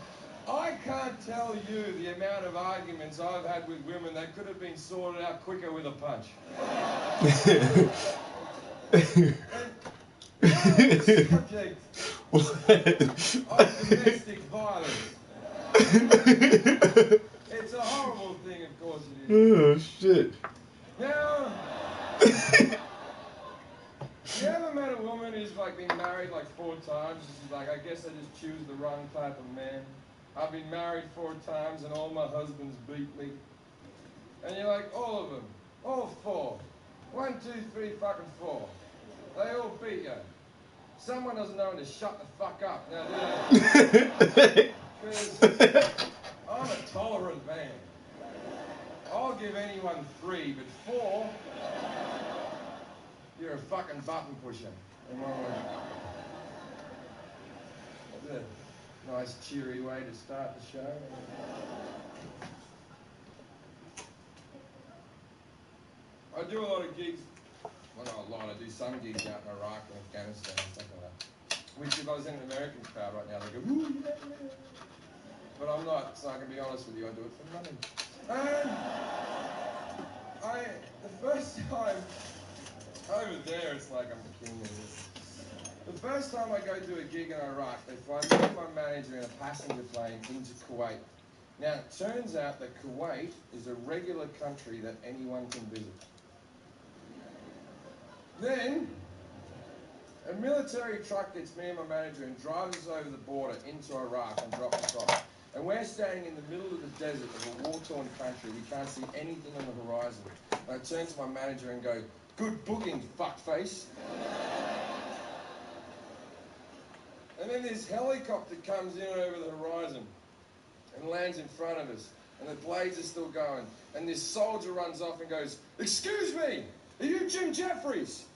I can't tell you the amount of arguments I've had with women that could have been sorted out quicker with a punch. Subject of domestic violence. It's a horrible thing, of course it is. Oh, shit. Now, you ever met a woman who's like been married like 4 times? She's like, I guess I just choose the wrong type of man. I've been married 4 times and all my husbands beat me. And you're like, all of them. All 4. 1, 2, 3, fucking 4. They all beat you. Someone doesn't know when to shut the fuck up. Now, do they? Because I'm a tolerant man. I'll give anyone 3, but 4, you're a fucking button pusher. Am I right? That's a nice cheery way to start the show. I do a lot of gigs. Well, not a lot. I do some gigs out in Iraq and Afghanistan and stuff like that. Which, if I was in an American crowd right now, they'd go, "Ooh, yeah, yeah." But I'm not, so I can be honest with you. I do it for money. The first time over there, it's like I'm the king of this. The first time I go do a gig in Iraq, they fly me and my manager in a passenger plane into Kuwait. Now, it turns out that Kuwait is a regular country that anyone can visit. Then, a military truck gets me and my manager and drives us over the border into Iraq and drops us off. And we're standing in the middle of the desert of a war-torn country. We can't see anything on the horizon. And I turn to my manager and go, "Good booking, fuckface." And then this helicopter comes in over the horizon and lands in front of us. And the blades are still going. And this soldier runs off and goes, "Excuse me, are you Jim Jeffries?"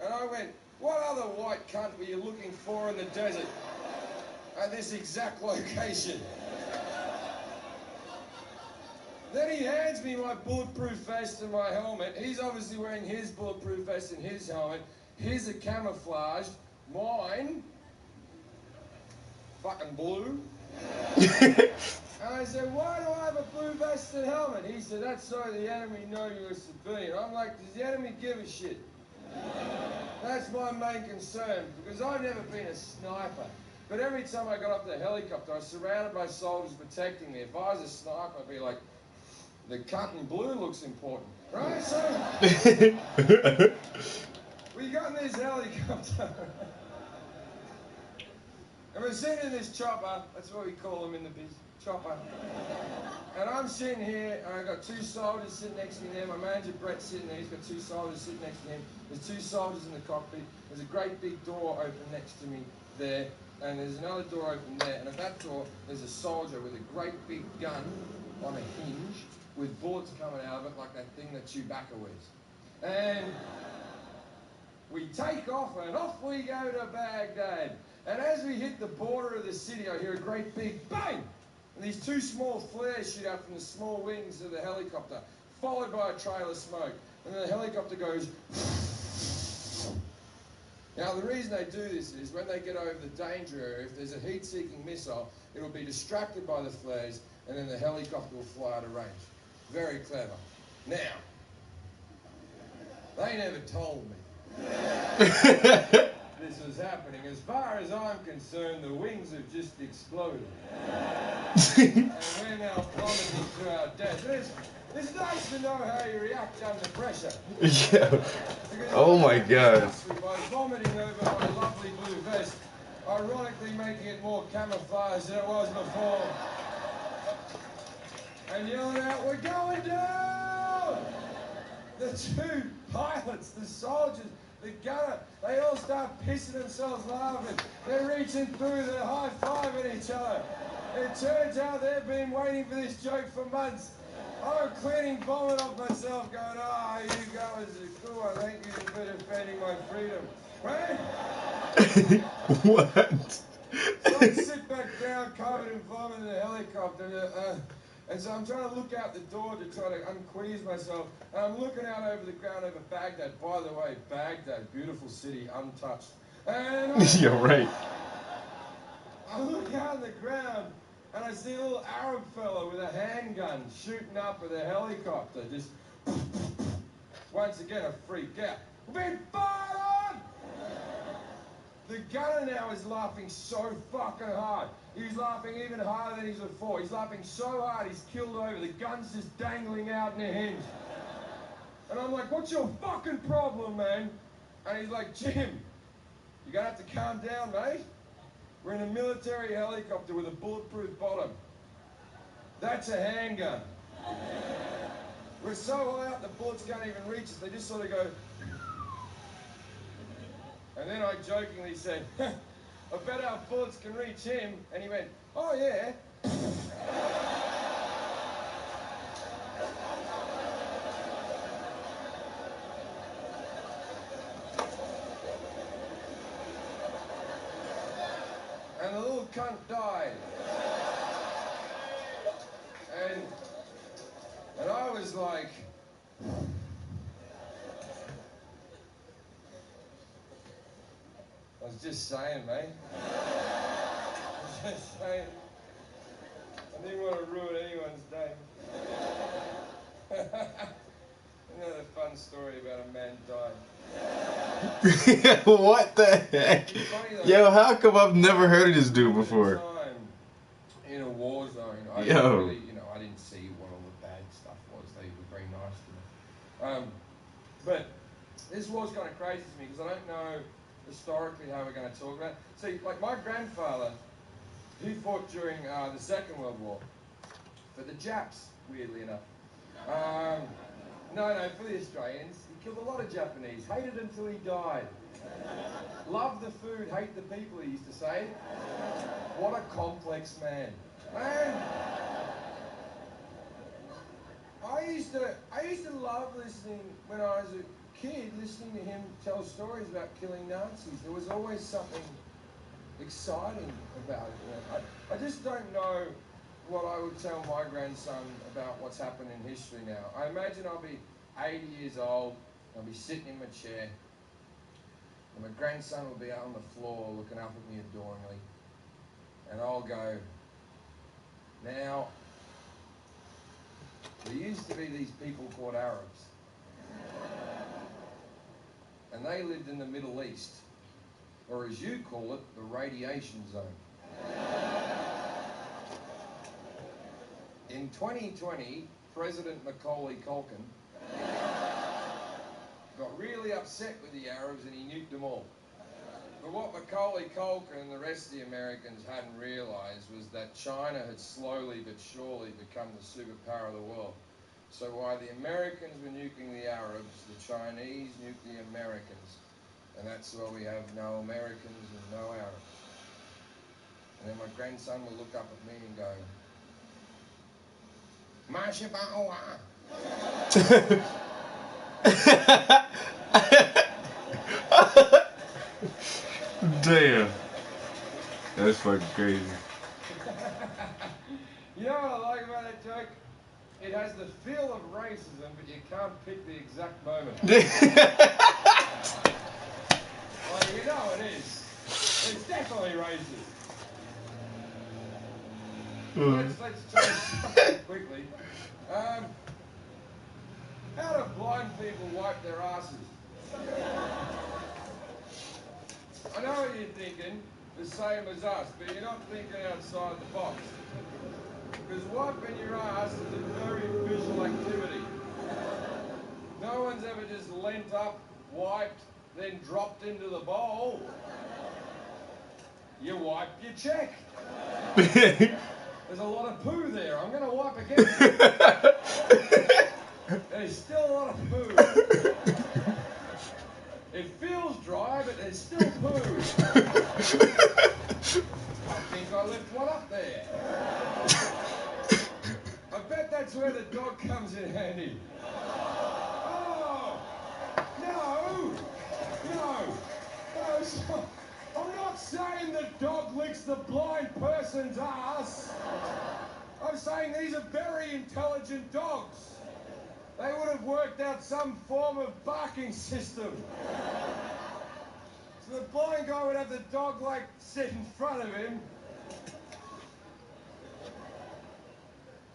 And I went, "What other white cunt were you looking for in the desert at this exact location?" Then he hands me my bulletproof vest and my helmet. He's obviously wearing his bulletproof vest and his helmet. His are camouflaged. Mine, fucking blue. And I said, "Why do I have a blue vest and helmet?" He said, "That's so the enemy know you're a civilian." I'm like, does the enemy give a shit? That's my main concern, because I've never been a sniper. But every time I got off the helicopter, I was surrounded by soldiers protecting me. If I was a sniper, I'd be like, the cunt in blue looks important, right? So, we got in this helicopter. And we're sitting in this chopper, that's what we call them in the biz, chopper. And I'm sitting here, and I've got 2 soldiers sitting next to me there. My manager, Brett's sitting there, he's got 2 soldiers sitting next to him. There's 2 soldiers in the cockpit. There's a great big door open next to me there. And there's another door open there. And at that door, there's a soldier with a great big gun on a hinge with bullets coming out of it like that thing that Chewbacca wears. And we take off, and off we go to Baghdad. And as we hit the border of the city, I hear a great big bang! And these 2 small flares shoot out from the small wings of the helicopter, followed by a trail of smoke. And then the helicopter goes... Now, the reason they do this is when they get over the danger area, if there's a heat-seeking missile, it'll be distracted by the flares, and then the helicopter will fly out of range. Very clever. Now, they never told me this was happening. As far as I'm concerned, the wings have just exploded. And we're now plummeting to our death. It's nice to know how you react under pressure. Yeah. Oh my God. By vomiting over my lovely blue vest, ironically making it more camouflaged than it was before. And yelling out, "We're going down!" The 2 pilots, the soldiers, the gunner, they all start pissing themselves laughing. They're reaching through, they're high-fiving each other. It turns out they've been waiting for this joke for months. I'm cleaning vomit off myself going, "Ah, you guys are cool, I thank you for defending my freedom." Right? What? So I sit back down, covered in vomit in the helicopter, and so I'm trying to look out the door to try to unqueeze myself. And I'm looking out over the ground over Baghdad. By the way, Baghdad, beautiful city, untouched. And You're right. I look out on the ground, and I see a little Arab fella with a handgun shooting up at a helicopter. Just, once again, I freak out. "We've been fired on!" The gunner now is laughing so fucking hard. He's laughing even harder than he's before. He's laughing so hard he's killed over. The gun's just dangling out in a hinge. And I'm like, "What's your fucking problem, man?" And he's like, "Jim, you're gonna have to calm down, mate. We're in a military helicopter with a bulletproof bottom. That's a handgun. We're so high up the bullets can't even reach us. They just sort of go..." And then I jokingly said, "I bet our bullets can reach him." And he went, "Oh yeah." little cunt died. And I was like, I was just saying, mate. I was just saying. I didn't want to ruin anyone's day. Another fun story about a man dying. What the heck? Yo, how come I've never heard of this dude before? In a war zone, I Yo. didn't really, I didn't see what all the bad stuff was. They were very nice to me. But this war's kind of crazy to me because I don't know historically how we're going to talk about it. See, like my grandfather, he fought during the Second World War for the Japs, weirdly enough. No, for the Australians. He killed a lot of Japanese, hated until he died. Love the food, hate the people, he used to say. What a complex man. Man, I used to love listening when I was a kid, listening to him tell stories about killing Nazis. There was always something exciting about it. I just don't know what I would tell my grandson about what's happened in history now. I imagine I'll be 80 years old, I'll be sitting in my chair, and my grandson will be out on the floor looking up at me adoringly, and I'll go, now, there used to be these people called Arabs, and they lived in the Middle East, or as you call it, the radiation zone. In 2020, President Macaulay Culkin got really upset with the Arabs and he nuked them all. But what Macaulay Culkin and the rest of the Americans hadn't realised was that China had slowly but surely become the superpower of the world. So while the Americans were nuking the Arabs, the Chinese nuked the Americans. And that's why we have no Americans and no Arabs. And then my grandson will look up at me and go, Damn. That's fucking crazy. You know what I like about that joke? It has the feel of racism, but you can't pick the exact moment. Well, you know it is. It's definitely racist. Let's change subject quickly. How do blind people wipe their asses? I know what you're thinking, the same as us, but you're not thinking outside the box. Because wiping your ass is a very visual activity. No one's ever just leant up, wiped, then dropped into the bowl. You wipe your check. There's a lot of poo there. I'm going to wipe again. There's still a lot of poo. It feels dry, but there's still poo. I think I left one up there. I bet that's where the dog comes in handy. Oh! No! No! I'm not saying the dog licks the blind person's ass. I'm saying these are very intelligent dogs. They would have worked out some form of barking system. So the blind guy would have the dog, like, sit in front of him.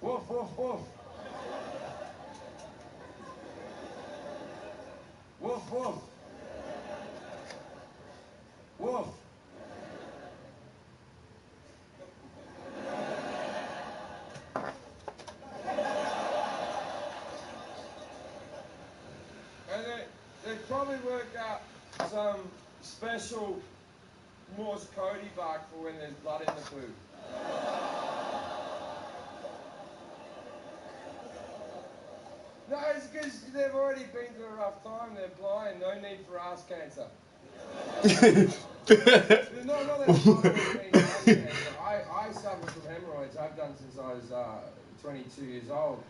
Woof, woof, woof. Woof, woof. Woof. And they'd probably work out some special Morse code bark for when there's blood in the poo. No, it's because they've already been through a rough time. They're blind. No need for ass cancer. Not that I suffer from hemorrhoids. I've done since I was 22 years old.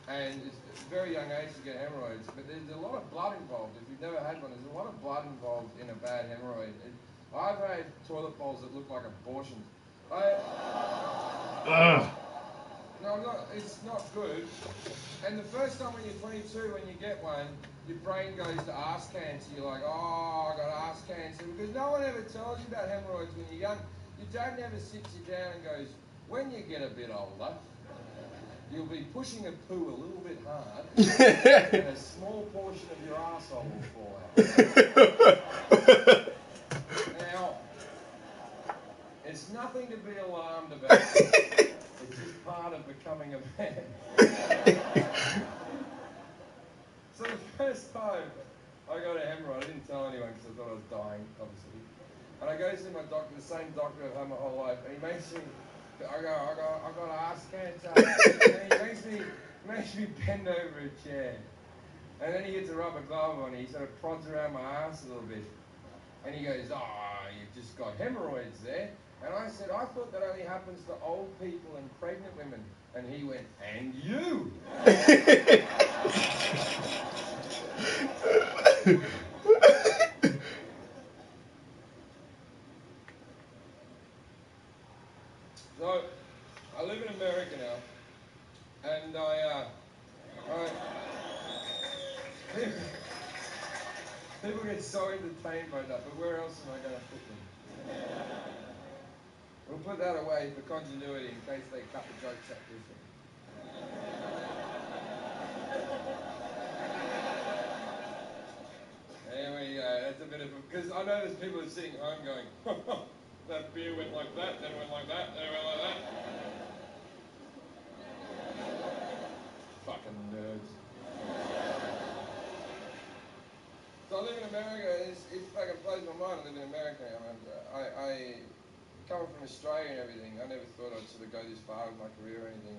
And it's a very young age to get hemorrhoids. But there's a lot of blood involved. If you've never had one, there's a lot of blood involved in a bad hemorrhoid. I've had toilet bowls that look like abortions. No, it's not good. And the first time when you're 22, when you get one, your brain goes to ass cancer. You're like, oh, I got ass cancer. Because no one ever tells you about hemorrhoids when you're young. Your dad never sits you down and goes, when you get a bit older, you'll be pushing a poo a little bit hard, and a small portion of your arsehole will fall out. Now, it's nothing to be alarmed about. It's just part of becoming a man. So the first time I got a hemorrhoid, I didn't tell anyone because I thought I was dying, obviously. And I go to see my doctor, the same doctor I've had my whole life, and he makes me, I got ass cancer. And he makes me bend over a chair. And then he gets a rubber glove on, and he sort of prods around my ass a little bit. And he goes, you've just got hemorrhoids there. And I said, I thought that only happens to old people and pregnant women. And he went, and you? So, I live in America now. And people get so entertained by that, but where else am I going to put them? We'll put that away for continuity in case they cut the jokes up different. There we go, that's a bit of a, because I know there's people sitting at home going, that beer went like that, then it went like that, then it went like that. Fucking nerds. So I live in America, it fucking blows my mind. I live in America now, and I coming from Australia and everything, I never thought I'd sort of go this far with my career or anything.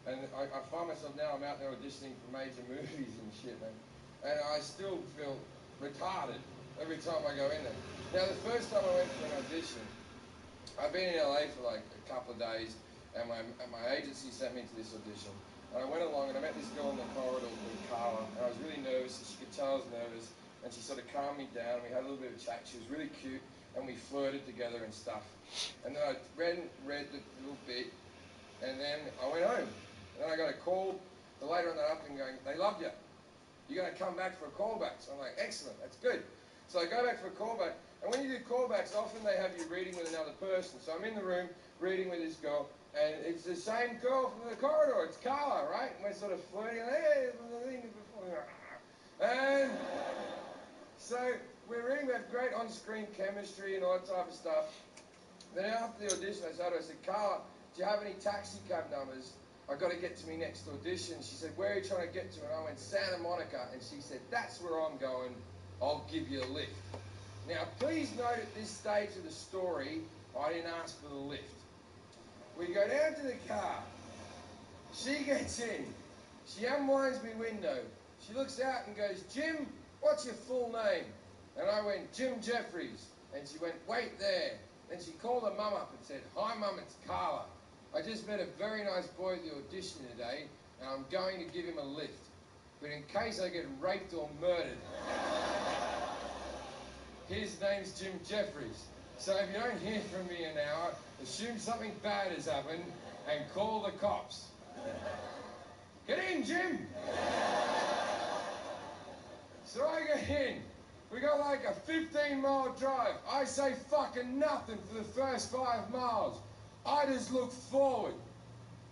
And I find myself now, I'm out there auditioning for major movies and shit, man. And I still feel retarded every time I go in there. Now, the first time I went for an audition, I've been in LA for like a couple of days, and my agency sent me to this audition. And I went along and I met this girl in the corridor called Carla, and I was really nervous, and she could tell I was nervous, and she sort of calmed me down, and we had a little bit of a chat. She was really cute, and we flirted together and stuff. And then I read the little bit, and then I went home. And then I got a call the later on that afternoon going, they loved you. You're going to come back for a callback. So I'm like, excellent, that's good. So I go back for a callback, and when you do callbacks, often they have you reading with another person. So I'm in the room reading with this girl, and it's the same girl from the corridor. It's Carla, right? And we're sort of flirting, and so we're reading, we have great on-screen chemistry and all that type of stuff. Then after the audition, I said, Carla, do you have any taxi cab numbers? I've got to get to me next audition. She said, where are you trying to get to? And I went, Santa Monica. And she said, that's where I'm going. I'll give you a lift. Now, please note at this stage of the story, I didn't ask for the lift. We go down to the car. She gets in. She unwinds my window. She looks out and goes, Jim, what's your full name? And I went, Jim Jeffries. And she went, wait there. Then she called her mum up and said, hi mum, it's Carla. I just met a very nice boy at the audition today, and I'm going to give him a lift. But in case I get raped or murdered, his name's Jim Jeffries. So if you don't hear from me in an hour, assume something bad has happened and call the cops. Get in, Jim! So I get in. We got like a 15-mile drive. I say fucking nothing for the first 5 miles. I just look forward.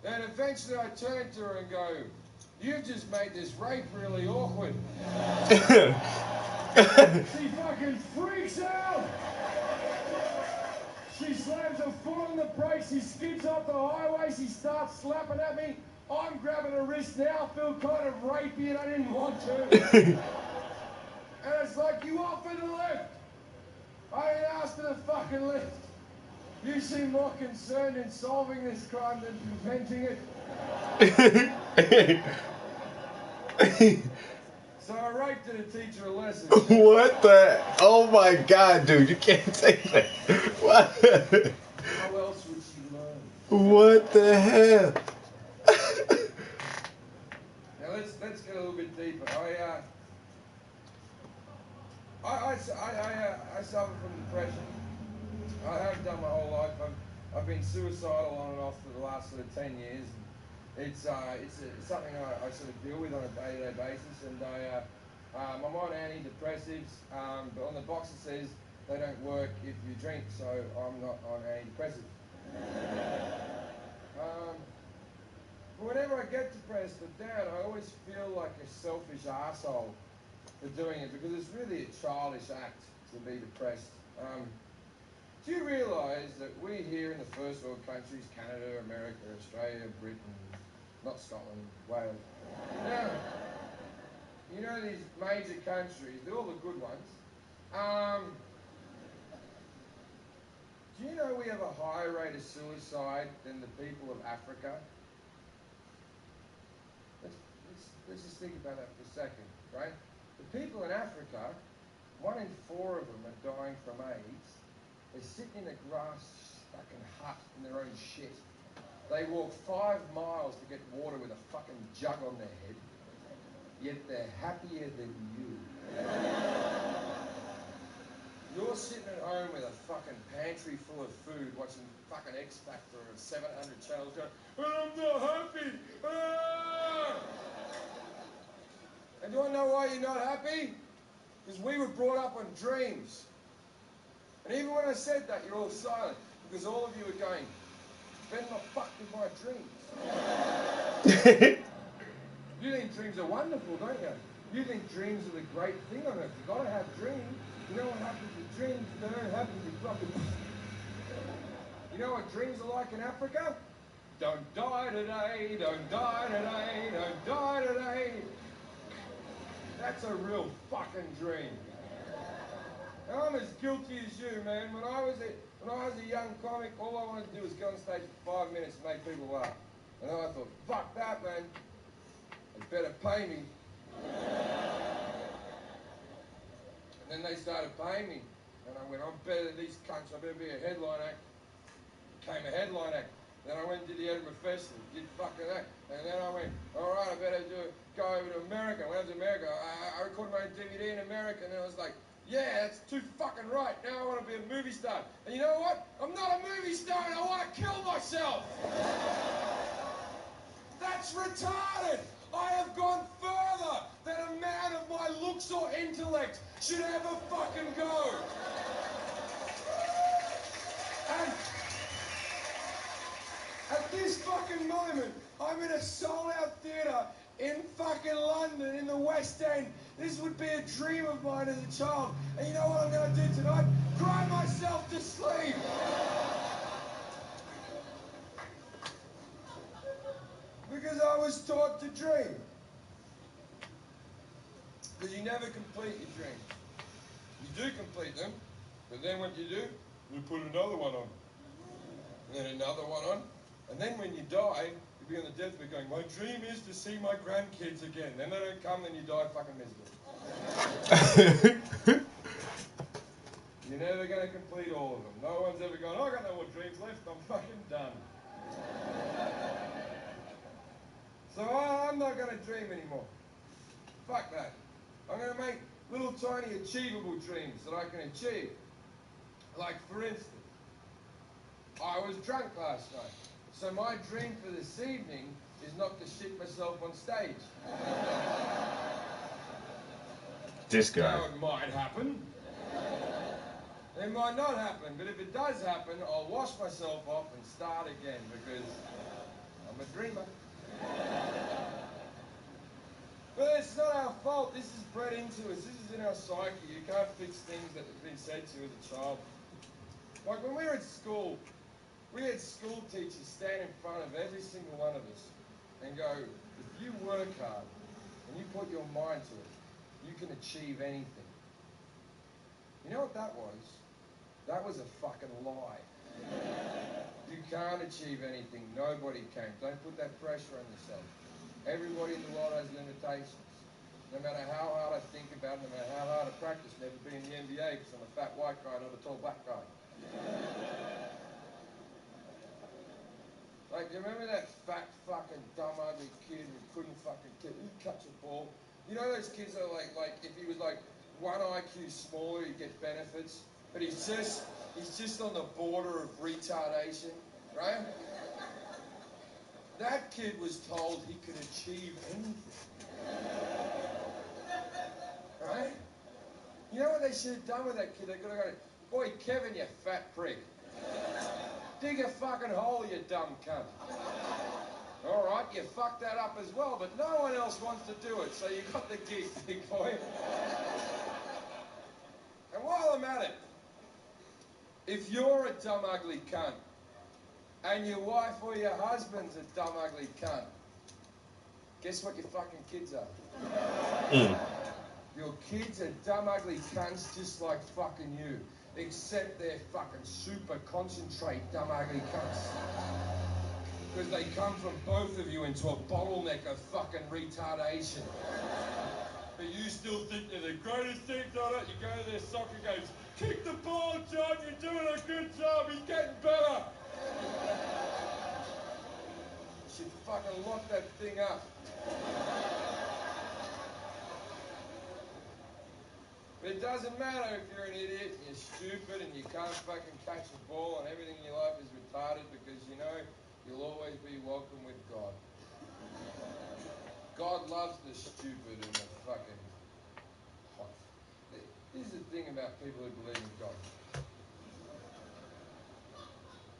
Then eventually I turn to her and go, you've just made this rape really awkward. She fucking freaks out. She slams her foot on the brakes. She skids off the highway. She starts slapping at me. I'm grabbing her wrist now. I feel kind of rapey and I didn't want to. And it's like, you offered a lift. I ain't asked for the fucking lift. You seem more concerned in solving this crime than preventing it. So I raped her to teach her a lesson. What the? Oh my God, dude, you can't say that. What? How else would she learn? What the hell? Now let's get a little bit deeper. I suffer from depression. I have done my whole life. I've been suicidal on and off for the last sort of 10 years. It's something I sort of deal with on a day-to-day basis, and I'm on antidepressives, but on the box it says they don't work if you drink, so I'm not on antidepressives. But whenever I get depressed or down, I always feel like a selfish arsehole for doing it, because it's really a childish act to be depressed. Do you realise that we here in the first world countries, Canada, America, Australia, Britain, not Scotland, Wales, you know these major countries, they're all the good ones. Do you know we have a higher rate of suicide than the people of Africa? Let's just think about that for a second, right? The people in Africa, 1 in 4 of them are dying from AIDS. They're sitting in a grass fucking hut in their own shit. They walk 5 miles to get water with a fucking jug on their head, yet they're happier than you. You're sitting at home with a fucking pantry full of food, watching fucking X Factor or 700 channels going, I'm not happy! Ah! And do I know why you're not happy? Because we were brought up on dreams. And even when I said that, you're all silent, because all of you are going, better not fuck with my dreams. You think dreams are wonderful, don't you? You think dreams are the great thing on earth. You've got to have dreams. You know what happens with dreams? They don't happen with fucking... You know what dreams are like in Africa? Don't die today, don't die today, don't die today. That's a real fucking dream. And I'm as guilty as you, man. When I was a young comic, all I wanted to do was go on stage for 5 minutes and make people laugh. And then I thought, fuck that, man. They better pay me. And then they started paying me. And I went, I'm better than these cunts. I better be a headline act. Became a headline act. Then I went and did the Edinburgh Festival, did fucking that. And then I went, all right, I better go over to America. When I was in America, I recorded my own DVD in America, and then I was like, yeah, that's too fucking right. Now I want to be a movie star. And you know what? I'm not a movie star, and I want to kill myself. That's retarded. I have gone further than a man of my looks or intellect should ever fucking go. And at this fucking moment, I'm in a sold-out theatre in fucking London, in the West End. This would be a dream of mine as a child. And you know what I'm going to do tonight? Cry myself to sleep. Because I was taught to dream. Because you never complete your dreams. You do complete them, but then what you do? You put another one on. And then another one on. And then when you die, you'll be on the deathbed going, my dream is to see my grandkids again. Then they don't come, then you die fucking miserable. You're never going to complete all of them. No one's ever gone, oh, I got no more dreams left, I'm fucking done. So I'm not going to dream anymore. Fuck that. I'm going to make little tiny achievable dreams that I can achieve. Like, for instance, I was drunk last night. So my dream for this evening is not to shit myself on stage. This guy. Now, it might happen. It might not happen, but if it does happen, I'll wash myself off and start again, because I'm a dreamer. But it's not our fault. This is bred into us. This is in our psyche. You can't fix things that have been said to you as a child. Like when we were at school, we had school teachers stand in front of every single one of us and go, if you work hard and you put your mind to it, you can achieve anything. You know what that was? That was a fucking lie. You can't achieve anything. Nobody can. Don't put that pressure on yourself. Everybody in the world has limitations. No matter how hard I think about it, no matter how hard I practice, never be in the NBA because I'm a fat white guy, not a tall black guy. Like, you remember that fat, fucking, dumb, ugly kid who couldn't fucking catch a ball? You know those kids that are like if he was like 1 IQ smaller, he'd get benefits? but he's just on the border of retardation, right? That kid was told he could achieve anything. Right? You know what they should have done with that kid? They could have gone, boy, Kevin, you fat prick. Dig a fucking hole, you dumb cunt. All right, you fucked that up as well, but no one else wants to do it, so you got the gig, big boy. And while I'm at it, if you're a dumb, ugly cunt, and your wife or your husband's a dumb, ugly cunt, guess what your fucking kids are? Your kids are dumb, ugly cunts just like fucking you. Except they're fucking super concentrate dumb, ugly cunts. Because they come from both of you into a bottleneck of fucking retardation. But you still think they're the greatest things on it. You go to their soccer games, kick the ball, John, you're doing a good job, he's getting better. You should fucking lock that thing up. But it doesn't matter if you're an idiot and you're stupid and you can't fucking catch a ball and everything in your life is retarded, because you know you'll always be welcome with God. God loves the stupid and the fucking hot. Here's the thing about people who believe in God.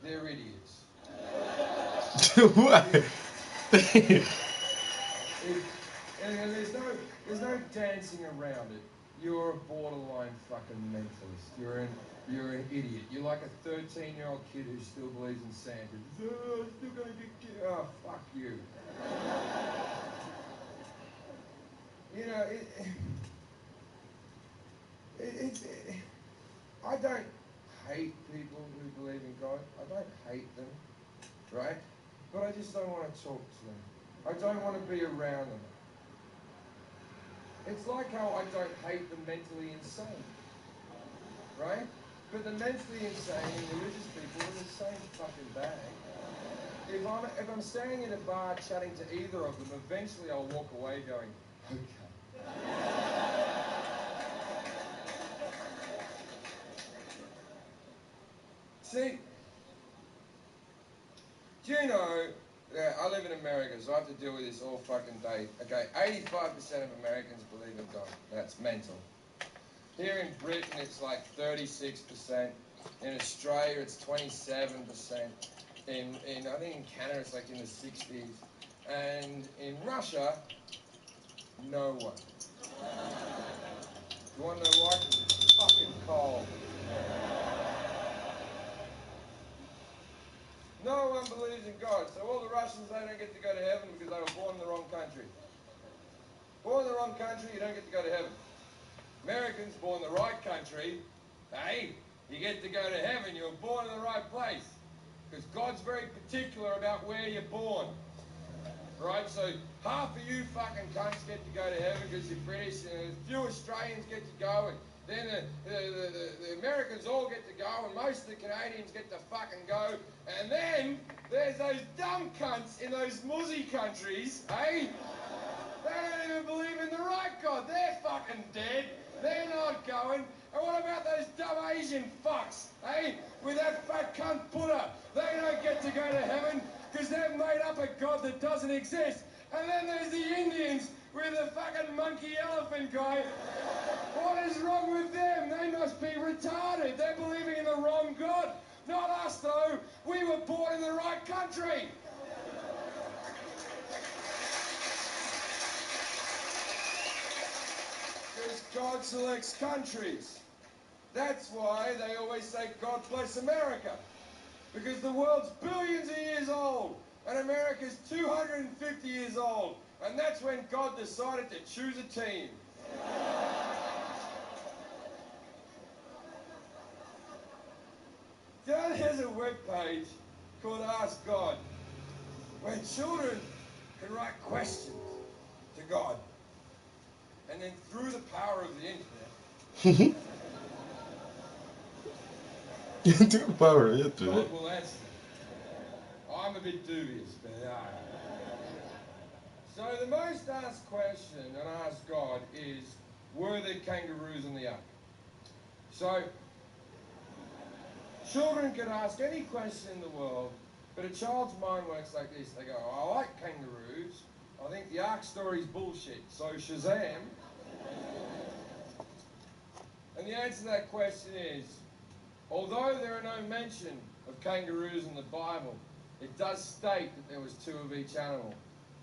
They're idiots. What? And there's no dancing around it. You're a borderline fucking mentalist. You're an idiot. You're like a 13-year-old kid who still believes in Santa. Oh, I'm still gonna get killed. Oh, fuck you. You know, I don't hate people who believe in God. I don't hate them, right? But I just don't want to talk to them. I don't want to be around them. It's like how I don't hate the mentally insane, right? But the mentally insane and religious people are the same fucking bag. If I'm standing in a bar chatting to either of them, eventually I'll walk away going, okay. See, do you know, I live in America, so I have to deal with this all fucking day. Okay, 85% of Americans believe in God. That's mental. Here in Britain, it's like 36%. In Australia, it's 27%. I think in Canada, it's like in the 60s. And in Russia, no one. You want to know why? 'Cause it's fucking cold. No one believes in God, so all the Russians, they don't get to go to heaven because they were born in the wrong country. Born in the wrong country, you don't get to go to heaven. Americans, born in the right country, hey, you get to go to heaven, you were born in the right place. Because God's very particular about where you're born. Right, so half of you fucking cunts get to go to heaven because you're British, and a few Australians get to go, and then the Americans all get to go, and most of the Canadians get to fucking go, and then there's those dumb cunts in those muzzy countries, eh? They don't even believe in the right God. They're fucking dead. They're not going. And what about those dumb Asian fucks, eh? With that fat cunt Buddha. They don't get to go to heaven because they've made up a God that doesn't exist. And then there's the Indians with the fucking monkey elephant guy. What is wrong with them? They must be retarded. They're believing in the wrong God. Not us, though. We were born in the right country. Because God selects countries. That's why they always say, God bless America. Because the world's billions of years old, and America's 250 years old. And that's when God decided to choose a team. There's a webpage called Ask God, where children can write questions to God. And then through the power of the internet, To the power of the internet. God will answer. I'm a bit dubious, but So the most asked question and Ask God is, were there kangaroos in the ark? So Children can ask any question in the world, but a child's mind works like this. They go, I like kangaroos. I think the Ark story's bullshit. So Shazam. And the answer to that question is, although there are no mention of kangaroos in the Bible, it does state that there was 2 of each animal.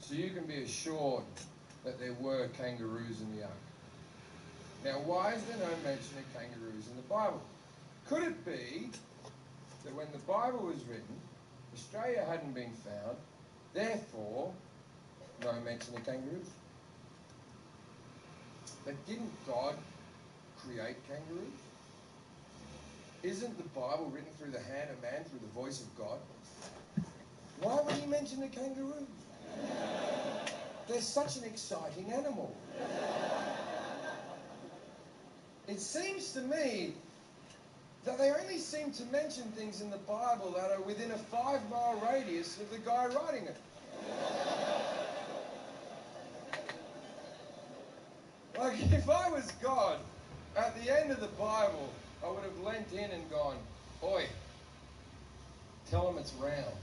So you can be assured that there were kangaroos in the Ark. Now, why is there no mention of kangaroos in the Bible? Could it be that when the Bible was written, Australia hadn't been found, therefore, no mention of kangaroos? But didn't God create kangaroos? Isn't the Bible written through the hand of man, through the voice of God? Why would he mention the kangaroo? They're such an exciting animal. It seems to me that they only seem to mention things in the Bible that are within a 5-mile radius of the guy writing it. Like, if I was God, at the end of the Bible, I would have leant in and gone, oi, tell them it's round.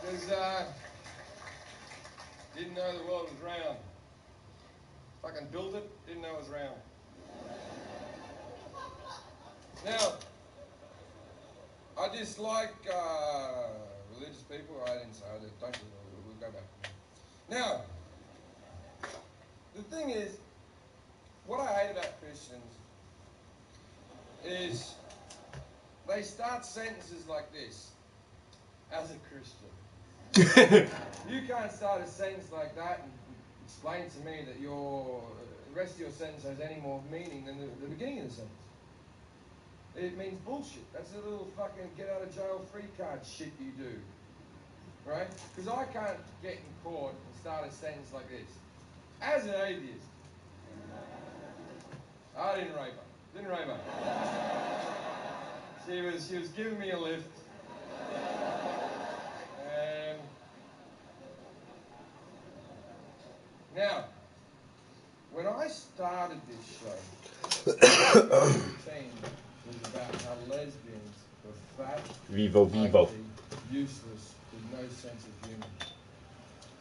Because, didn't know the world was round. Fucking built it, didn't know it was round. Now, I dislike religious people. I didn't say I did. Don't do that. We'll go back. Now, the thing is, what I hate about Christians is they start sentences like this. As a Christian. You can't start a sentence like that and explain to me that the rest of your sentence has any more meaning than the beginning of the sentence. It means bullshit. That's a little fucking get out of jail free card shit you do. Right? Because I can't get in court and start a sentence like this. As an atheist. I didn't rape her. Didn't rape her. She was giving me a lift. And now, when I started this show, the routine was about how lesbians were fat, ugly, useless, with no sense of humour.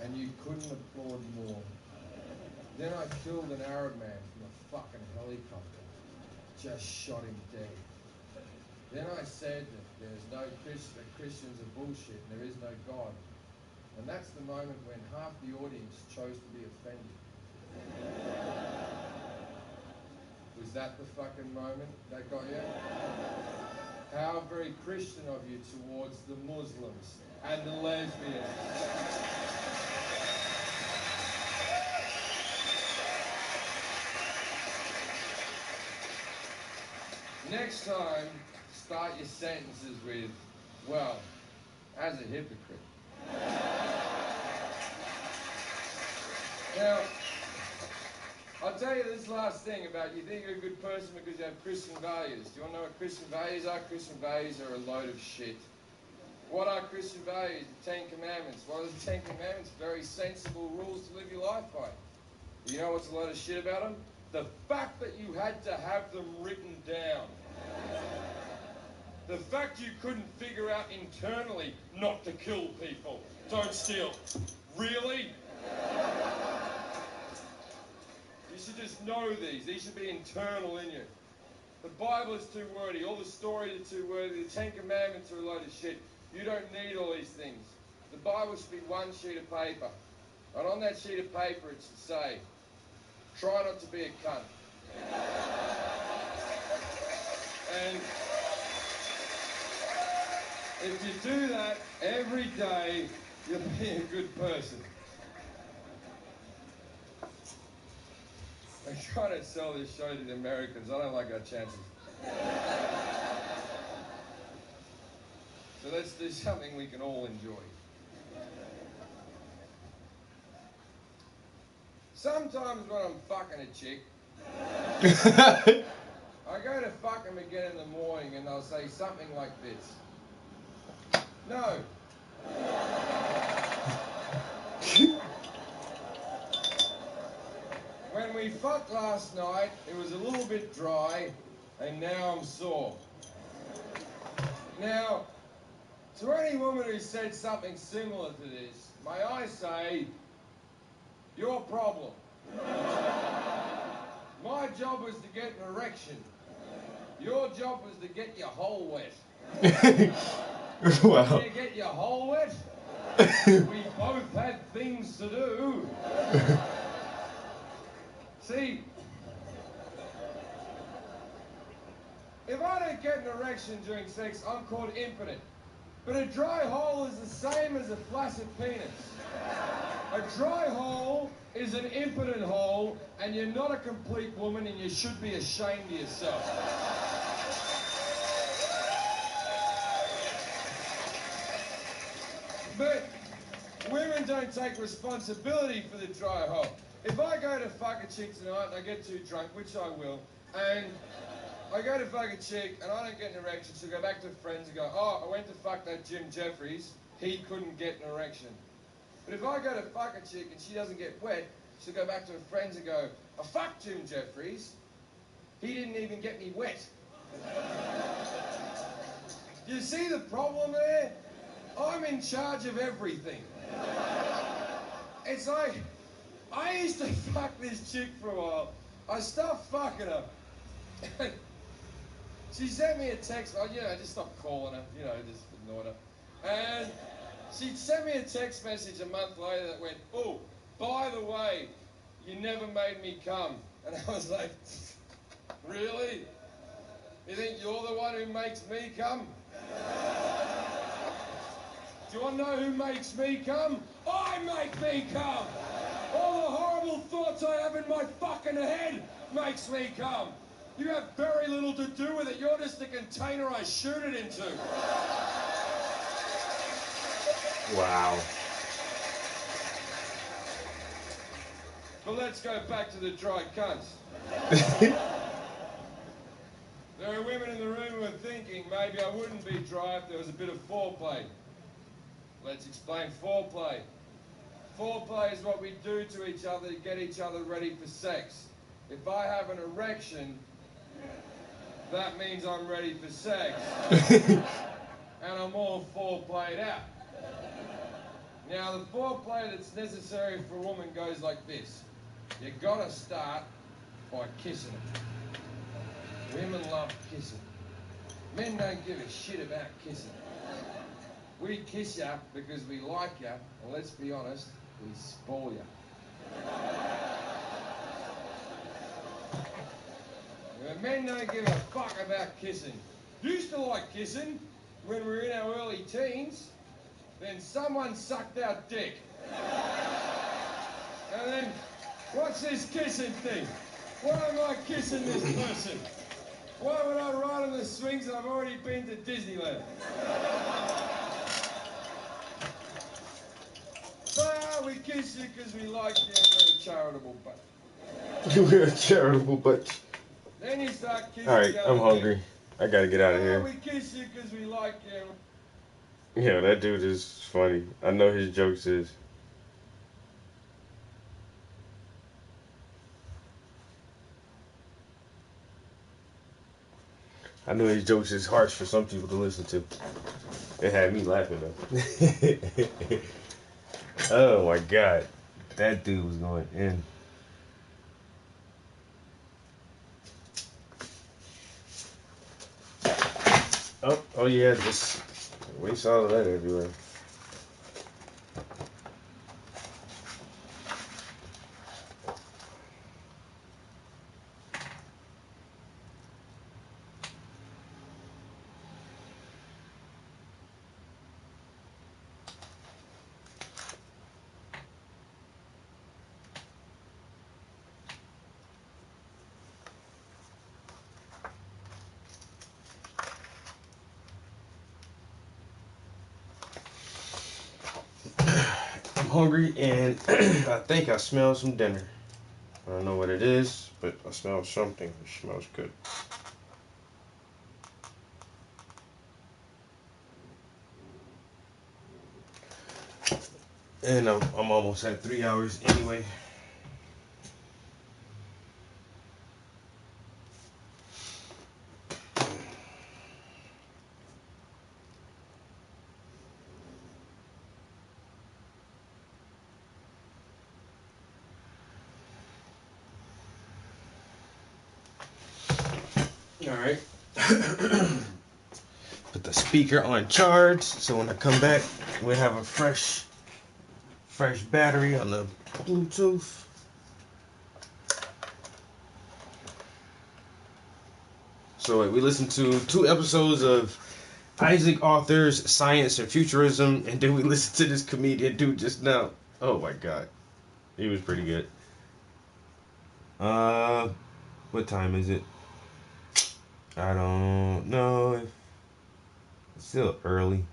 And you couldn't applaud more. Then I killed an Arab man from a fucking helicopter. Just shot him dead. Then I said that there's no that Christians are bullshit and there is no God. And that's the moment when half the audience chose to be offended. Was that the fucking moment that got you? How very Christian of you towards the Muslims and the lesbians. Next time, start your sentences with, well, as a hypocrite. Now, I'll tell you this last thing about you think you're a good person because you have Christian values. Do you want to know what Christian values are? Christian values are a load of shit. What are Christian values? The 10 Commandments. What are the 10 Commandments? Very sensible rules to live your life by. You know what's a load of shit about them? The fact that you had to have them written down. The fact you couldn't figure out internally not to kill people. Don't steal. Really? You should just know these. These should be internal in you. The Bible is too wordy. All the stories are too wordy. The 10 Commandments are a load of shit. You don't need all these things. The Bible should be one sheet of paper. And on that sheet of paper it should say, try not to be a cunt. And if you do that every day, you'll be a good person. I'm trying to sell this show to the Americans. I don't like our chances. So let's do something we can all enjoy. Sometimes when I'm fucking a chick, I go to fuck them again in the morning and they'll say something like this. No. When we fucked last night, it was a little bit dry, and now I'm sore. Now, to any woman who said something similar to this, may I say, your problem. My job was to get an erection. Your job was to get your hole wet. Wow. Did you get your hole wet? We both had things to do. See, if I don't get an erection during sex, I'm called impotent. But a dry hole is the same as a flaccid penis. A dry hole is an impotent hole, and you're not a complete woman, and you should be ashamed of yourself. But women don't take responsibility for the dry hole. If I go to fuck a chick tonight and I get too drunk, which I will, and I go to fuck a chick and I don't get an erection, she'll go back to friends and go, oh, I went to fuck that Jim Jeffries, he couldn't get an erection. But if I go to fuck a chick and she doesn't get wet, she'll go back to her friends and go, I fucked Jim Jeffries, he didn't even get me wet. Do you see the problem there? I'm in charge of everything. It's like, I used to fuck this chick for a while. I stopped fucking her. She sent me a text, just stop calling her, just ignored her. And she sent me a text message a month later that went, oh, by the way, you never made me come. And I was like, really? You think you're the one who makes me come? Do you want to know who makes me come? I make me come! All the horrible thoughts I have in my fucking head makes me come. You have very little to do with it. You're just the container I shoot it into. Wow. But let's go back to the dry cunts. There are women in the room who are thinking maybe I wouldn't be dry if there was a bit of foreplay. Let's explain foreplay. Foreplay is what we do to each other to get each other ready for sex. If I have an erection, that means I'm ready for sex. And I'm all foreplayed out. Now, the foreplay that's necessary for a woman goes like this. You gotta start by kissing them. Women love kissing. Men don't give a shit about kissing. We kiss you because we like you, and let's be honest, we spoil you. Men don't give a fuck about kissing. Used to like kissing when we were in our early teens, then someone sucked our dick. And then, what's this kissing thing? Why am I kissing this person? Why would I ride on the swings and I've already been to Disneyland? We kiss you because we like you and we're a charitable bunch. We're a charitable bunch. Then you start kissing. Alright, I'm hungry. I gotta get out of here. We kiss you because we like you. Yeah, that dude is funny. I know his jokes is. I know his jokes is harsh for some people to listen to. It had me laughing though. Oh my god. That dude was going in. Oh yeah, just waste all of that everywhere. Hungry and I think I smell some dinner. I don't know what it is, but I smell something. It smells good. And I'm almost at 3 hours anyway. Alright. Put the speaker on charge so when I come back we'll have a fresh battery on the Bluetooth. So we listened to 2 episodes of Isaac Arthur's Science and Futurism, and then we listened to this comedian dude just now. Oh my god. He was pretty good. What time is it? I don't know. It's still early.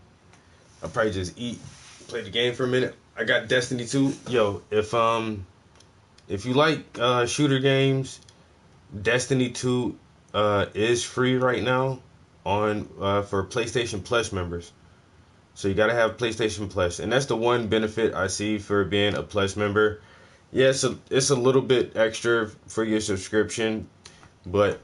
I'll probably just eat, play the game for a minute. I got Destiny 2. Yo, if you like shooter games, Destiny 2 is free right now on for PlayStation Plus members. So you gotta have PlayStation Plus, and that's the one benefit I see for being a Plus member. Yeah, it's a little bit extra for your subscription, but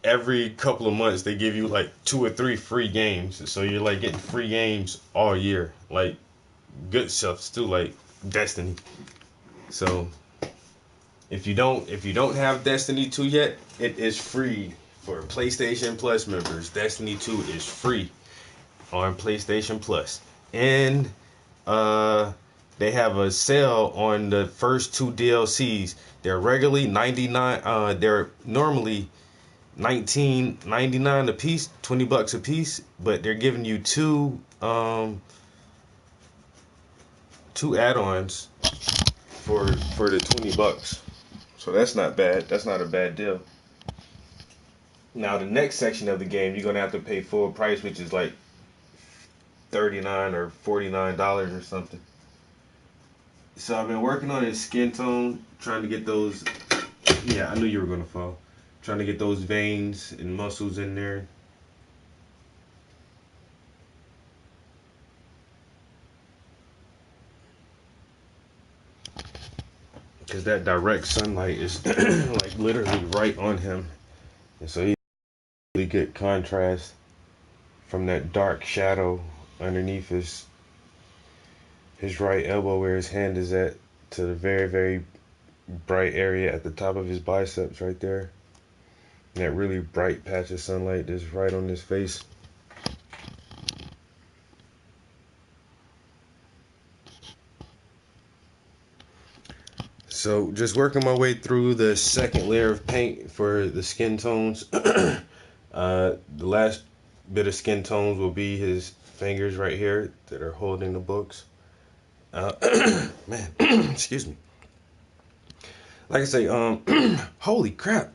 every couple of months they give you like 2 or 3 free games, so you're like getting free games all year, like good stuff too, like Destiny. So if you don't have Destiny 2 yet, it is free for PlayStation Plus members. Destiny 2 is free on PlayStation Plus, and they have a sale on the first 2 DLCs. They're regularly $99. They're normally $19.99 a piece, $20 a piece, but they're giving you 2 add-ons for the $20. So that's not bad. That's not a bad deal. Now the next section of the game, you're gonna have to pay full price, which is like $39 or $49 or something. So I've been working on his skin tone, trying to get those. Yeah, I knew you were gonna fall. Trying to get those veins and muscles in there. Because that direct sunlight is like literally right on him. And so he really good contrast from that dark shadow underneath his right elbow where his hand is at to the very, very bright area at the top of his biceps right there. And that really bright patch of sunlight that's right on his face. So just working my way through the second layer of paint for the skin tones. The last bit of skin tones will be his fingers right here that are holding the books. Man, excuse me. Like I say, holy crap.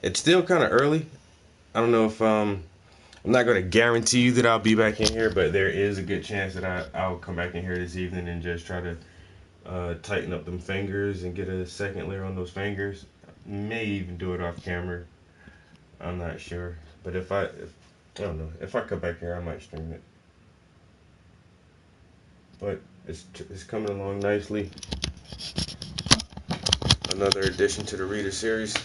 It's still kind of early. I don't know if I'm not going to guarantee you that I'll be back in here, but there is a good chance that I'll come back in here this evening and just try to tighten up them fingers and get a second layer on those fingers. May even do it off camera. I'm not sure, but I don't know, if I come back here, I might stream it. But it's coming along nicely. Another addition to the Reader series.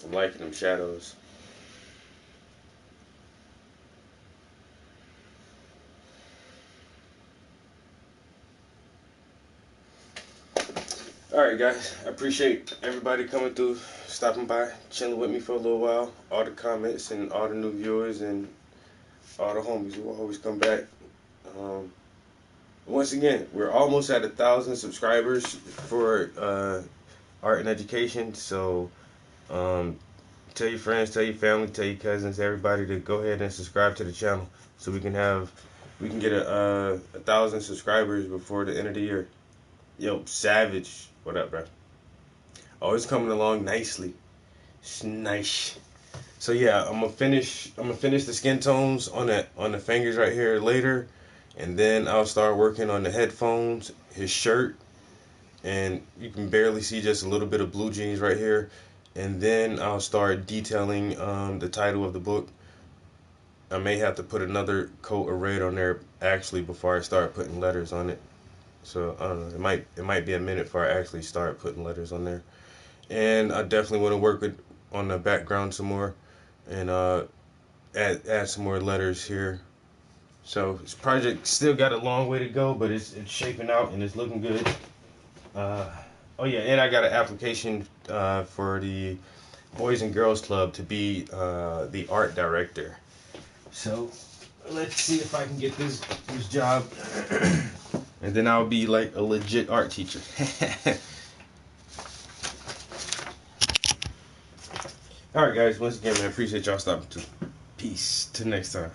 I'm liking them shadows. Alright guys, I appreciate everybody coming through, stopping by, chilling with me for a little while. All the comments and all the new viewers and all the homies who always come back. Once again, we're almost at 1,000 subscribers for Art and Education. So tell your friends, tell your family, tell your cousins, everybody to go ahead and subscribe to the channel so we can get 1,000 subscribers before the end of the year. Yo, Savage, what up, bro? Oh, it's coming along nicely. It's nice. So yeah, I'm gonna finish the skin tones on the fingers right here later, and then I'll start working on the headphones, his shirt, and you can barely see just a little bit of blue jeans right here, and then I'll start detailing the title of the book. I may have to put another coat of red on there actually before I start putting letters on it. So I don't know, it might be a minute before I actually start putting letters on there. And I definitely want to work on the background some more, and add some more letters here. So this project still got a long way to go, but it's shaping out and it's looking good. Oh yeah, and I got an application for the Boys and Girls Club to be the art director. So let's see if I can get this job, and then I'll be like a legit art teacher. All right, guys. Once again, man, appreciate y'all stopping through. Peace. Till next time.